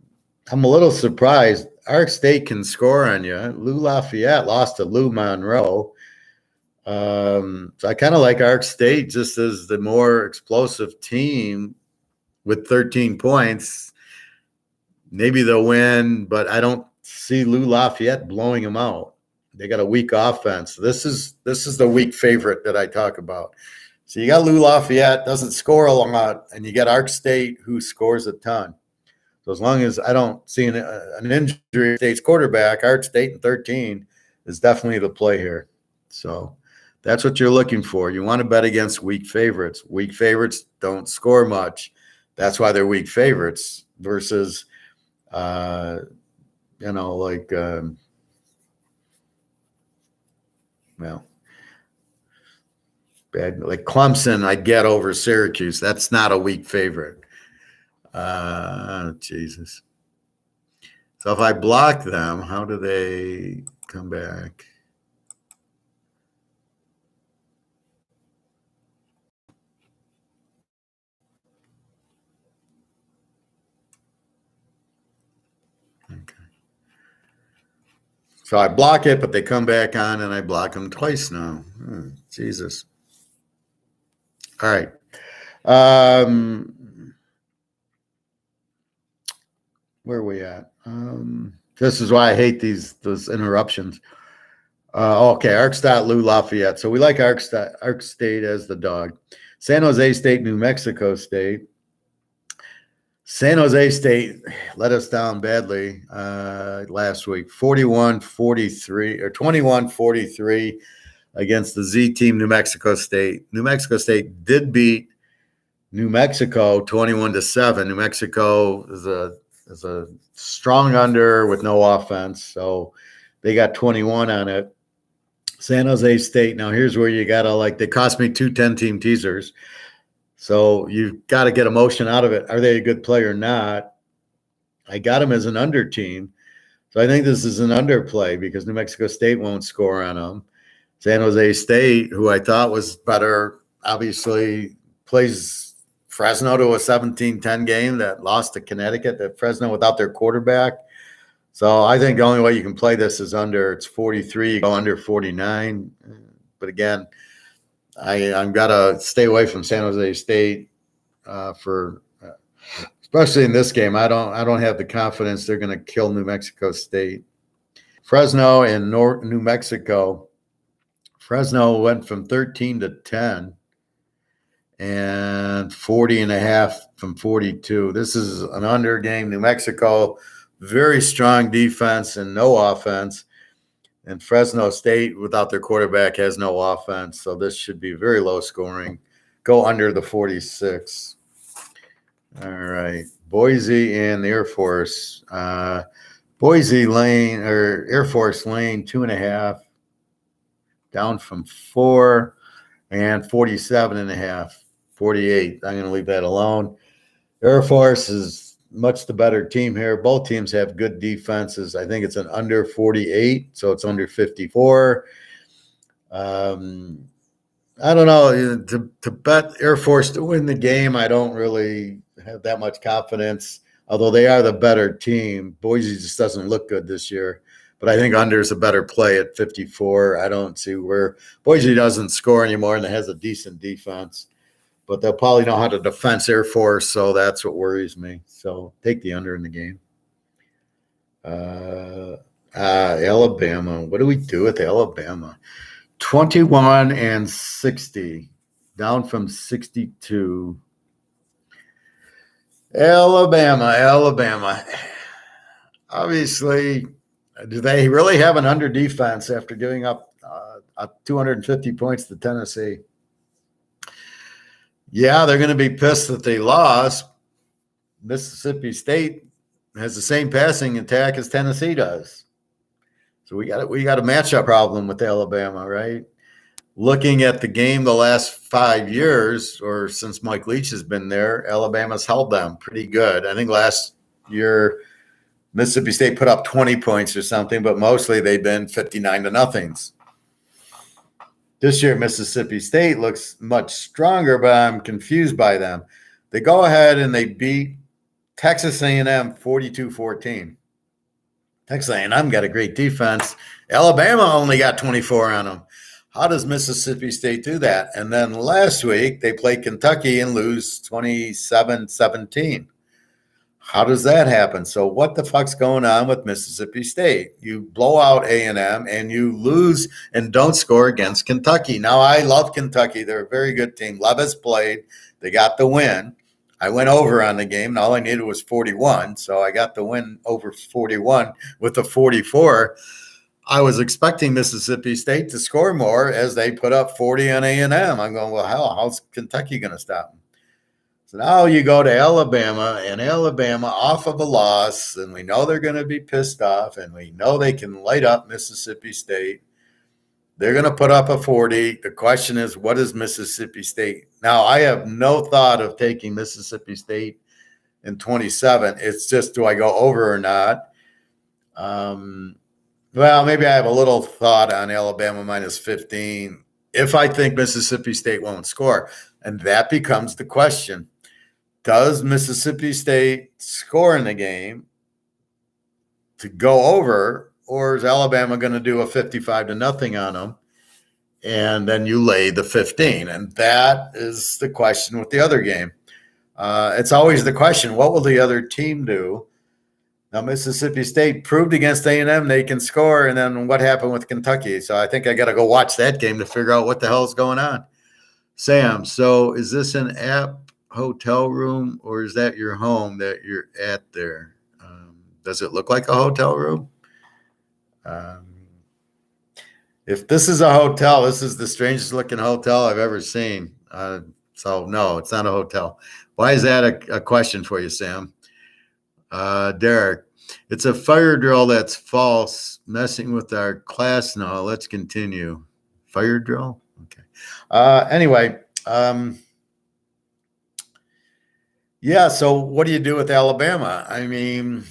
a little surprised. Ark State can score on you. Lou Lafayette lost to Lou Monroe. So I kind of like Ark State just as the more explosive team with 13 points. Maybe they'll win, but I don't see Lou Lafayette blowing them out. They got a weak offense. This is the weak favorite that I talk about. So you got Lou Lafayette, doesn't score a lot, and you got Ark State, who scores a ton. So as long as I don't see an injury State's quarterback, Ark State in 13 is definitely the play here. So that's what you're looking for. You want to bet against weak favorites. Weak favorites don't score much. That's why they're weak favorites versus, bad, like Clemson, I get over Syracuse. That's not a weak favorite. Jesus. So if I block them, how do they come back? Okay. So I block it, but they come back on, and I block them twice now. Oh, Jesus. All right. Where are we at? This is why I hate those interruptions. Okay, Arkstat, Lou Lafayette. So we like Ark State as the dog. San Jose State, New Mexico State. San Jose State let us down badly last week, 41-43 or 21-43 against the Z team, New Mexico State. New Mexico State did beat New Mexico 21-7. New Mexico is a strong under with no offense, so they got 21 on it. San Jose State. Now here's where you gotta they cost me 2 10-team teasers. So you've got to get emotion out of it. Are they a good player or not? I got them as an under team. So I think this is an underplay because New Mexico State won't score on them. San Jose State, who I thought was better, obviously plays Fresno to a 17-10 game that lost to Connecticut, that Fresno without their quarterback. So I think the only way you can play this is under. It's 43, you go under 49. But again, I'm got to stay away from San Jose State especially in this game. I don't have the confidence they're going to kill New Mexico State. Fresno and New Mexico. Fresno went from 13-10 and 40.5 from 42. This is an under game. New Mexico, very strong defense and no offense. And Fresno State, without their quarterback, has no offense. So this should be very low scoring. Go under the 46. All right. Boise and the Air Force. Boise lane or Air Force lane, 2.5. Down from 4 and 47.5. 48. I'm going to leave that alone. Air Force is much the better team here. Both teams have good defenses. I think it's an under 48, so it's under 54. I don't know. To bet Air Force to win the game, I don't really have that much confidence, although they are the better team. Boise just doesn't look good this year, but I think under is a better play at 54. I don't see where Boise doesn't score anymore and it has a decent defense. But they'll probably know how to defense Air Force, so that's what worries me. So take the under in the game. Alabama. What do we do with Alabama? 21-60, down from 62. Alabama. Obviously, do they really have an under defense after giving up 250 points to Tennessee? Yeah, they're going to be pissed that they lost. Mississippi State has the same passing attack as Tennessee does. So we got a matchup problem with Alabama, right? Looking at the game the last 5 years, or since Mike Leach has been there, Alabama's held them pretty good. I think last year Mississippi State put up 20 points or something, but mostly they've been 59-0. This year, Mississippi State looks much stronger, but I'm confused by them. They go ahead and they beat Texas A&M 42-14. Texas A&M got a great defense. Alabama only got 24 on them. How does Mississippi State do that? And then last week, they played Kentucky and lose 27-17. How does that happen? So what the fuck's going on with Mississippi State? You blow out A&M and you lose and don't score against Kentucky. Now, I love Kentucky. They're a very good team. Levis played. They got the win. I went over on the game, and all I needed was 41. So I got the win over 41 with the 44. I was expecting Mississippi State to score more as they put up 40 on A&M. I'm going, well, hell, how's Kentucky going to stop them? So now you go to Alabama, and Alabama off of a loss, and we know they're going to be pissed off, and we know they can light up Mississippi State. They're going to put up a 40. The question is, what is Mississippi State? Now, I have no thought of taking Mississippi State in 27. It's just, do I go over or not? Well, maybe I have a little thought on Alabama minus 15 if I think Mississippi State won't score. And that becomes the question. Does Mississippi State score in the game to go over, or is Alabama going to do a 55-0 on them? And then you lay the 15. And that is the question with the other game. It's always the question, what will the other team do? Now, Mississippi State proved against A&M they can score, and then what happened with Kentucky? So I think I got to go watch that game to figure out what the hell is going on. Sam, so is this an app hotel room, or is that your home that you're at there? Does it look like a hotel room? If this is a hotel, this is the strangest looking hotel I've ever seen. So no, it's not a hotel. Why is that a question for you, Sam? Derek, it's a fire drill that's false, messing with our class now. Let's continue. Fire drill? Okay. Anyway, yeah, so what do you do with Alabama? I mean,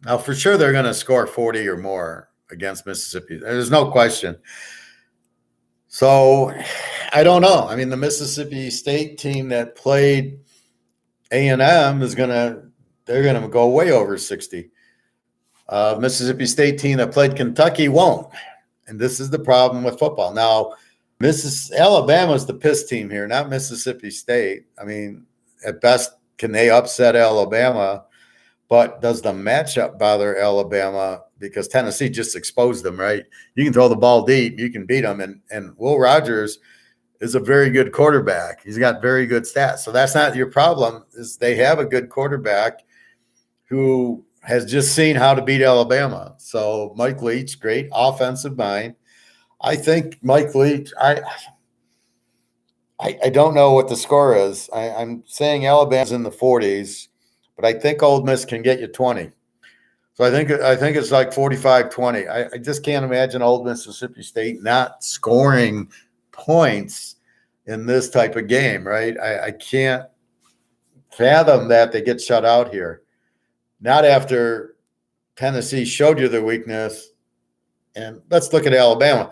now for sure they're going to score 40 or more against Mississippi. There's no question. So I don't know. I mean, the Mississippi State team that played A&M they're going to go way over 60. Mississippi State team that played Kentucky won't. And this is the problem with football. Now, Alabama's the piss team here, not Mississippi State. I mean, at best, can they upset Alabama? But does the matchup bother Alabama? Because Tennessee just exposed them, right? You can throw the ball deep, you can beat them. And Will Rogers is a very good quarterback. He's got very good stats. So that's not your problem, is they have a good quarterback who has just seen how to beat Alabama. So Mike Leach, great offensive mind. I think Mike Leach, I don't know what the score is. I'm saying Alabama's in the 40s, but I think Ole Miss can get you 20. So I think it's like 45-20. I just can't imagine Old Mississippi State not scoring points in this type of game, right? I can't fathom that they get shut out here. Not after Tennessee showed you their weakness. And let's look at Alabama.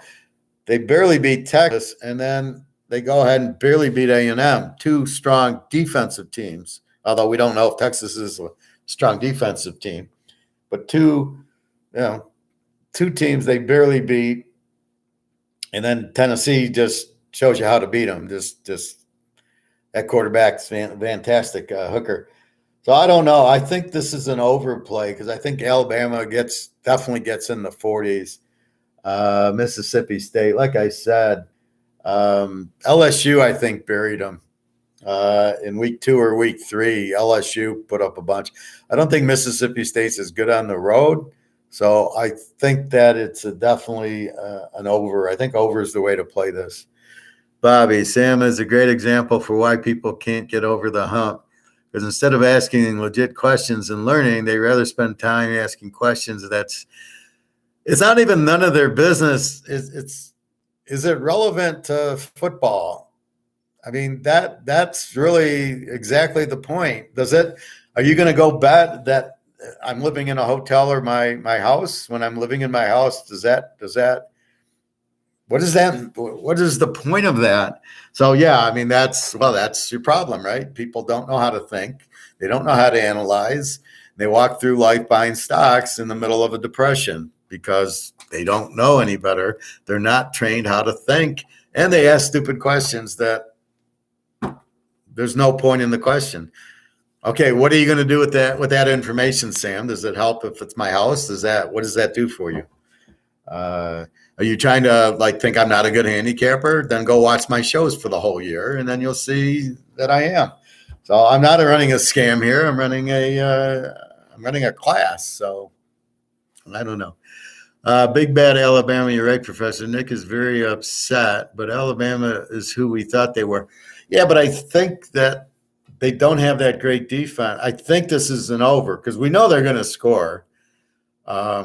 They barely beat Texas, and then they go ahead and barely beat A&M, two strong defensive teams, although we don't know if Texas is a strong defensive team. But two teams they barely beat, and then Tennessee just shows you how to beat them. Just that quarterback's fantastic, Hooker. So I don't know. I think this is an overplay because I think Alabama definitely gets in the 40s. Mississippi State, like I said, LSU, I think, buried them in week 2 or week 3. LSU put up a bunch. I don't think Mississippi State's as good on the road. So I think that it's definitely an over. I think over is the way to play this. Bobby, Sam is a great example for why people can't get over the hump. Because instead of asking legit questions and learning, they rather spend time asking questions it's not even none of their business. Is it relevant to football? I mean, that's really exactly the point. Are you going to go bet that I'm living in a hotel or my house? When I'm living in my house, what is the point of that? So yeah, I mean, that's your problem, right? People don't know how to think. They don't know how to analyze. They walk through life buying stocks in the middle of a depression because they don't know any better. They're not trained how to think, and they ask stupid questions that there's no point in the question. Okay, what are you going to do with that information, Sam? Does it help if it's my house? What does that do for you? Are you trying to think I'm not a good handicapper? Then go watch my shows for the whole year, and then you'll see that I am. So I'm not running a scam here. I'm running a class. So I don't know. Big bad Alabama. You're right, Professor. Nick is very upset, but Alabama is who we thought they were. Yeah, but I think that they don't have that great defense. I think this is an over because we know they're going to score. I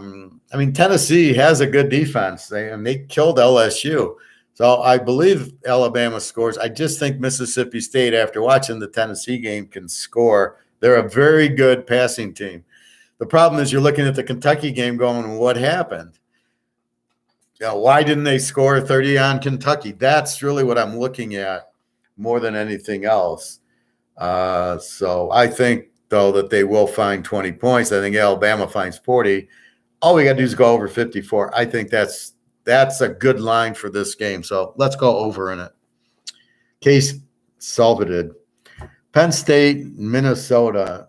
mean, Tennessee has a good defense, and they killed LSU. So I believe Alabama scores. I just think Mississippi State, after watching the Tennessee game, can score. They're a very good passing team. The problem is you're looking at the Kentucky game going, what happened? Why didn't they score 30 on Kentucky? That's really what I'm looking at more than anything else. So I think, though, that they will find 20 points. I think Alabama finds 40. All we got to do is go over 54. I think that's a good line for this game. So let's go over in it. Case Salvated. Penn State, Minnesota.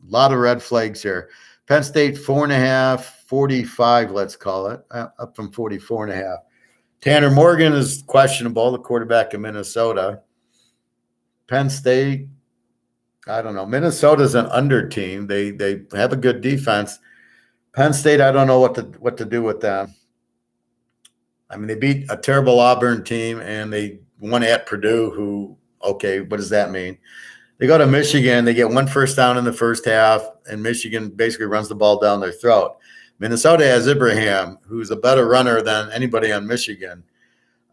lot of red flags here. Penn State 4.5, 45, let's call it, up from 44.5. Tanner Morgan is questionable, the quarterback of Minnesota. Penn State, I don't know. Minnesota's an under team. They have a good defense. Penn State, I don't know what to do with them. I mean, they beat a terrible Auburn team and they won at Purdue, who, okay, what does that mean? They go to Michigan, they get 1 first down in the first half, and Michigan basically runs the ball down their throat. Minnesota has Ibrahim, who's a better runner than anybody on Michigan.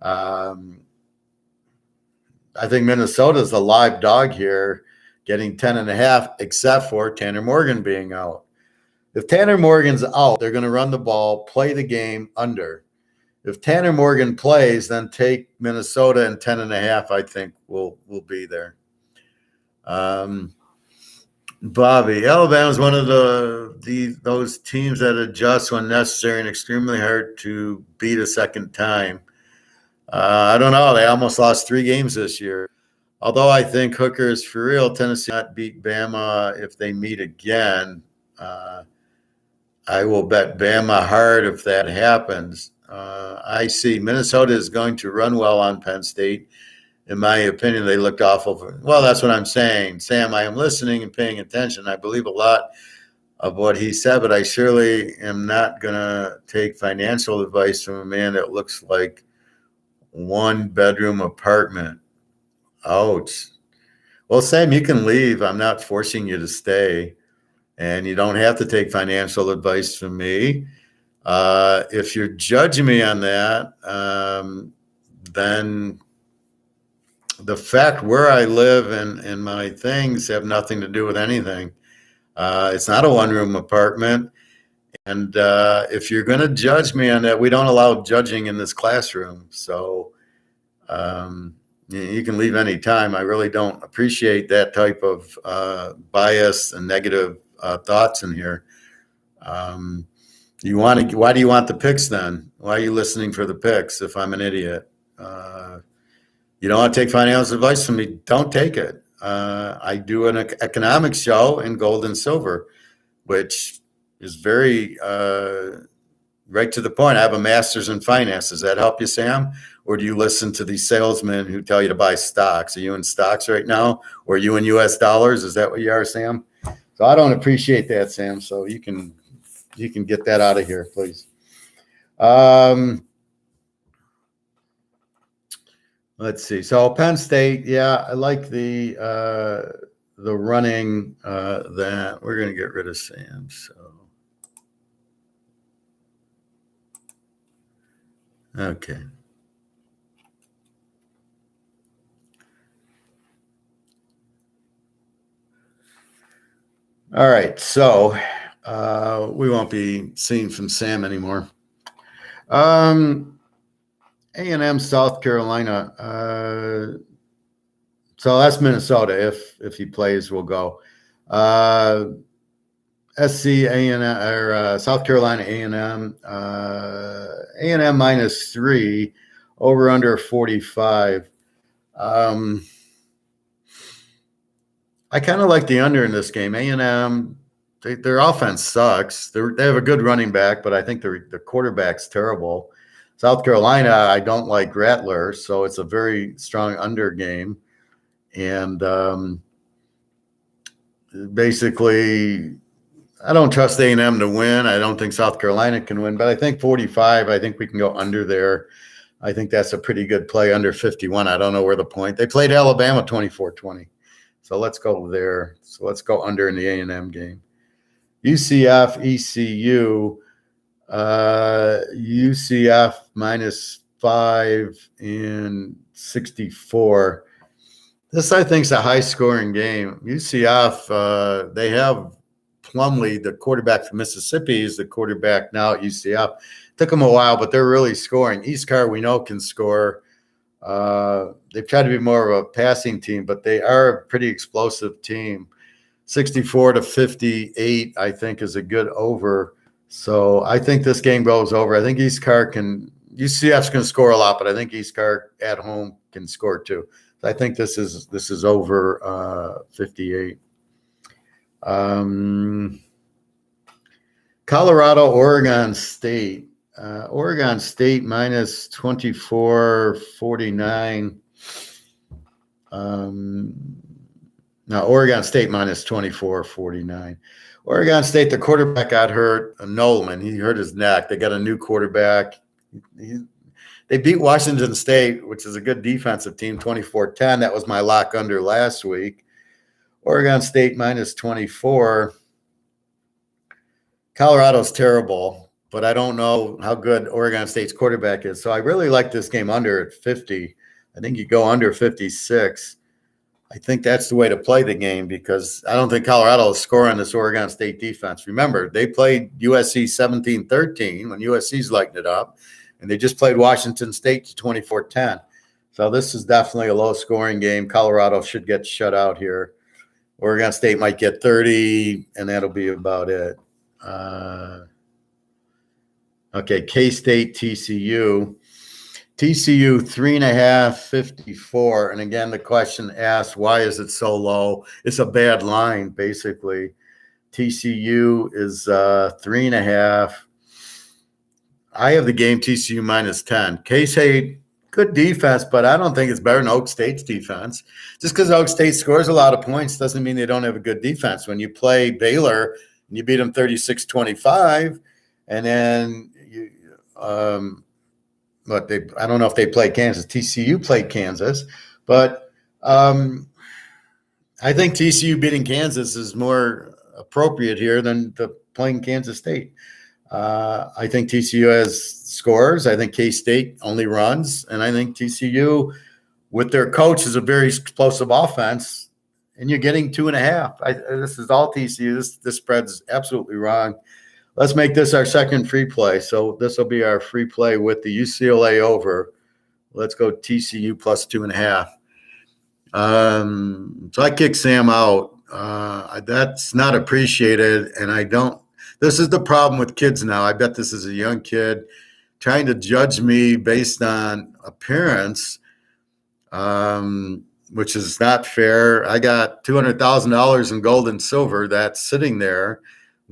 I think Minnesota's a live dog here, getting 10.5, except for Tanner Morgan being out. If Tanner Morgan's out, they're going to run the ball, play the game under. If Tanner Morgan plays, then take Minnesota, and 10.5, I think, will be there. Bobby, Alabama's one of those teams that adjust when necessary and extremely hard to beat a second time. I don't know. They almost lost 3 games this year. Although I think Hooker is for real, Tennessee not beat Bama if they meet again. I will bet Bama hard if that happens. I see Minnesota is going to run well on Penn State. In my opinion, they looked awful. Well, that's what I'm saying. Sam, I am listening and paying attention. I believe a lot of what he said, but I surely am not going to take financial advice from a man that looks like 1-bedroom apartment. Ouch. Well, Sam, you can leave. I'm not forcing you to stay. And you don't have to take financial advice from me. If you're judging me on that, then the fact where I live and my things have nothing to do with anything. It's not a 1-room apartment. And if you're going to judge me on that, we don't allow judging in this classroom. So you can leave any time. I really don't appreciate that type of bias and negative thoughts in here. Why do you want the picks then? Why are you listening for the picks if I'm an idiot? You don't want to take financial advice from me, don't take it. I do an economics show in gold and silver, which is very right to the point. I have a master's in finance. Does that help you, Sam? Or do you listen to these salesmen who tell you to buy stocks? Are you in stocks right now? Or are you in US dollars? Is that what you are, Sam? So I don't appreciate that, Sam. So you can get that out of here, please. Let's see. So Penn State, yeah, I like the running that we're going to get rid of Sam. So okay. All right. So we won't be seeing from Sam anymore. A&M, South Carolina. So that's Minnesota. If he plays, we'll go. SC, A&M, or South Carolina, A&M. A&M -3, over under 45. I kind of like the under in this game. A&M, their offense sucks. They have a good running back, but I think the quarterback's terrible. South Carolina, I don't like Rattler, so it's a very strong under game. And basically, I don't trust A&M to win. I don't think South Carolina can win, but I think 45, I think we can go under there. I think that's a pretty good play, under 51. I don't know where the point. They played Alabama 24-20. So let's go there. So let's go under in the A&M game. UCF, ECU. UCF -5 in 64. This, I think, is a high-scoring game. UCF, they have Plumlee, the quarterback from Mississippi, is the quarterback now at UCF. Took them a while, but they're really scoring. East Carr, we know, can score. They've tried to be more of a passing team, but they are a pretty explosive team. 64-58, I think, is a good over. So I think this game goes over. I think UCF's going to score a lot, but I think East Carr at home can score too. So I think this is over 58. Colorado, Oregon State. Oregon State minus 24.49. Now, Oregon State minus 24.49. Oregon State, the quarterback got hurt. Nolan, he hurt his neck. They got a new quarterback. They beat Washington State, which is a good defensive team, 24-10. That was my lock under last week. Oregon State minus 24. Colorado's terrible, but I don't know how good Oregon State's quarterback is. So I really like this game under at 50. I think you go under 56. I think that's the way to play the game because I don't think Colorado will score on this Oregon State defense. Remember, they played USC 17-13 when USC's lighting it up, and they just played Washington State to 24-10. So this is definitely a low-scoring game. Colorado should get shut out here. Oregon State might get 30, and that'll be about it. Okay, K-State, TCU. TCU 3.5, 54. And again, the question asked, why is it so low? It's a bad line, basically. TCU is 3.5. I have the game TCU minus 10. K-State, good defense, but I don't think it's better than Oak State's defense. Just because Oak State scores a lot of points doesn't mean they don't have a good defense. When you play Baylor and you beat them 36-25, and then you but I don't know if they played Kansas. TCU played Kansas, but I think TCU beating Kansas is more appropriate here than playing Kansas State. I think TCU has scores. I think K-State only runs, and I think TCU, with their coach, is a very explosive offense. And you're getting 2.5. This is all TCU. This spread's absolutely wrong. Let's make this our second free play. So this will be our free play with the UCLA over. Let's go TCU plus 2.5. So I kicked Sam out. That's not appreciated, and I don't. This is the problem with kids now. I bet this is a young kid trying to judge me based on appearance, which is not fair. I got $200,000 in gold and silver that's sitting there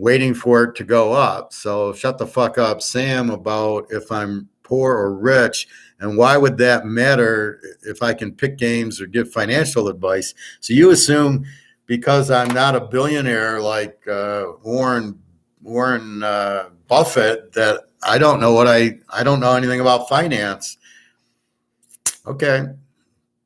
waiting for it to go up. So shut the fuck up, Sam, about if I'm poor or rich. And why would that matter if I can pick games or give financial advice? So you assume because I'm not a billionaire like Warren Buffett that I don't know I don't know anything about finance. Okay.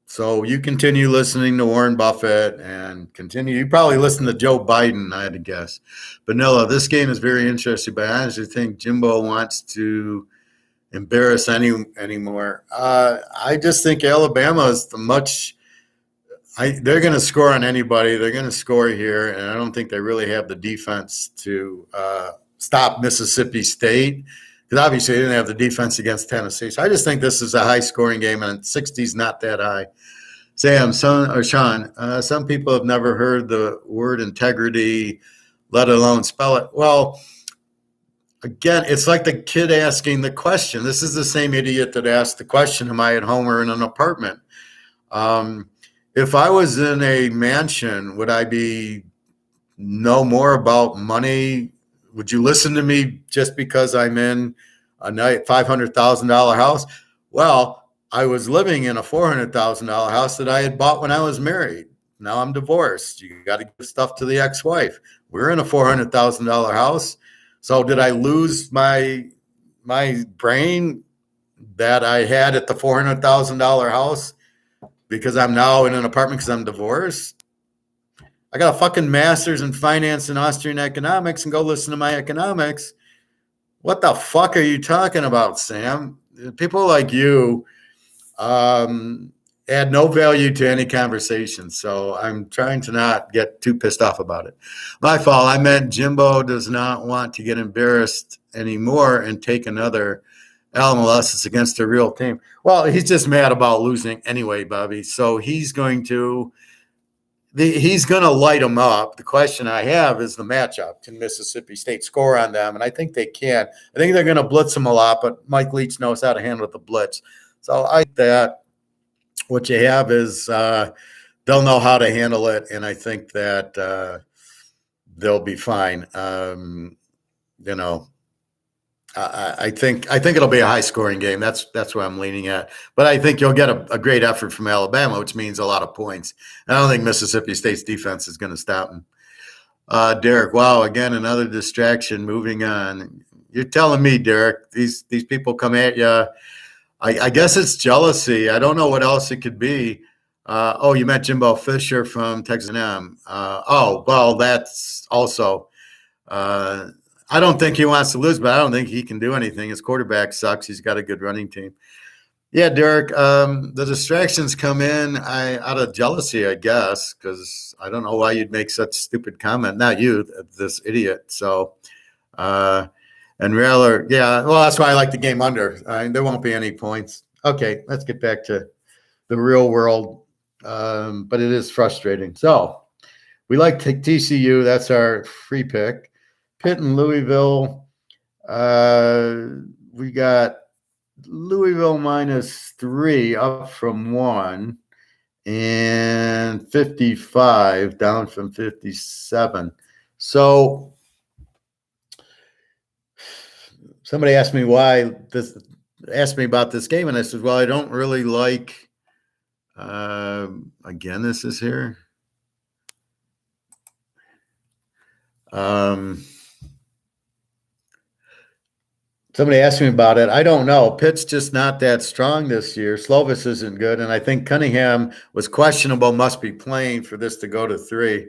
So you continue listening to Warren Buffett and continue. You probably listen to Joe Biden, I had to guess. Vanilla, this game is very interesting, but I honestly think Jimbo wants to embarrass anymore. I just think Alabama is they're going to score on anybody. They're going to score here, and I don't think they really have the defense to stop Mississippi State. Because obviously they didn't have the defense against Tennessee. So I just think this is a high-scoring game, and 60 is not that high. Sean, some people have never heard the word integrity, let alone spell it. Well, again, it's like the kid asking the question. This is the same idiot that asked the question, am I at home or in an apartment? If I was in a mansion, would I know more about money? Would you listen to me just because I'm in a $500,000 house? Well, I was living in a $400,000 house that I had bought when I was married. Now I'm divorced. You got to give stuff to the ex-wife. We're in a $400,000 house. So did I lose my brain that I had at the $400,000 house because I'm now in an apartment because I'm divorced? I got a fucking master's in finance and Austrian economics, and go listen to my economics. What the fuck are you talking about, Sam? People like you add no value to any conversation. So I'm trying to not get too pissed off about it. My fault. I meant Jimbo does not want to get embarrassed anymore and take another LMLS against a real team. Well, he's just mad about losing anyway, Bobby. So he's going to light them up. The question I have is the matchup. Can Mississippi State score on them? And I think they can. I think they're going to blitz them a lot, but Mike Leach knows how to handle the blitz. So I think that what you have is they'll know how to handle it. And I think that they'll be fine. I think it'll be a high scoring game. That's what I'm leaning at. But I think you'll get a great effort from Alabama, which means a lot of points. And I don't think Mississippi State's defense is going to stop them. Derek, wow, again another distraction. Moving on. You're telling me, Derek, these people come at you. I guess it's jealousy. I don't know what else it could be. You met Jimbo Fisher from Texas A&M. Well, that's also. I don't think he wants to lose, but I don't think he can do anything. His quarterback sucks. He's got a good running team. Yeah, Derek, the distractions come in out of jealousy, I guess, because I don't know why you'd make such stupid comment. Not you, this idiot. So, and Raylor, yeah, well, that's why I like the game under. There won't be any points. Okay, let's get back to the real world, but it is frustrating. So, we like TCU. That's our free pick. Pitt and Louisville. We got Louisville -3 up from 1 and 55 down from 57. So somebody asked me about this game, and I said, well, I don't really like again, this is here. Somebody asked me about it. I don't know. Pitt's just not that strong this year. Slovis isn't good, and I think Cunningham was questionable, must be playing for this to go to 3.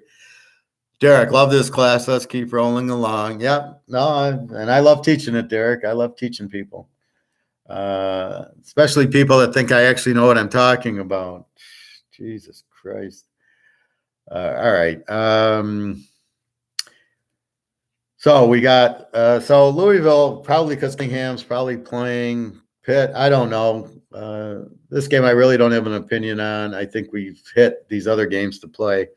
Derek, love this class. Let's keep rolling along. Yep. No, and I love teaching it, Derek. I love teaching people, especially people that think I actually know what I'm talking about. Jesus Christ. All right. So we got Louisville, probably because Cunningham's probably playing. Pitt, I don't know. This game I really don't have an opinion on. I think we've hit these other games to play.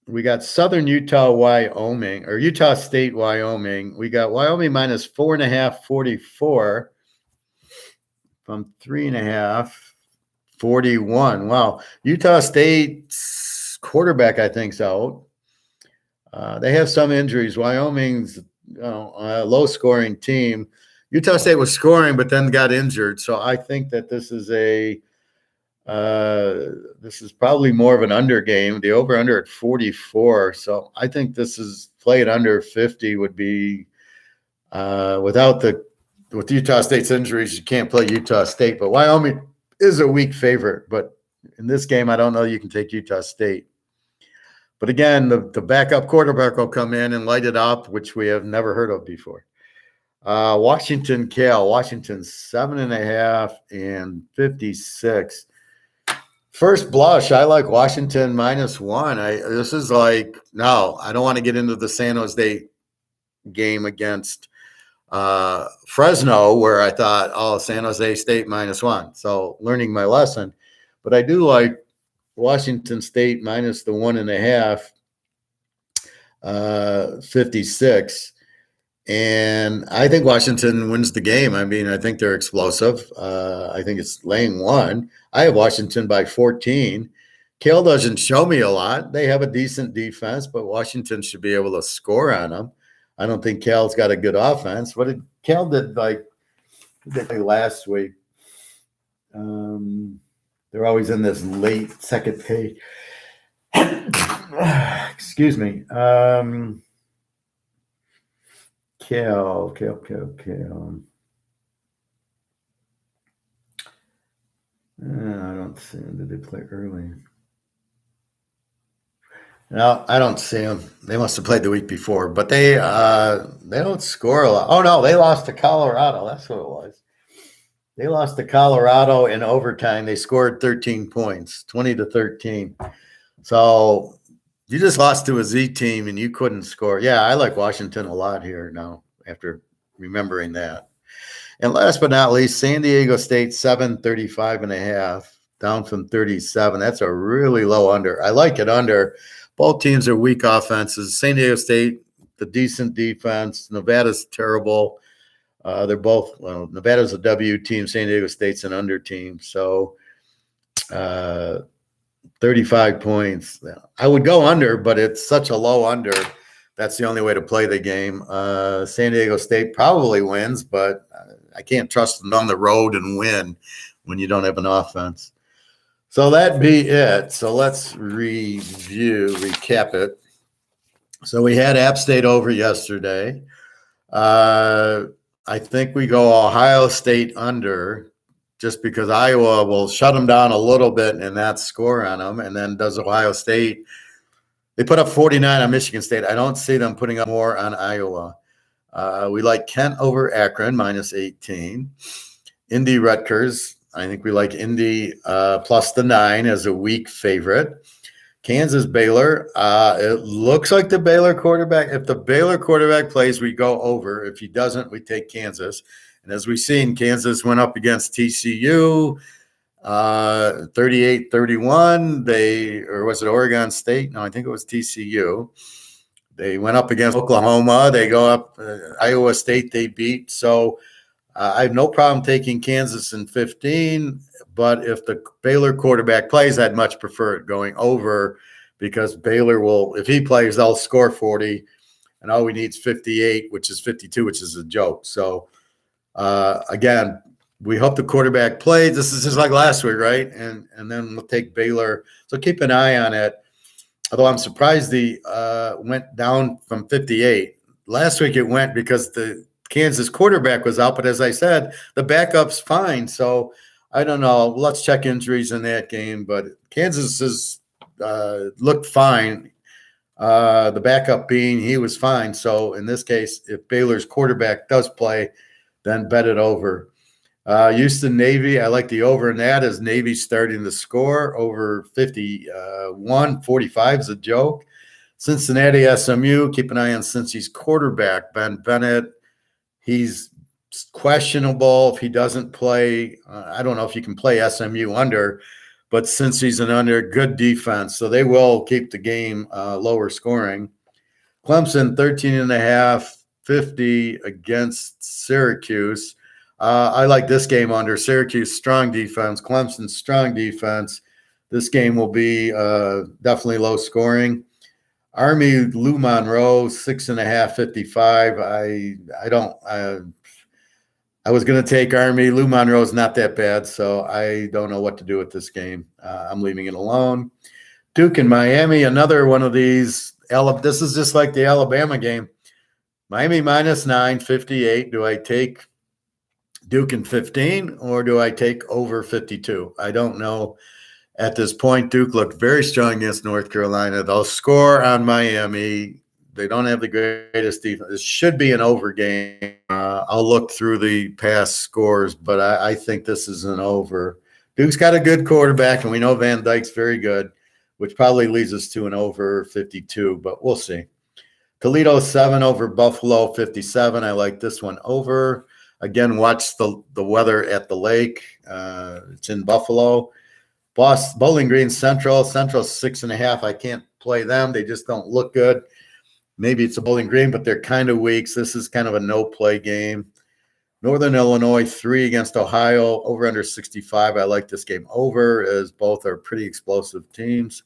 We got Southern Utah, Wyoming, or Utah State, Wyoming. We got Wyoming -4.5, 44 from 3.5, 41. Wow. Utah State's quarterback, I think, is out. They have some injuries. Wyoming's a low-scoring team. Utah State was scoring, but then got injured. So I think that this is probably more of an under game. The over/under at 44. So I think this is played under 50 would be with Utah State's injuries, you can't play Utah State. But Wyoming is a weak favorite. But in this game, I don't know you can take Utah State. But again, the backup quarterback will come in and light it up, which we have never heard of before. Washington, Cal. Washington 7.5 and 56. First blush, I like Washington -1. This is like, no, I don't want to get into the San Jose game against Fresno, where I thought, San Jose State -1. So learning my lesson. But I do like Washington State minus the 1.5, 56. And I think Washington wins the game. I mean, I think they're explosive. I think it's laying 1. I have Washington by 14. Cal doesn't show me a lot. They have a decent defense, but Washington should be able to score on them. I don't think Cal's got a good offense. What did Cal did last week? They're always in this late second pay. Excuse me. Cal. I don't see them. Did they play early? No, I don't see them. They must have played the week before, but they don't score a lot. Oh no, they lost to Colorado. That's what it was. They lost to Colorado in overtime. They scored 13 points, 20-13. So you just lost to a Z team and you couldn't score. Yeah, I like Washington a lot here now after remembering that. And last but not least, San Diego State 735.5, down from 37. That's a really low under. I like it under. Both teams are weak offenses. San Diego State, the decent defense. Nevada's terrible. They're both, Nevada's a W team. San Diego State's an under team. So 35 points. I would go under, but it's such a low under. That's the only way to play the game. San Diego State probably wins, but I can't trust them on the road and win when you don't have an offense. So that'd be it. So let's recap it. So we had App State over yesterday. I think we go Ohio State under just because Iowa will shut them down a little bit and not score on them. And then does Ohio State – they put up 49 on Michigan State. I don't see them putting up more on Iowa. We like Kent over Akron, minus 18. Indy Rutgers. I think we like Indy plus the 9 as a weak favorite. Kansas Baylor. It looks like the Baylor quarterback. If the Baylor quarterback plays, we go over. If he doesn't, we take Kansas. And as we've seen, Kansas went up against TCU. 38-31. Or was it Oregon State? No, I think it was TCU. They went up against Oklahoma. They go up. Iowa State they beat. So I have no problem taking Kansas in 15. But if the Baylor quarterback plays, I'd much prefer it going over because Baylor will, if he plays, they'll score 40. And all we need is 58, which is 52, which is a joke. So again, we hope the quarterback plays. This is just like last week, right? And then we'll take Baylor. So keep an eye on it. Although I'm surprised the went down from 58. Last week it went because the Kansas quarterback was out. But as I said, the backup's fine. So I don't know. Let's check injuries in that game. But Kansas has looked fine. The backup being he was fine. So in this case, if Baylor's quarterback does play, then bet it over. Houston Navy, I like the over in that as Navy starting to score over 51. 45 is a joke. Cincinnati SMU, keep an eye on Cincy's quarterback, Ben Bennett. He's questionable if he doesn't play. I don't know if you can play SMU under, but since he's an under, good defense. So they will keep the game lower scoring. Clemson, 13.5, 50 against Syracuse. I like this game under. Syracuse, strong defense. Clemson, strong defense. This game will be definitely low scoring. Army, Lou Monroe, 6.5, 55. I was going to take Army. Lou Monroe is not that bad, so I don't know what to do with this game. I'm leaving it alone. Duke and Miami, another one of these. This is just like the Alabama game. Miami minus 9, 58. Do I take Duke in 15 or do I take over 52? I don't know at this point. Duke looked very strong against North Carolina. They'll score on Miami. They don't have the greatest defense. It should be an over game. I'll look through the past scores, but I think this is an over. Duke's got a good quarterback, and we know Van Dyke's very good, which probably leads us to an over 52, but we'll see. Toledo 7 over Buffalo 57. I like this one over. Again, watch the weather at the lake. It's in Buffalo. Bowling Green Central 6.5. I can't play them. They just don't look good. Maybe it's a Bowling Green, but they're kind of weak. So this is kind of a no-play game. Northern Illinois 3 against Ohio, over under 65. I like this game over as both are pretty explosive teams.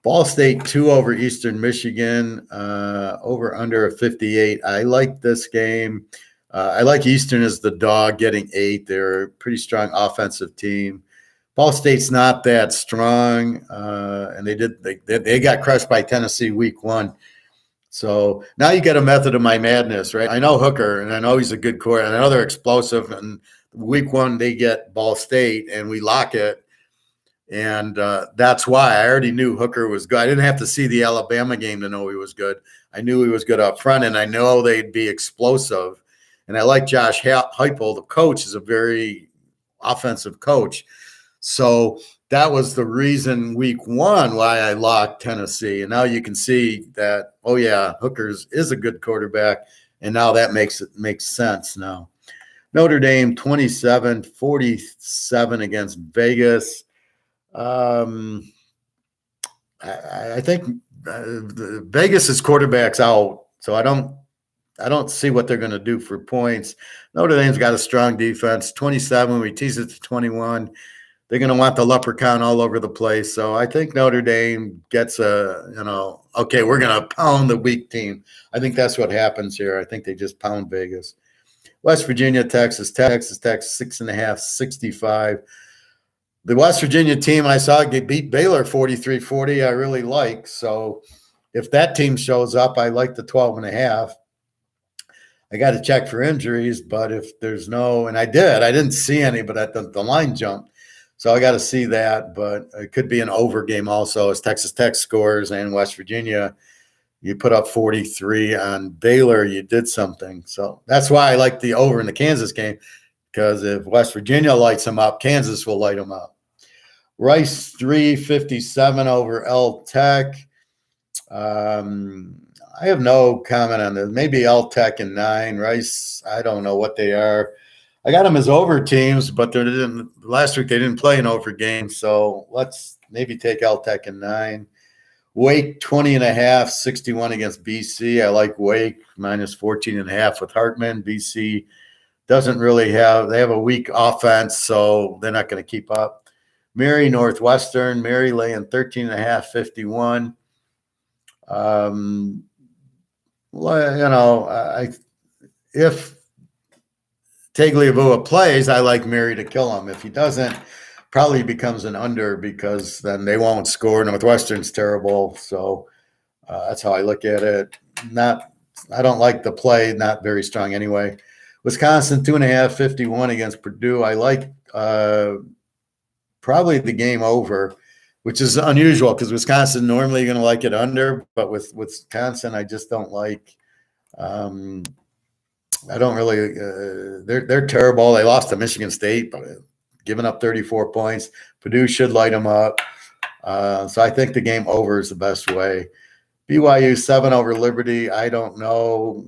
Ball State 2 over Eastern Michigan, over under 58. I like this game. I like Eastern as the dog getting 8. They're a pretty strong offensive team. Ball State's not that strong, and they got crushed by Tennessee week 1. So now you get a method of my madness, right? I know Hooker, and I know he's a good core, and I know they're explosive. And week 1 they get Ball State, and we lock it. And that's why I already knew Hooker was good. I didn't have to see the Alabama game to know he was good. I knew he was good up front, and I know they'd be explosive. And I like Josh Heupel. The coach is a very offensive coach. So that was the reason week 1 why I locked Tennessee. And now you can see that, oh, yeah, Hooker's is a good quarterback. And now that makes sense now. Notre Dame 27-47 against Vegas. I think Vegas's quarterback's out, so I don't see what they're going to do for points. Notre Dame's got a strong defense. 27, we tease it to 21. they're going to want the leprechaun all over the place. So I think Notre Dame gets okay, we're going to pound the weak team. I think that's what happens here. I think they just pound Vegas. West Virginia, Texas Tech, 6.5, 65. The West Virginia team I saw beat Baylor 43-40. I really like. So if that team shows up, I like the 12.5. I got to check for injuries, but if there's no, and I didn't see any, but the line jumped. So I got to see that, but it could be an over game also as Texas Tech scores and West Virginia. You put up 43 on Baylor, you did something. So that's why I like the over in the Kansas game, because if West Virginia lights them up, Kansas will light them up. Rice 357 over L Tech. I have no comment on this. Maybe L Tech and 9. Rice, I don't know what they are. I got them as over teams, but last week they didn't play an over game. So let's maybe take L Tech and 9. Wake 20.5, 61 against BC. I like Wake minus 14.5 with Hartman. BC doesn't really they have a weak offense, so they're not going to keep up. Mary Northwestern, Mary laying 13.5, 51. If Tagliabue plays, I like Mary to kill him. If he doesn't, probably becomes an under because then they won't score. Northwestern's terrible, so that's how I look at it. I don't like the play, not very strong anyway. Wisconsin 2.5, 51 against Purdue. I like probably the game over, which is unusual because Wisconsin normally going to like it under, but with Wisconsin, I just don't like. I don't really. They're terrible. They lost to Michigan State, but giving up 34 points. Purdue should light them up. So I think the game over is the best way. BYU 7 over Liberty. I don't know.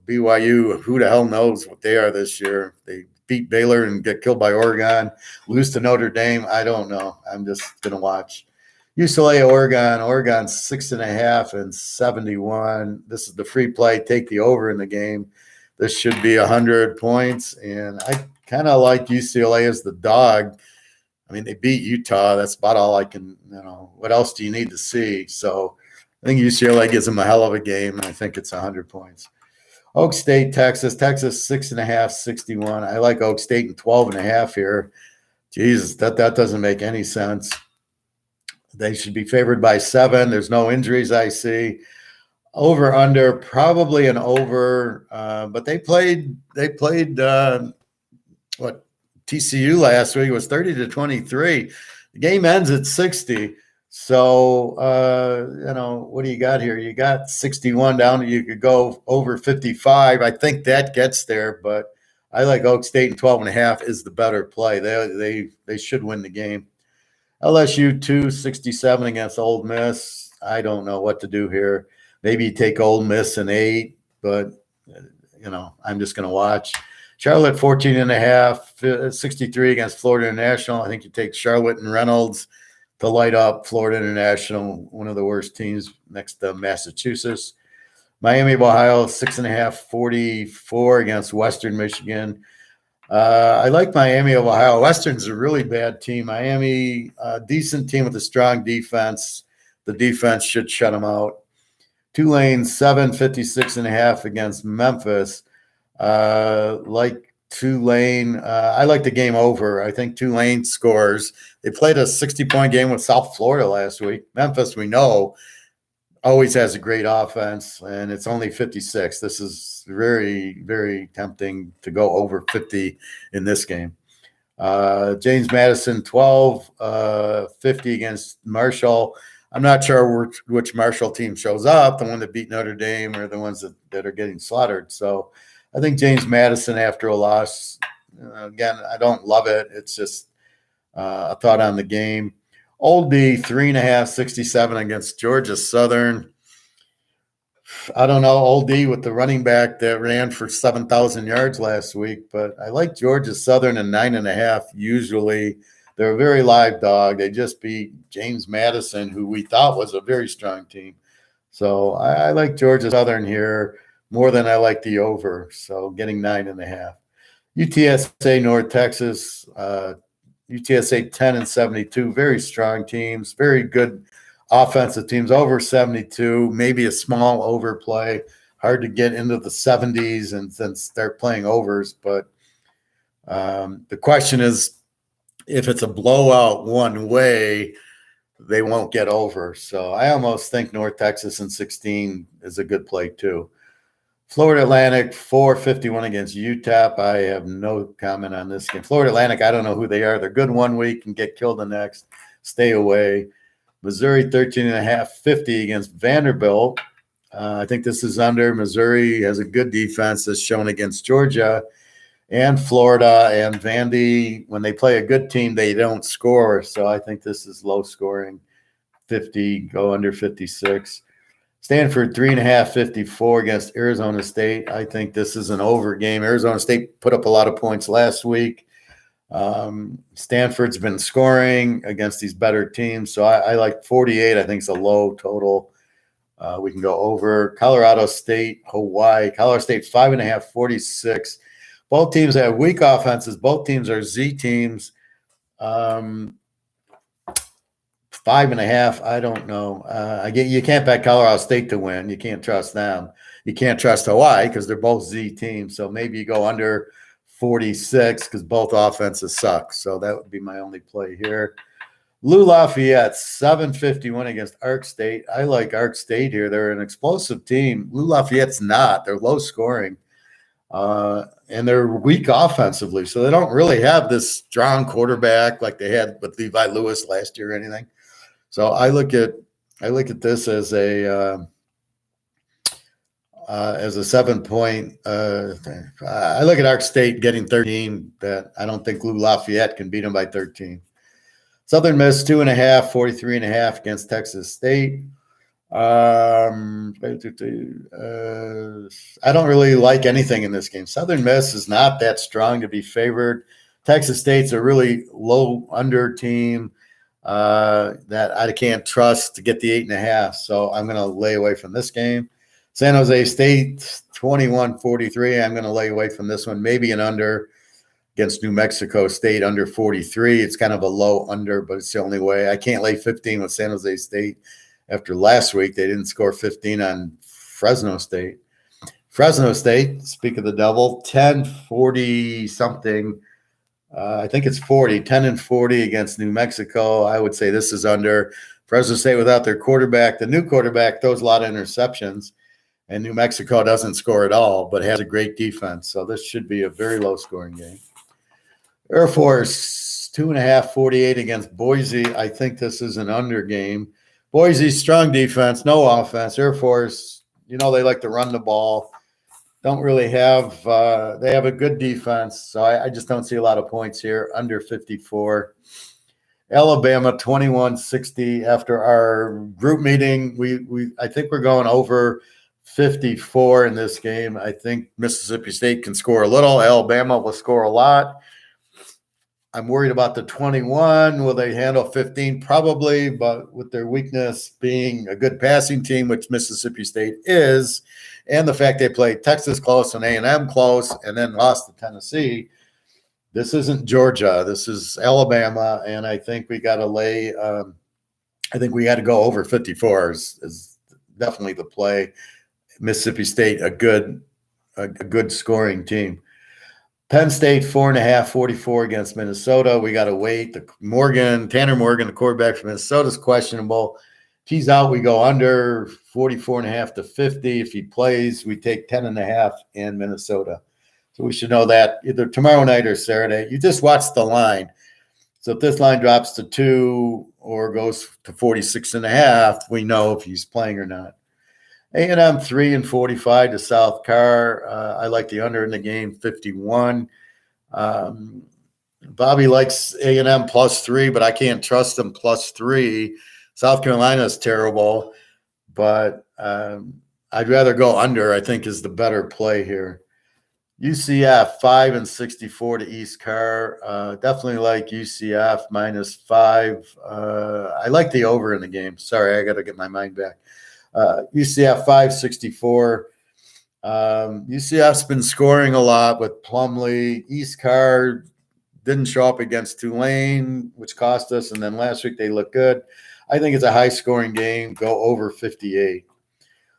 BYU, who the hell knows what they are this year? They beat Baylor and get killed by Oregon, lose to Notre Dame. I don't know. I'm just going to watch. UCLA, Oregon 6.5 and 71. This is the free play. Take the over in the game. This should be 100 points. And I kind of like UCLA as the dog. I mean, they beat Utah. That's about all I can, what else do you need to see? So I think UCLA gives them a hell of a game, and I think it's 100 points. Oak State, Texas 6.5, 61. I like Oak State in 12.5 here. Jesus, that doesn't make any sense. They should be favored by 7. There's no injuries I see. Over under, probably an over. But they played TCU last week. It was 30-23. The game ends at 60. So, what do you got here? You got 61 down. You could go over 55. I think that gets there, but I like Oak State in 12.5 is the better play. They should win the game. LSU 267 against Ole Miss. I don't know what to do here. Maybe you take Ole Miss in 8, but, I'm just going to watch. Charlotte 14.5, 63 against Florida International. I think you take Charlotte and Reynolds to light up Florida International, one of the worst teams next to Massachusetts. Miami of Ohio, 6.5, 44 against Western Michigan. I like Miami of Ohio. Western's a really bad team. Miami, decent team with a strong defense. The defense should shut them out. Tulane, 56.5 against Memphis. Like Tulane, I like the game over. I think Tulane scores. They played a 60-point game with South Florida last week. Memphis, we know, always has a great offense, and it's only 56. This is very, very tempting to go over 50 in this game. James Madison, 12, 50 against Marshall. I'm not sure which Marshall team shows up, the one that beat Notre Dame or the ones that are getting slaughtered. So I think James Madison after a loss, again, I don't love it. It's just a thought on the game. Old D, 3.5, 67 against Georgia Southern. I don't know, Old D with the running back that ran for 7,000 yards last week, but I like Georgia Southern in 9.5 usually. They're a very live dog. They just beat James Madison, who we thought was a very strong team. So I like Georgia Southern here more than I like the over. So getting 9.5. UTSA North Texas, UTSA 10-72, very strong teams, very good offensive teams, over 72, maybe a small overplay. Hard to get into the 70s and then start playing overs. But the question is, if it's a blowout one way, they won't get over. So I almost think North Texas in 16 is a good play too. Florida Atlantic 451 against UTEP. I have no comment on this game. Florida Atlantic, I don't know who they are. They're good one week and get killed the next. Stay away. Missouri 13.5, 50 against Vanderbilt. I think this is under. Missouri has a good defense as shown against Georgia and Florida, and Vandy, when they play a good team, they don't score. So I think this is low scoring. 50, go under 56. Stanford 3.5, 54 against Arizona State. I think this is an over game. Arizona State put up a lot of points last week. Stanford's been scoring against these better teams. So I like 48. I think it's a low total. We can go over. Colorado State, Hawaii. Colorado State 5.5, 46. Both teams have weak offenses. Both teams are Z teams. 5.5. I don't know. You can't bet Colorado State to win. You can't trust them. You can't trust Hawaii because they're both Z teams. So maybe you go under 46 because both offenses suck. So that would be my only play here. Lou Lafayette 751 against Ark State. I like Ark State here. They're an explosive team. Lou Lafayette's not. They're low scoring. And they're weak offensively. So they don't really have this strong quarterback like they had with Levi Lewis last year or anything. So I look at this as a 7-point. I look at Ark State getting 13. That I don't think Lou Lafayette can beat them by 13. Southern Miss 2.5, 43.5 against Texas State. I don't really like anything in this game. Southern Miss is not that strong to be favored. Texas State's a really low under team that I can't trust to get the 8.5. So I'm going to lay away from this game. San Jose State 21-43. I'm going to lay away from this one. Maybe an under against New Mexico State under 43. It's kind of a low under, but it's the only way. I can't lay 15 with San Jose State. After last week, they didn't score 15 on Fresno State. Fresno State, speak of the devil, 10-40 something. I think it's 40, 10-40 against New Mexico. I would say this is under. Fresno State without their quarterback. The new quarterback throws a lot of interceptions, and New Mexico doesn't score at all, but has a great defense. So this should be a very low-scoring game. Air Force, 2.5, 48 against Boise. I think this is an under game. Boise's strong defense, no offense. Air Force, they like to run the ball. Don't really have they have a good defense, so I just don't see a lot of points here. Under 54. Alabama 21-60. After our group meeting, I think we're going over 54 in this game. I think Mississippi State can score a little. Alabama will score a lot. I'm worried about the 21. Will they handle 15? Probably, but with their weakness being a good passing team, which Mississippi State is, and the fact they played Texas close and A&M close and then lost to Tennessee, this isn't Georgia. This is Alabama, and I think we got to lay I think we got to go over 54 is definitely the play. Mississippi State, a good scoring team. Penn State 4.5, 44 against Minnesota. We got to wait. Tanner Morgan, the quarterback from Minnesota, is questionable. If he's out, we go under 44.5 to 50. If he plays, we take 10.5 in Minnesota. So we should know that either tomorrow night or Saturday. You just watch the line. So if this line drops to 2 or goes to 46.5, we know if he's playing or not. A&M 3-45 to South Carr. I like the under in the game, 51. Bobby likes A&M +3, but I can't trust them +3. South Carolina is terrible, but I'd rather go under, I think, is the better play here. UCF 5-64 to East Carr. Definitely like UCF -5. I like the over in the game. Sorry, I got to get my mind back. UCF 564. UCF's been scoring a lot with Plumlee. East Carr didn't show up against Tulane, which cost us, and then last week they looked good. I think it's a high-scoring game. Go over 58.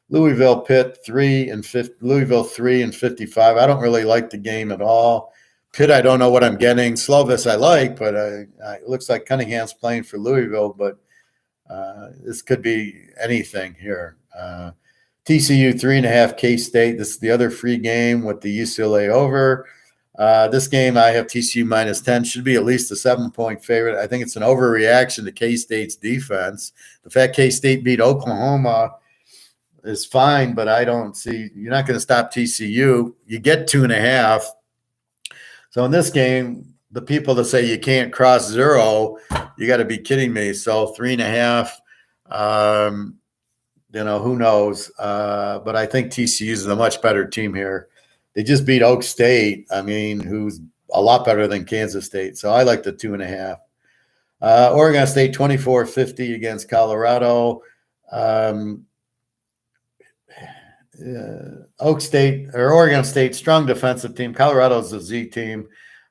Louisville 3 and 55. I don't really like the game at all. Pitt, I don't know what I'm getting. Slovis I like, but it looks like Cunningham's playing for Louisville, but this could be anything here. TCU 3.5, K-State. This is the other free game with the UCLA over. This game, I have TCU -10. Should be at least a 7-point favorite. I think it's an overreaction to K-State's defense. The fact K-State beat Oklahoma is fine, but I don't see – you're not going to stop TCU. You get 2.5. So in this game, the people that say you can't cross 0, you got to be kidding me. So 3.5, who knows? But I think TCU is a much better team here. They just beat Oak State, who's a lot better than Kansas State. So I like the 2.5. Oregon State 24-50 against Colorado. Oregon State, strong defensive team. Colorado's a Z team.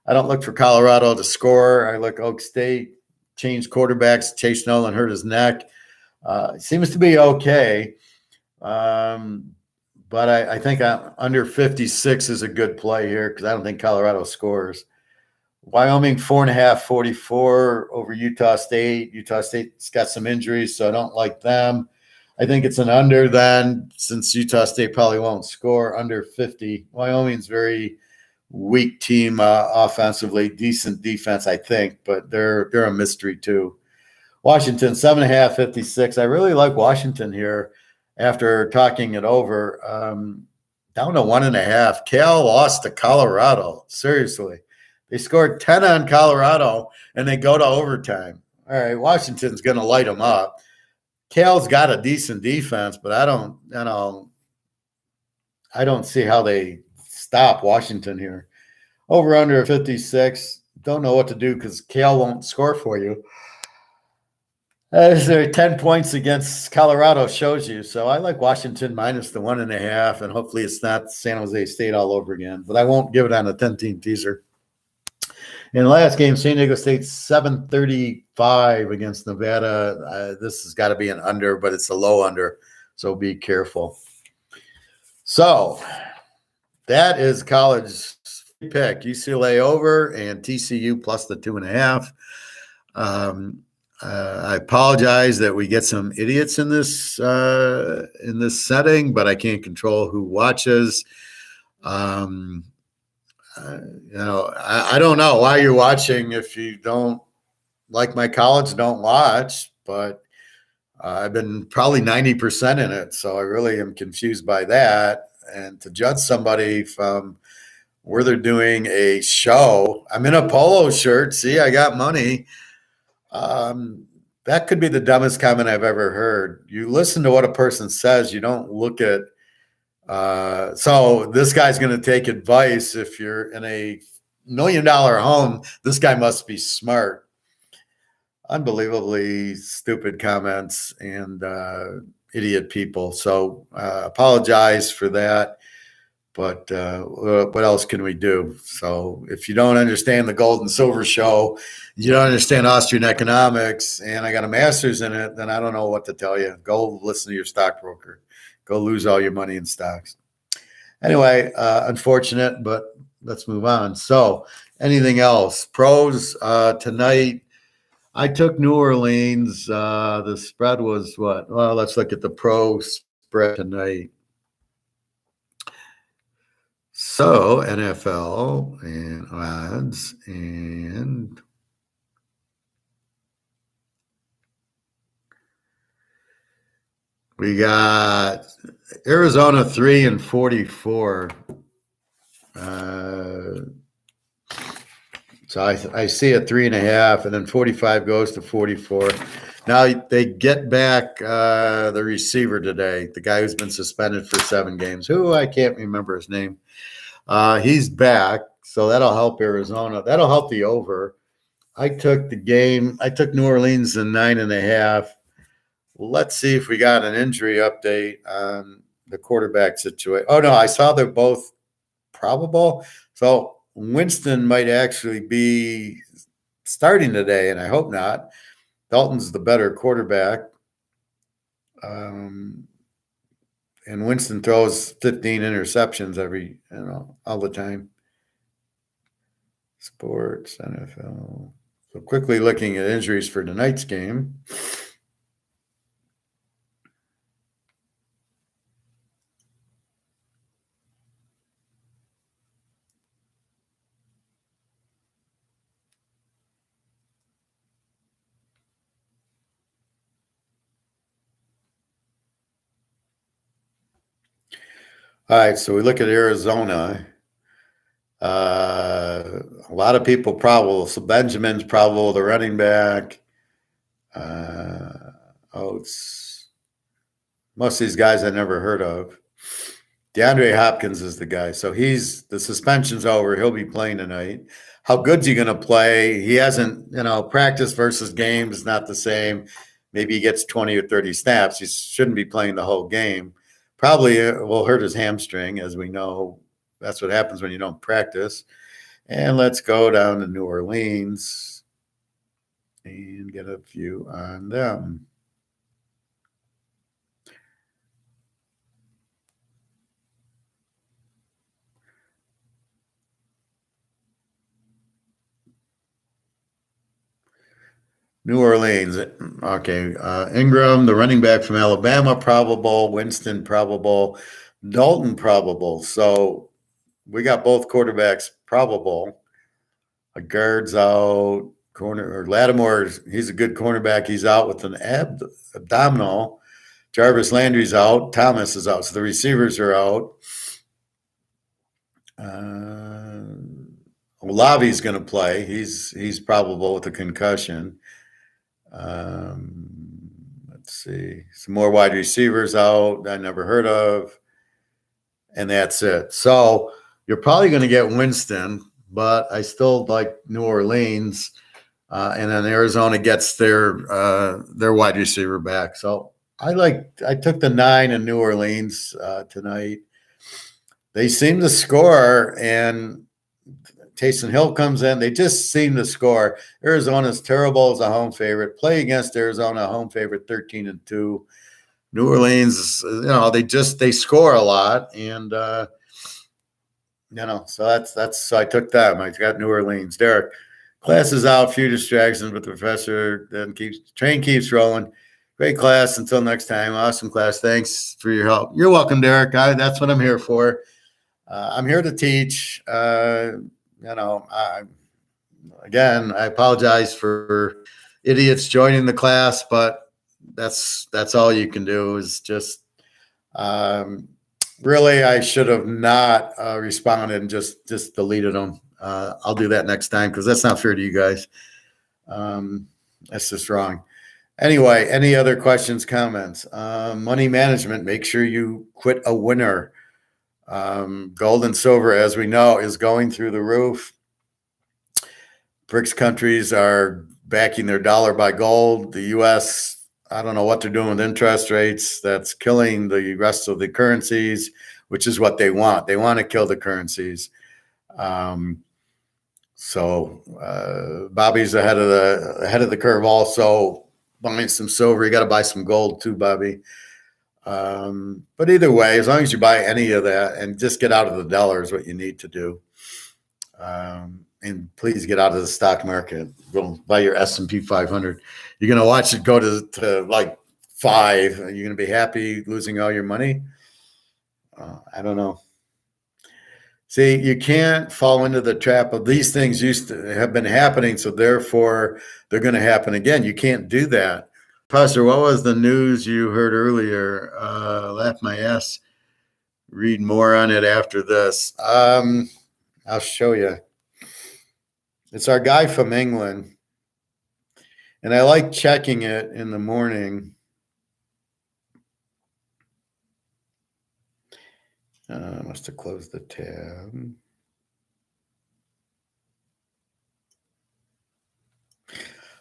I don't look for Colorado to score. I look Oak State, change quarterbacks. Chase Nolan hurt his neck. Seems to be okay. But I think under 56 is a good play here because I don't think Colorado scores. Wyoming 4.5, 44 over Utah State. Utah State's got some injuries, so I don't like them. I think it's an under then, since Utah State probably won't score, under 50. Wyoming's very weak team offensively, decent defense, I think, but they're a mystery too. Washington 7.5, 56. I really like Washington here after talking it over. Down to 1.5. Cal lost to Colorado. Seriously. They scored 10 on Colorado, and they go to overtime. All right, Washington's going to light them up. Cal's got a decent defense, but I don't see how they stop Washington here. Over under 56. Don't know what to do because Cal won't score for you. There 10 points against Colorado shows you. So I like Washington minus the 1.5, and hopefully it's not San Jose State all over again. But I won't give it on a 10-team teaser. In the last game, San Diego State 735 against Nevada. This has got to be an under, but it's a low under, so be careful. So that is college pick. UCLA over and TCU plus the 2.5. I apologize that we get some idiots in this setting, but I can't control who watches. I don't know why you're watching. If you don't like my college, don't watch. But I've been probably 90% in it, so I really am confused by that. And to judge somebody from where they're doing a show, I'm in a polo shirt. See, I got money. That could be the dumbest comment I've ever heard. You listen to what a person says. You don't look at. So this guy's going to take advice. If you're in a $1 million home, this guy must be smart. Unbelievably stupid comments and idiot people. So apologize for that. But what else can we do? So if you don't understand the gold and silver show, you don't understand Austrian economics, and I got a master's in it, then I don't know what to tell you. Go listen to your stockbroker. Go lose all your money in stocks. Anyway, unfortunate, but let's move on. So anything else? Pros tonight. I took New Orleans. The spread was what? Well, let's look at the pro spread tonight. So NFL and odds, and we got Arizona 3 and 44. So I see a 3.5, and then 45 goes to 44. Now they get back the receiver today, the guy who's been suspended for 7 games, who I can't remember his name. He's back, so that'll help Arizona. That'll help the over. I took the game. I took New Orleans in 9.5. Let's see if we got an injury update on the quarterback situation. Oh, no, I saw they're both probable. So Winston might actually be starting today, and I hope not. Dalton's the better quarterback. And Winston throws 15 interceptions all the time. Sports, NFL. So quickly looking at injuries for tonight's game. All right, so we look at Arizona. A lot of people probable. So Benjamin's probable, the running back. It's most of these guys I never heard of. DeAndre Hopkins is the guy. So the suspension's over. He'll be playing tonight. How good's he going to play? He hasn't, practice versus game is not the same. Maybe he gets 20 or 30 snaps. He shouldn't be playing the whole game. Probably will hurt his hamstring, as we know. That's what happens when you don't practice. And let's go down to New Orleans and get a view on them. New Orleans. Okay. Ingram, the running back from Alabama, probable. Winston, probable. Dalton, probable. So we got both quarterbacks probable. A guard's out. Lattimore, he's a good cornerback. He's out with an abdominal. Jarvis Landry's out. Thomas is out. So the receivers are out. Olavi's going to play. He's probable with a concussion. Let's see. Some more wide receivers out I never heard of. And that's it. So you're probably going to get Winston, but I still like New Orleans. And then Arizona gets their wide receiver back. So I took the 9 in New Orleans tonight. They seem to score, and Taysom Hill comes in. They just seem to score. Arizona's terrible as a home favorite. Play against Arizona, home favorite, 13-2. New Orleans, they score a lot, and so so I took them. I got New Orleans. Derek, class is out. Few distractions, but the professor then train keeps rolling. Great class. Until next time. Awesome class. Thanks for your help. You're welcome, Derek. That's what I'm here for. I'm here to teach. Again, I apologize for idiots joining the class, but that's all you can do is just really, I should have not responded and just deleted them. I'll do that next time because that's not fair to you guys. That's just wrong. Anyway, any other questions, comments? Money management, make sure you quit a winner. Gold and silver, as we know, is going through the roof. BRICS countries are backing their dollar by gold. The U.S., I don't know what they're doing with interest rates. That's killing the rest of the currencies, which is what they want. They want to kill the currencies. So Bobby's ahead of the curve also, buying some silver. You got to buy some gold too, Bobby. But either way, as long as you buy any of that and just get out of the dollar is what you need to do. And please get out of the stock market. Go buy your S&P 500. You're going to watch it go to like 5. Are you going to be happy losing all your money? I don't know. See, you can't fall into the trap of these things used to have been happening, so therefore they're going to happen again. You can't do that. Professor, what was the news you heard earlier? Laugh my ass. Read more on it after this. I'll show you. It's our guy from England, and I like checking it in the morning. I must have closed the tab.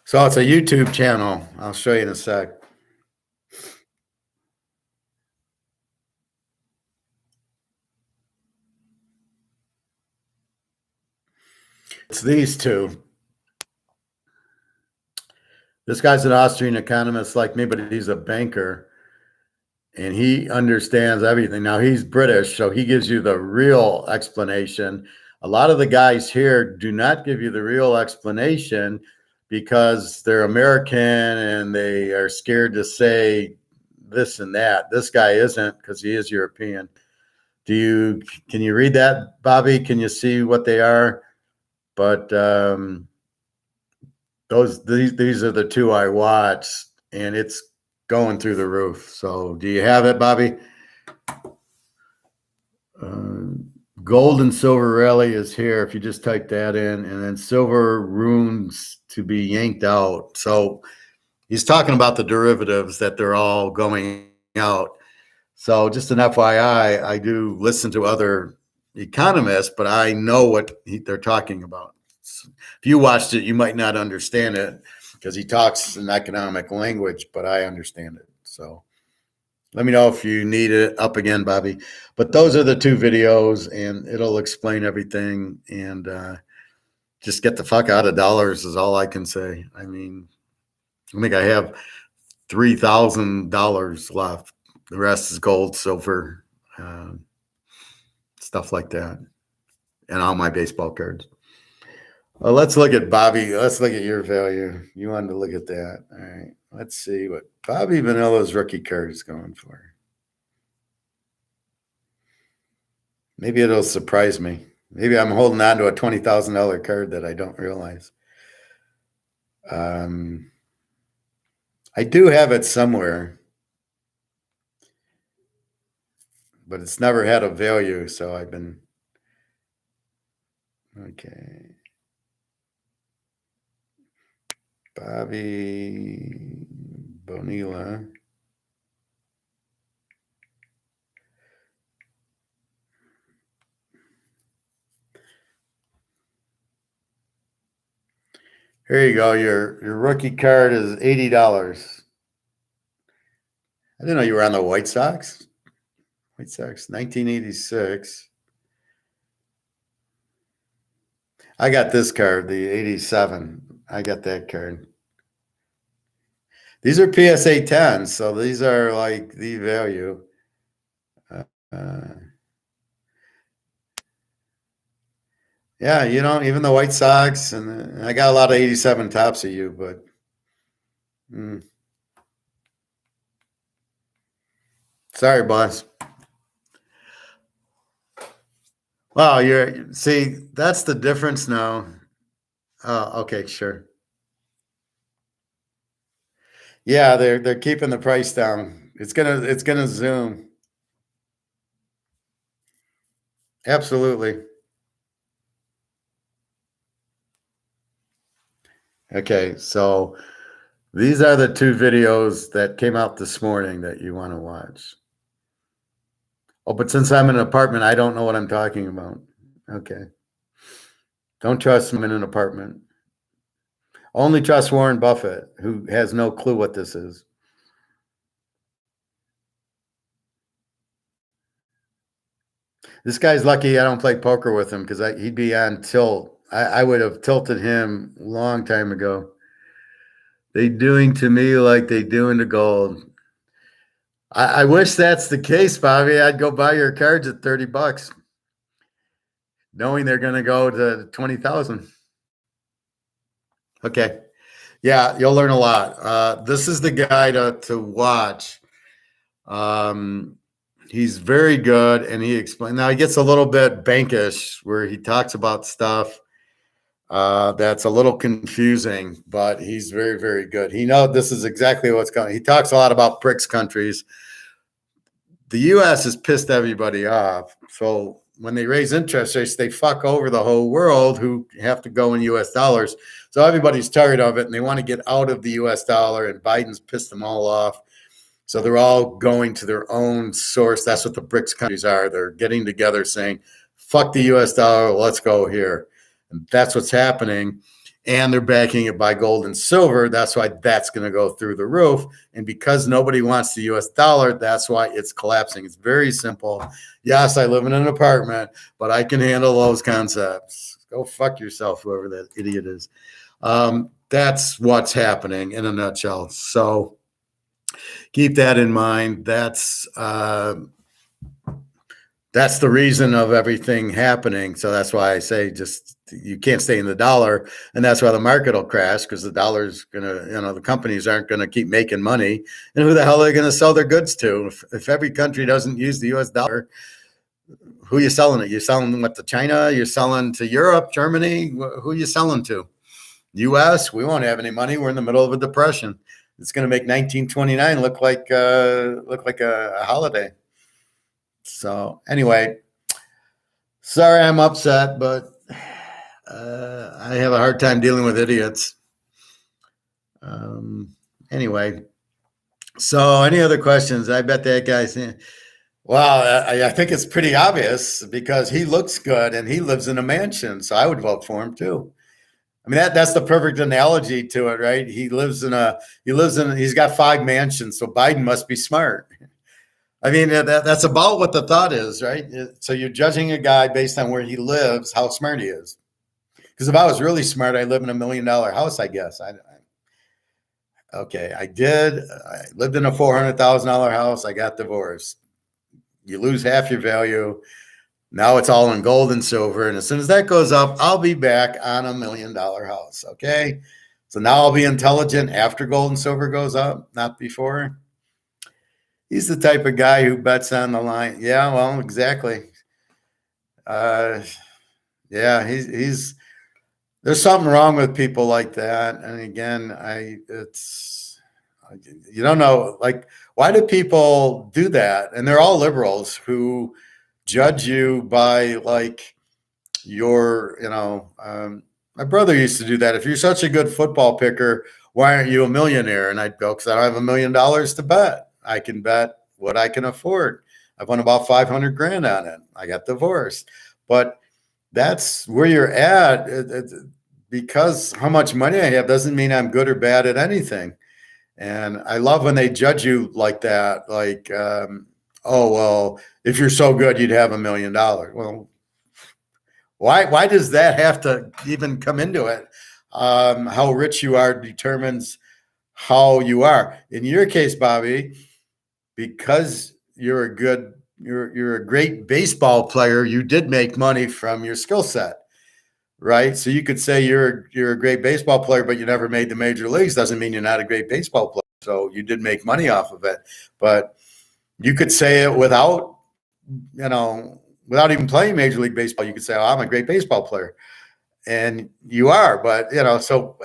So it's a YouTube channel. I'll show you in a sec. It's these two. This guy's an Austrian economist like me, but he's a banker. And he understands everything. Now he's British, so he gives you the real explanation. A lot of the guys here do not give you the real explanation because they're American and they are scared to say this and that. This guy isn't because he is European. Can you read that, Bobby? Can you see what they are? But these are the two I watched, and it's going through the roof. So do you have it, Bobby? Gold and silver rally is here. If you just type that in, and then silver runes to be yanked out. So he's talking about the derivatives that they're all going out. So just an FYI, I do listen to other economists, but I know what they're talking about. If you watched it, you might not understand it because he talks in economic language, but I understand it. So let me know if you need it up again, Bobby. But those are the two videos, and it'll explain everything. And just get the fuck out of dollars is all I can say. I mean, I think I have $3,000 left. The rest is gold, silver, stuff like that, and all my baseball cards. Well, let's look at Bobby. Let's look at your value. You wanted to look at that. All right. Let's see what Bobby Vanilla's rookie card is going for. Maybe it'll surprise me. Maybe I'm holding on to a $20,000 card that I don't realize. I do have it somewhere, but it's never had a value, so I've been okay. Bobby Bonilla. Here you go. Your rookie card is $80. I didn't know you were on the White Sox. White Sox, 1986. I got this card, the 87. I got that card. These are PSA 10s, so these are like the value. Yeah, you know, even the White Sox, and I got a lot of 87 tops of you, but sorry, boss. Wow, see, that's the difference now. Oh, okay, sure. Yeah, they're keeping the price down. It's gonna zoom. Absolutely. Okay, so these are the two videos that came out this morning that you want to watch. Oh, but since I'm in an apartment, I don't know what I'm talking about. Okay. Don't trust him in an apartment. Only trust Warren Buffett, who has no clue what this is. This guy's lucky I don't play poker with him because he'd be on tilt. I would have tilted him a long time ago. They doing to me like they doing to gold. I wish that's the case, Bobby. I'd go buy your cards at $30, knowing they're going to go to 20,000. Okay. Yeah, you'll learn a lot. This is the guy to watch. He's very good, and he explains. Now he gets a little bit bankish, where he talks about stuff that's a little confusing, but he's very, very good. He knows this is exactly what's going. He talks a lot about BRICS countries. The U.S. has pissed everybody off, so when they raise interest rates, they fuck over the whole world who have to go in U.S. dollars. So everybody's tired of it, and they want to get out of the U.S. dollar, and Biden's pissed them all off. So they're all going to their own source. That's what the BRICS countries are. They're getting together saying, fuck the U.S. dollar, let's go here. And that's what's happening. And they're backing it by gold and silver. That's why that's going to go through the roof. And because nobody wants the U.S. dollar, that's why it's collapsing. It's very simple. Yes, I live in an apartment, but I can handle those concepts. Go fuck yourself, whoever that idiot is. That's what's happening in a nutshell. So keep that in mind. That's the reason of everything happening. So that's why I say just you can't stay in the dollar, and that's why the market will crash, because the dollar's gonna, the companies aren't gonna keep making money, and who the hell are they gonna sell their goods to? If every country doesn't use the U.S. dollar, who are you selling it? You're selling what, to China? You're selling to Europe, Germany? Who are you selling to? U.S. We won't have any money. We're in the middle of a depression. It's going to make 1929 look like a holiday. So anyway, sorry I'm upset, but I have a hard time dealing with idiots. Anyway, so any other questions? I bet that guy's saying, well, I think it's pretty obvious because he looks good and he lives in a mansion, so I would vote for him too. I mean, that's the perfect analogy to it, right? He's got 5 mansions, so Biden must be smart. I mean, that's about what the thought is, right? So you're judging a guy based on where he lives, how smart he is. Because if I was really smart, I live in $1 million house, I guess. I did. I lived in a $400,000 house. I got divorced. You lose half your value. Now it's all in gold and silver. And as soon as that goes up, I'll be back on $1 million house. Okay. So now I'll be intelligent after gold and silver goes up, not before. He's the type of guy who bets on the line. Yeah, well, exactly. He's there's something wrong with people like that. And again, you don't know, like, why do people do that? And they're all liberals who judge you by like my brother used to do that. If you're such a good football picker, why aren't you a millionaire? And I'd go, because I don't have $1 million to bet. I can bet what I can afford. I've won about 500 grand on it. I got divorced, but that's where you're at. Because how much money I have doesn't mean I'm good or bad at anything. And I love when they judge you like that. Like, oh, well, if you're so good, you'd have $1 million. Well, why does that have to even come into it? How rich you are determines how you are. In your case, Bobby, because you're a great baseball player, you did make money from your skill set, right? So you could say you're a great baseball player, but you never made the major leagues. Doesn't mean you're not a great baseball player. So you did make money off of it, but you could say it without even playing Major League Baseball. You could say, oh, I'm a great baseball player. And you are, but so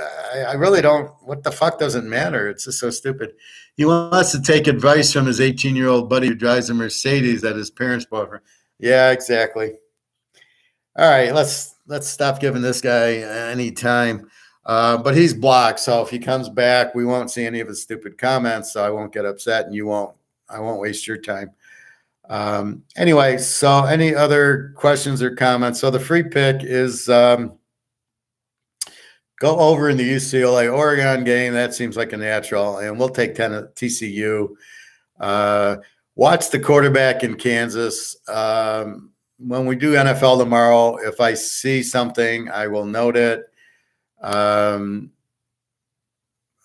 I really don't. What the fuck doesn't matter? It's just so stupid. He wants to take advice from his 18-year-old buddy who drives a Mercedes that his parents bought for him. Yeah, exactly. All right, let's stop giving this guy any time. But he's blocked, so if he comes back, we won't see any of his stupid comments. So I won't get upset, and I won't waste your time. Anyway, so any other questions or comments? So the free pick is. Go over in the UCLA Oregon game. That seems like a natural. And we'll take 10 at TCU. Watch the quarterback in Kansas. When we do NFL tomorrow, if I see something, I will note it.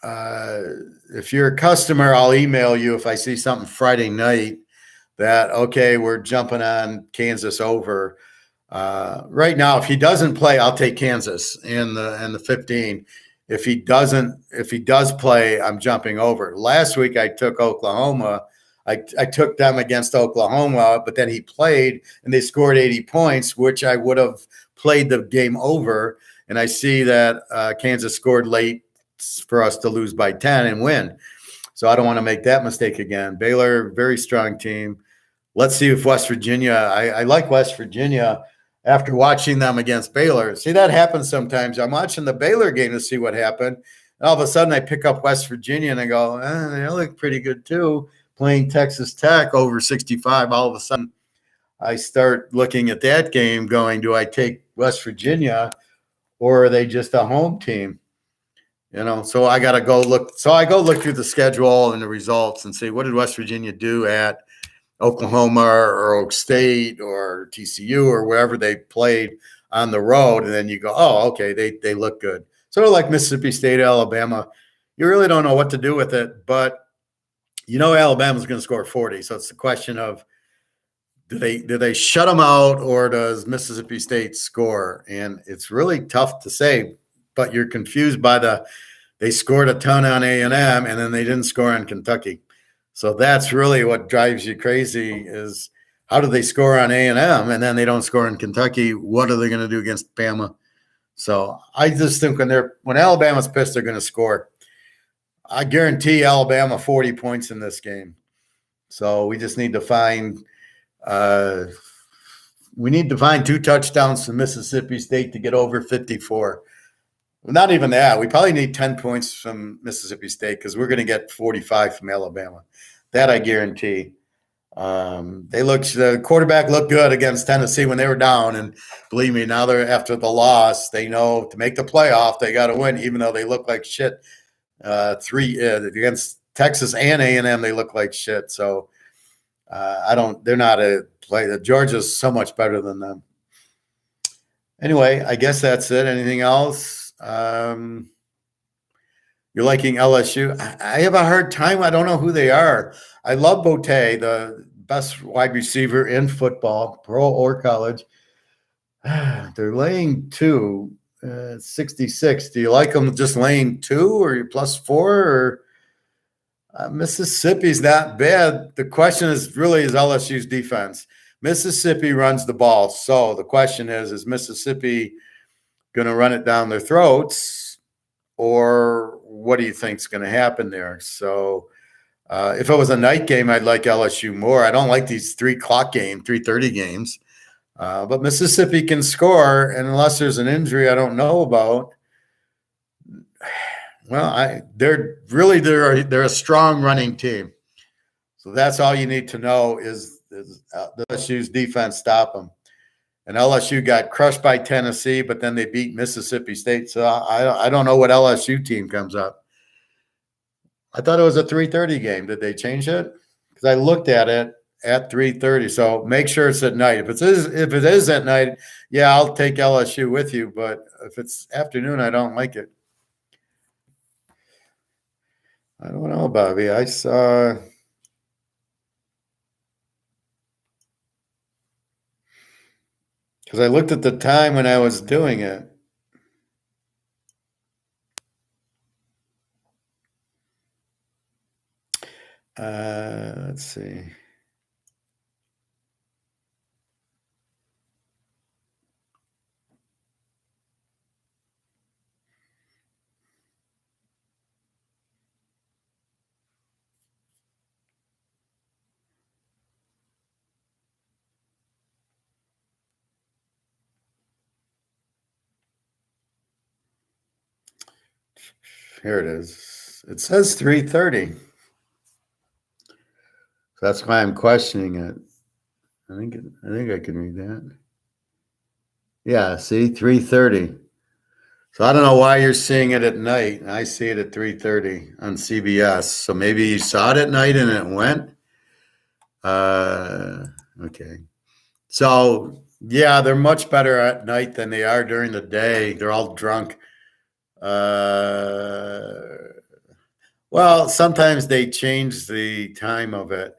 If you're a customer, I'll email you if I see something Friday night that, okay, we're jumping on Kansas over. Right now, if he doesn't play, I'll take Kansas in the 15. If he does play, I'm jumping over. Last week I took Oklahoma. I took them against Oklahoma, but then he played and they scored 80 points, which I would have played the game over. And I see that Kansas scored late for us to lose by 10 and win. So I don't want to make that mistake again. Baylor, very strong team. Let's see if West Virginia, I like West Virginia after watching them against Baylor. See, that happens sometimes. I'm watching the Baylor game to see what happened. And all of a sudden I pick up West Virginia and I go, they look pretty good too. Playing Texas Tech over 65. All of a sudden I start looking at that game going, do I take West Virginia or are they just a home team? So I got to go look. So I go look through the schedule and the results and see what did West Virginia do at Oklahoma or Oak State or TCU or wherever they played on the road, and then you go, oh, okay, they look good. Sort of like Mississippi State, Alabama. You really don't know what to do with it, but you know Alabama's going to score 40. So it's the question of do they shut them out, or does Mississippi State score? And it's really tough to say, but you're confused by they scored a ton on A&M and then they didn't score on Kentucky. So that's really what drives you crazy is how do they score on A&M and then they don't score in Kentucky? What are they going to do against Bama? So I just think when Alabama's pissed, they're going to score. I guarantee Alabama 40 points in this game. So we just need to find two touchdowns to Mississippi State to get over 54. Not even that. We probably need 10 points from Mississippi State because we're going to get 45 from Alabama. That I guarantee. The quarterback looked good against Tennessee when they were down, and believe me, now they're after the loss. They know to make the playoff, they got to win, even though they look like shit. Against Texas and A&M, they look like shit. So they're not a play. Georgia's so much better than them. Anyway, I guess that's it. Anything else? You're liking LSU. I have a hard time. I don't know who they are. I love Bote, the best wide receiver in football, pro or college. They're laying 2, 66. Do you like them just laying 2 or plus 4? Or Mississippi's not bad. The question is LSU's defense. Mississippi runs the ball. So the question is Mississippi going to run it down their throats, or what do you think is going to happen there? So if it was a night game, I'd like LSU more. I don't like these 3:30 games. But Mississippi can score, and unless there's an injury I don't know about, well, they're a strong running team. So that's all you need to know is LSU's defense stop them. And LSU got crushed by Tennessee, but then they beat Mississippi State. So I don't know what LSU team comes up. I thought it was a 3:30 game. Did they change it? Because I looked at it at 3:30. So make sure it's at night. If it is at night, yeah, I'll take LSU with you. But if it's afternoon, I don't like it. I don't know, Bobby. I saw. Because I looked at the time when I was doing it. Let's see. Here it is. It says 3:30. So that's why I'm questioning it. I think I can read that. Yeah, see, 3:30. So I don't know why you're seeing it at night. I see it at 3:30 on CBS. So maybe you saw it at night and it went. Okay. So yeah, they're much better at night than they are during the day. They're all drunk. Well, sometimes they change the time of it,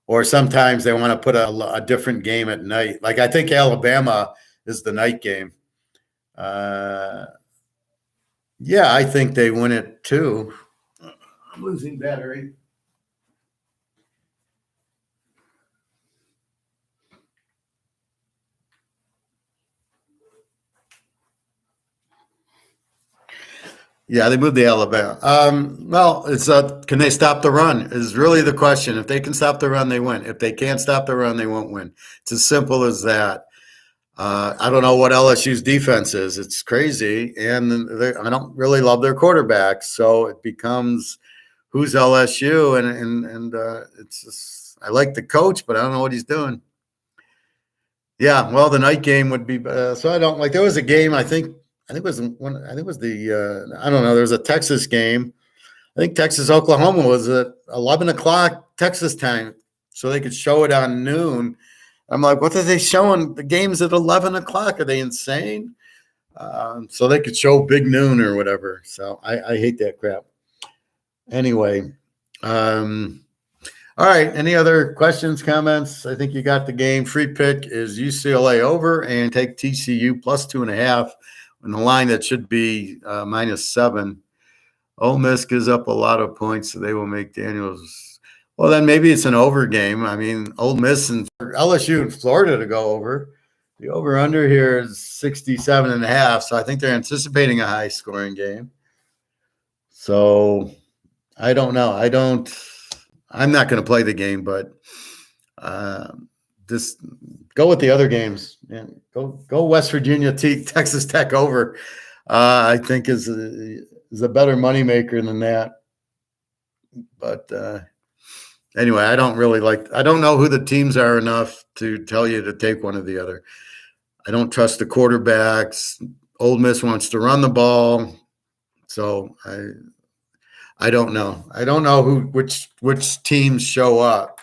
or sometimes they want to put a different game at night. Like I think Alabama is the night game. Yeah, I think they win it too. I'm losing battery. Yeah, they moved to Alabama. Well, it's can they stop the run is really the question. If they can stop the run, they win. If they can't stop the run, they won't win. It's as simple as that. I don't know what LSU's defense is. It's crazy, and I don't really love their quarterback. So it becomes who's LSU, and it's just, I like the coach, but I don't know what he's doing. Yeah, well, the night game would be so I don't like. There was a game I think it was one. I think it was the I don't know. There was a Texas game. I think Texas Oklahoma was at 11 o'clock Texas time, so they could show it on noon. I'm like, what are they showing? The game's at 11 o'clock. Are they insane? So they could show Big Noon or whatever. So I hate that crap. Anyway, all right. Any other questions, comments? I think you got the game. Free pick is UCLA over and take TCU plus 2.5 on the line that should be -7. Ole Miss gives up a lot of points, so they will make Daniels. Well, then maybe it's an over game. I mean, Ole Miss and LSU and Florida to go over. The over-under here is 67.5, so I think they're anticipating a high-scoring game. So I don't know. I'm not going to play the game, but just go with the other games. Yeah, go West Virginia, Texas Tech over. I think is a better moneymaker than that. But anyway, I don't know who the teams are enough to tell you to take one or the other. I don't trust the quarterbacks. Ole Miss wants to run the ball, so I don't know. I don't know which teams show up.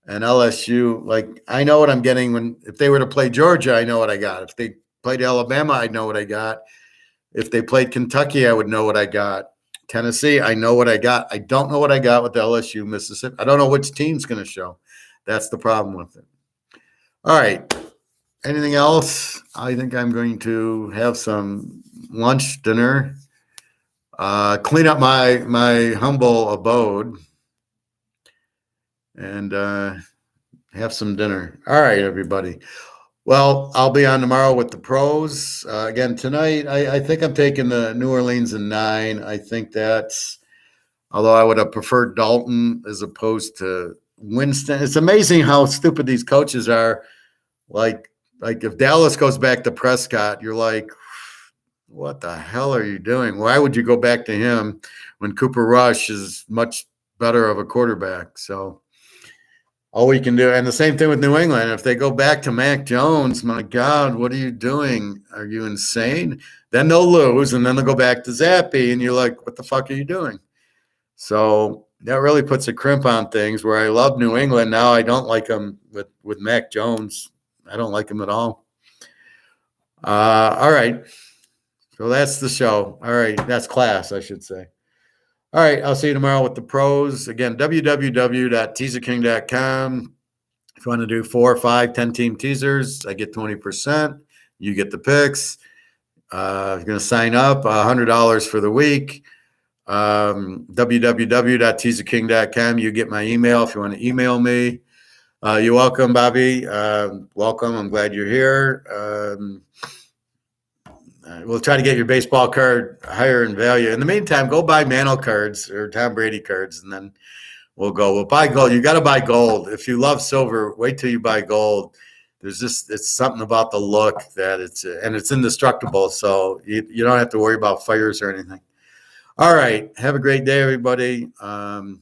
And LSU, like, I know what I'm getting if they were to play Georgia, I know what I got. If they played Alabama, I know what I got. If they played Kentucky, I would know what I got. Tennessee, I know what I got. I don't know what I got with LSU, Mississippi. I don't know which team's going to show. That's the problem with it. All right. Anything else? I think I'm going to have some lunch, dinner, clean up my humble abode, and have some dinner. All right, everybody. Well, I'll be on tomorrow with the pros. Again, tonight, I think I'm taking the New Orleans in 9. I think although I would have preferred Dalton as opposed to Winston. It's amazing how stupid these coaches are. Like if Dallas goes back to Prescott, you're like, what the hell are you doing? Why would you go back to him when Cooper Rush is much better of a quarterback? So all we can do, and the same thing with New England. If they go back to Mac Jones, my God, what are you doing? Are you insane? Then they'll lose, and then they'll go back to Zappe, and you're like, what the fuck are you doing? So that really puts a crimp on things where I love New England. Now I don't like them with Mac Jones. I don't like him at all. All right. So that's the show. All right. That's class, I should say. All right. I'll see you tomorrow with the pros. Again, www.teaserking.com. If you want to do 4, 5, 10-team teasers, I get 20%. You get the picks. If you're going to sign up, $100 for the week. www.teaserking.com. You get my email if you want to email me. You're welcome, Bobby. Welcome. I'm glad you're here. We'll try to get your baseball card higher in value. In the meantime, go buy Mantle cards or Tom Brady cards, and then we'll buy gold. You got to buy gold. If you love silver, wait till you buy gold. It's something about the look that it's indestructible. So you don't have to worry about fires or anything. All right. Have a great day, everybody. Good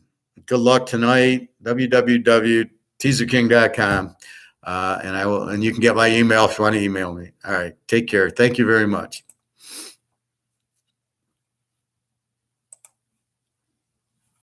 luck tonight. www.teaserking.com. And you can get my email if you want to email me. All right. Take care. Thank you very much.